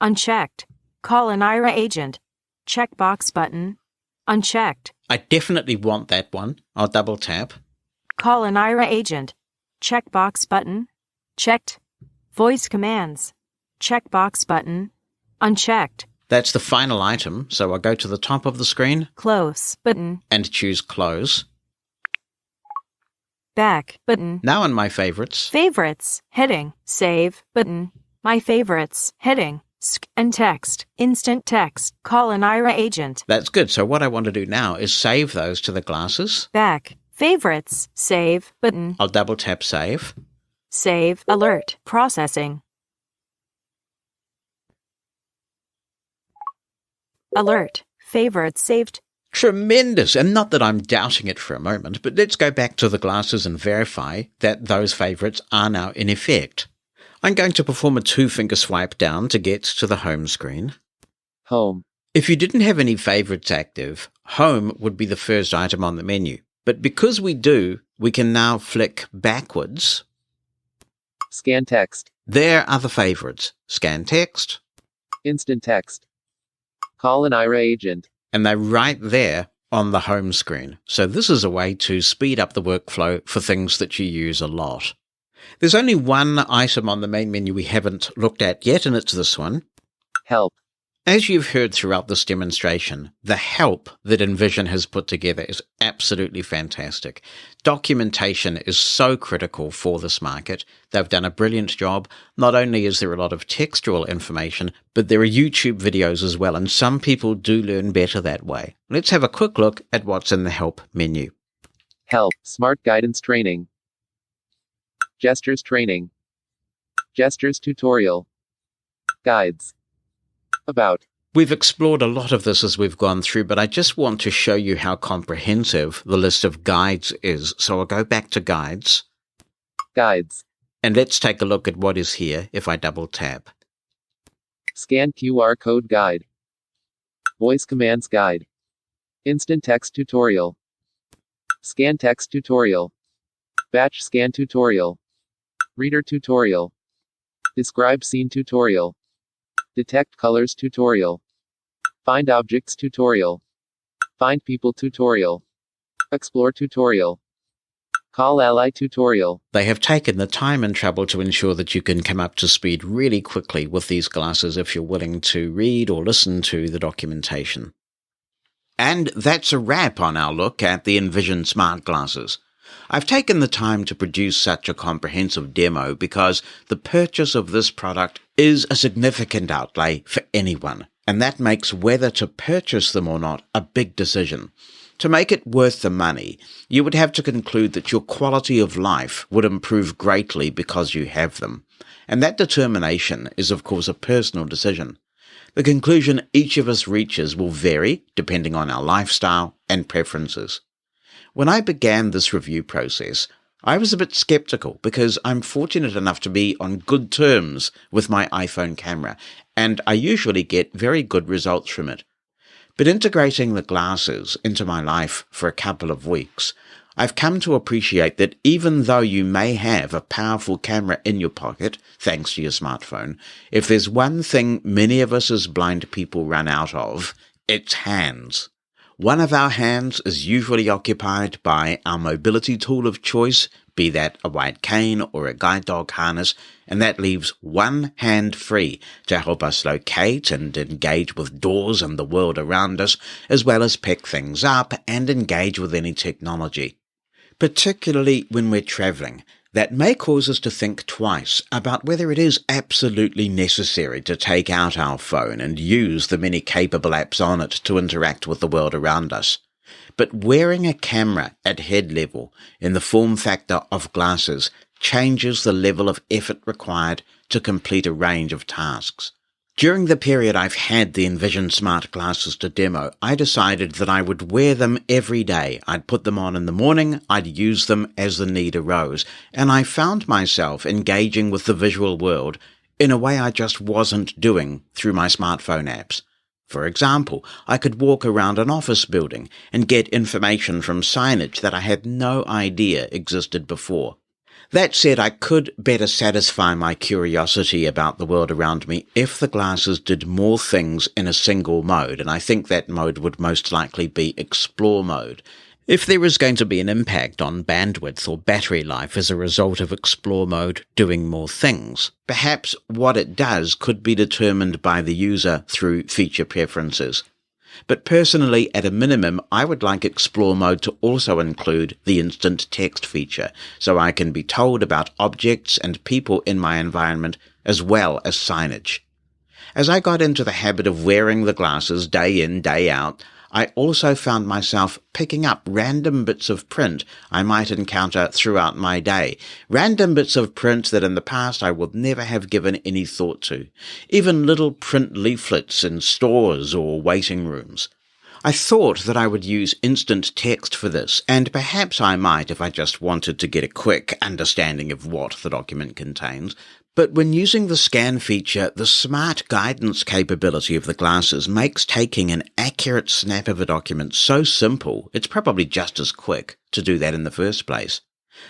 Unchecked. Call an Aira agent. Checkbox button. Unchecked. I definitely want that one. I'll double tap. Call an Aira agent. Checkbox button. Checked. Voice commands. checkbox button, unchecked. That's the final item, so I'll go to the top of the screen Close button, and choose Close. back button, Now in my favorites, favorites, heading, save button, my favorites, heading, and text, instant text, call an Aira agent, that's good. So what I want to do now is save those to the glasses. back, favorites, save button, I'll double tap Save. save, alert, processing. Alert, favorites saved. Tremendous! And not that I'm doubting it for a moment, but let's go back to the glasses and verify that those favorites are now in effect. I'm going to perform a 2-finger swipe down to get to the home screen. Home. If you didn't have any favorites active, Home would be the first item on the menu. But because we do, we can now flick backwards. Scan text. There are the favorites. Scan text, Instant text. Call an Aira agent. and they're right there on the home screen. So this is a way to speed up the workflow for things that you use a lot. There's only one item on the main menu we haven't looked at yet, and it's this one. Help. As you've heard throughout this demonstration, the help that Envision has put together is absolutely fantastic. Documentation is so critical for this market. They've done a brilliant job. Not only is there a lot of textual information, but there are YouTube videos as well, and some people do learn better that way. Let's have a quick look at what's in the help menu. Help. Smart guidance training. Gestures training. Gestures tutorial. Guides. About. We've explored a lot of this as we've gone through, but I just want to show you how comprehensive the list of guides is. So I'll go back to Guides, Guides. and let's take a look at what is here if I double tap. Scan QR code guide. Voice commands guide. Instant text tutorial. Scan text tutorial. Batch scan tutorial. Reader tutorial. Describe scene tutorial. Detect colors tutorial. Find objects tutorial. Find people tutorial. Explore tutorial. Call ally tutorial. They have taken the time and trouble to ensure that you can come up to speed really quickly with these glasses if you're willing to read or listen to the documentation. And that's a wrap on our look at the Envision Smart Glasses. I've taken the time to produce such a comprehensive demo because the purchase of this product is a significant outlay for anyone, and that makes whether to purchase them or not a big decision. To make it worth the money, you would have to conclude that your quality of life would improve greatly because you have them, and that determination is of course a personal decision. The conclusion each of us reaches will vary depending on our lifestyle and preferences. When I began this review process, I was a bit skeptical because I'm fortunate enough to be on good terms with my iPhone camera, and I usually get very good results from it. But integrating the glasses into my life for a couple of weeks, I've come to appreciate that even though you may have a powerful camera in your pocket, thanks to your smartphone, if there's one thing many of us as blind people run out of, it's hands. One of our hands is usually occupied by our mobility tool of choice, be that a white cane or a guide dog harness, and that leaves one hand free to help us locate and engage with doors and the world around us, as well as pick things up and engage with any technology. Particularly when we're travelling, that may cause us to think twice about whether it is absolutely necessary to take out our phone and use the many capable apps on it to interact with the world around us. But wearing a camera at head level in the form factor of glasses changes the level of effort required to complete a range of tasks. During the period I've had the Envision Smart Glasses to demo, I decided that I would wear them every day. I'd put them on in the morning, I'd use them as the need arose, and I found myself engaging with the visual world in a way I just wasn't doing through my smartphone apps. For example, I could walk around an office building and get information from signage that I had no idea existed before. That said, I could better satisfy my curiosity about the world around me if the glasses did more things in a single mode, and I think that mode would most likely be Explore mode. If there is going to be an impact on bandwidth or battery life as a result of Explore mode doing more things, perhaps what it does could be determined by the user through feature preferences. But personally, at a minimum, I would like Explore mode to also include the instant text feature, so I can be told about objects and people in my environment as well as signage. As I got into the habit of wearing the glasses day in, day out, I also found myself picking up random bits of print I might encounter throughout my day, random bits of print that in the past I would never have given any thought to, even little print leaflets in stores or waiting rooms. I thought that I would use instant text for this, and perhaps I might if I just wanted to get a quick understanding of what the document contains. But when using the scan feature, the smart guidance capability of the glasses makes taking an accurate snap of a document so simple, it's probably just as quick to do that in the first place.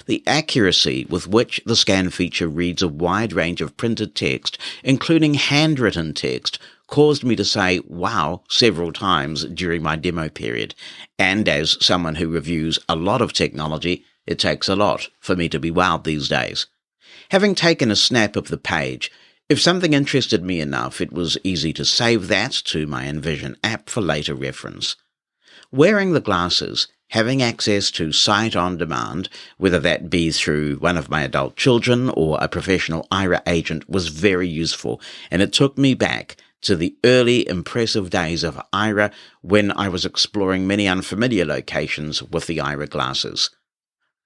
The accuracy with which the scan feature reads a wide range of printed text, including handwritten text, caused me to say wow several times during my demo period. And as someone who reviews a lot of technology, it takes a lot for me to be wowed these days. Having taken a snap of the page, if something interested me enough, it was easy to save that to my Envision app for later reference. Wearing the glasses, having access to Sight on Demand, whether that be through one of my adult children or a professional Aira agent, was very useful, and it took me back to the early impressive days of Aira when I was exploring many unfamiliar locations with the Aira glasses.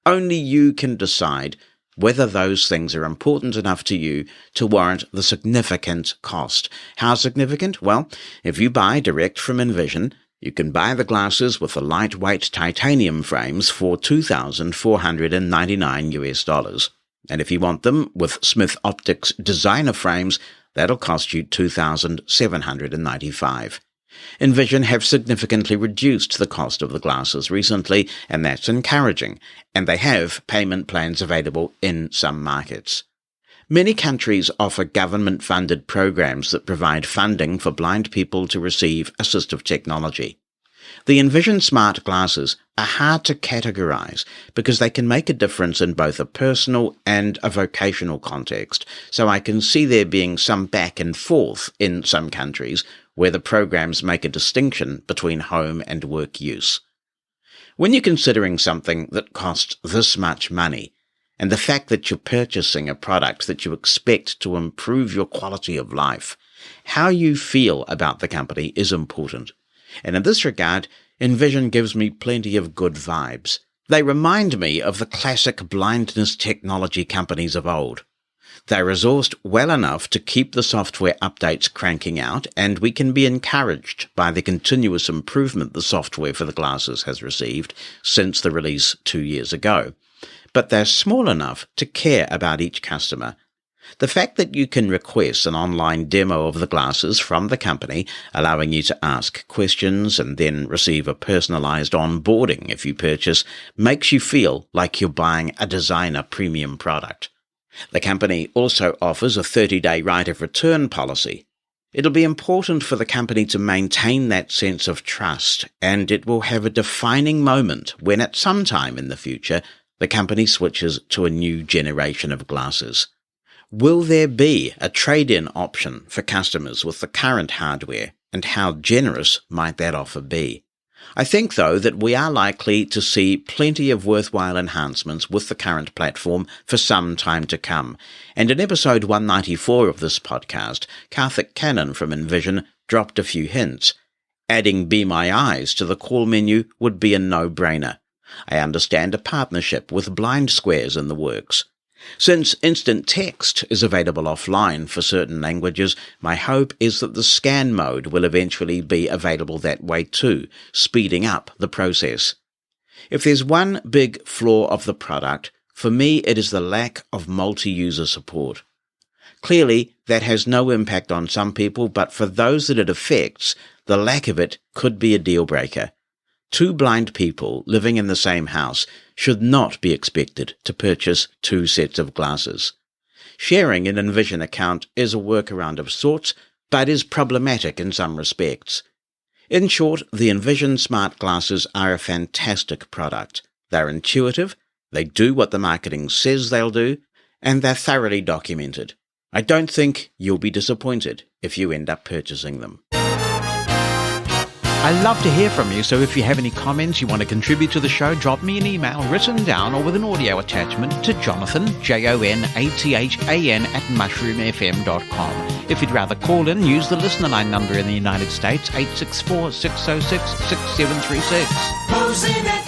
Only you can decide whether those things are important enough to you to warrant the significant cost. How significant? Well, if you buy direct from Envision, you can buy the glasses with the lightweight titanium frames for $2,499 US. And if you want them with Smith Optics designer frames, that'll cost you $2,795. Envision have significantly reduced the cost of the glasses recently, and that's encouraging, and they have payment plans available in some markets. Many countries offer government-funded programs that provide funding for blind people to receive assistive technology. The Envision Smart Glasses are hard to categorize because they can make a difference in both a personal and a vocational context, so I can see there being some back and forth in some countries where the programs make a distinction between home and work use. When you're considering something that costs this much money, and the fact that you're purchasing a product that you expect to improve your quality of life, how you feel about the company is important. And in this regard, Envision gives me plenty of good vibes. They remind me of the classic blindness technology companies of old. They're resourced well enough to keep the software updates cranking out, and we can be encouraged by the continuous improvement the software for the glasses has received since the release 2 years ago. But they're small enough to care about each customer. The fact that you can request an online demo of the glasses from the company, allowing you to ask questions and then receive a personalized onboarding if you purchase, makes you feel like you're buying a designer premium product. The company also offers a 30-day right of return policy. It'll be important for the company to maintain that sense of trust, and it will have a defining moment when at some time in the future the company switches to a new generation of glasses. Will there be a trade-in option for customers with the current hardware, and how generous might that offer be? I think, though, that we are likely to see plenty of worthwhile enhancements with the current platform for some time to come. And in episode 194 of this podcast, Karthik Cannon from Envision dropped a few hints. Adding Be My Eyes to the call menu would be a no-brainer. I understand a partnership with Blind Squares in the works. Since instant text is available offline for certain languages, my hope is that the scan mode will eventually be available that way too, speeding up the process. If there's one big flaw of the product, for me it is the lack of multi-user support. Clearly, that has no impact on some people, but for those that it affects, the lack of it could be a deal-breaker. 2 blind people living in the same house should not be expected to purchase 2 sets of glasses. Sharing an Envision account is a workaround of sorts, but is problematic in some respects. In short, the Envision Smart Glasses are a fantastic product. They're intuitive, they do what the marketing says they'll do, and they're thoroughly documented. I don't think you'll be disappointed if you end up purchasing them. I love to hear from you, so if you have any comments you want to contribute to the show, drop me an email written down or with an audio attachment to Jonathan, JONATHAN @mushroomfm.com. If you'd rather call in, use the listener line number in the United States, 864-606-6736. Mosen At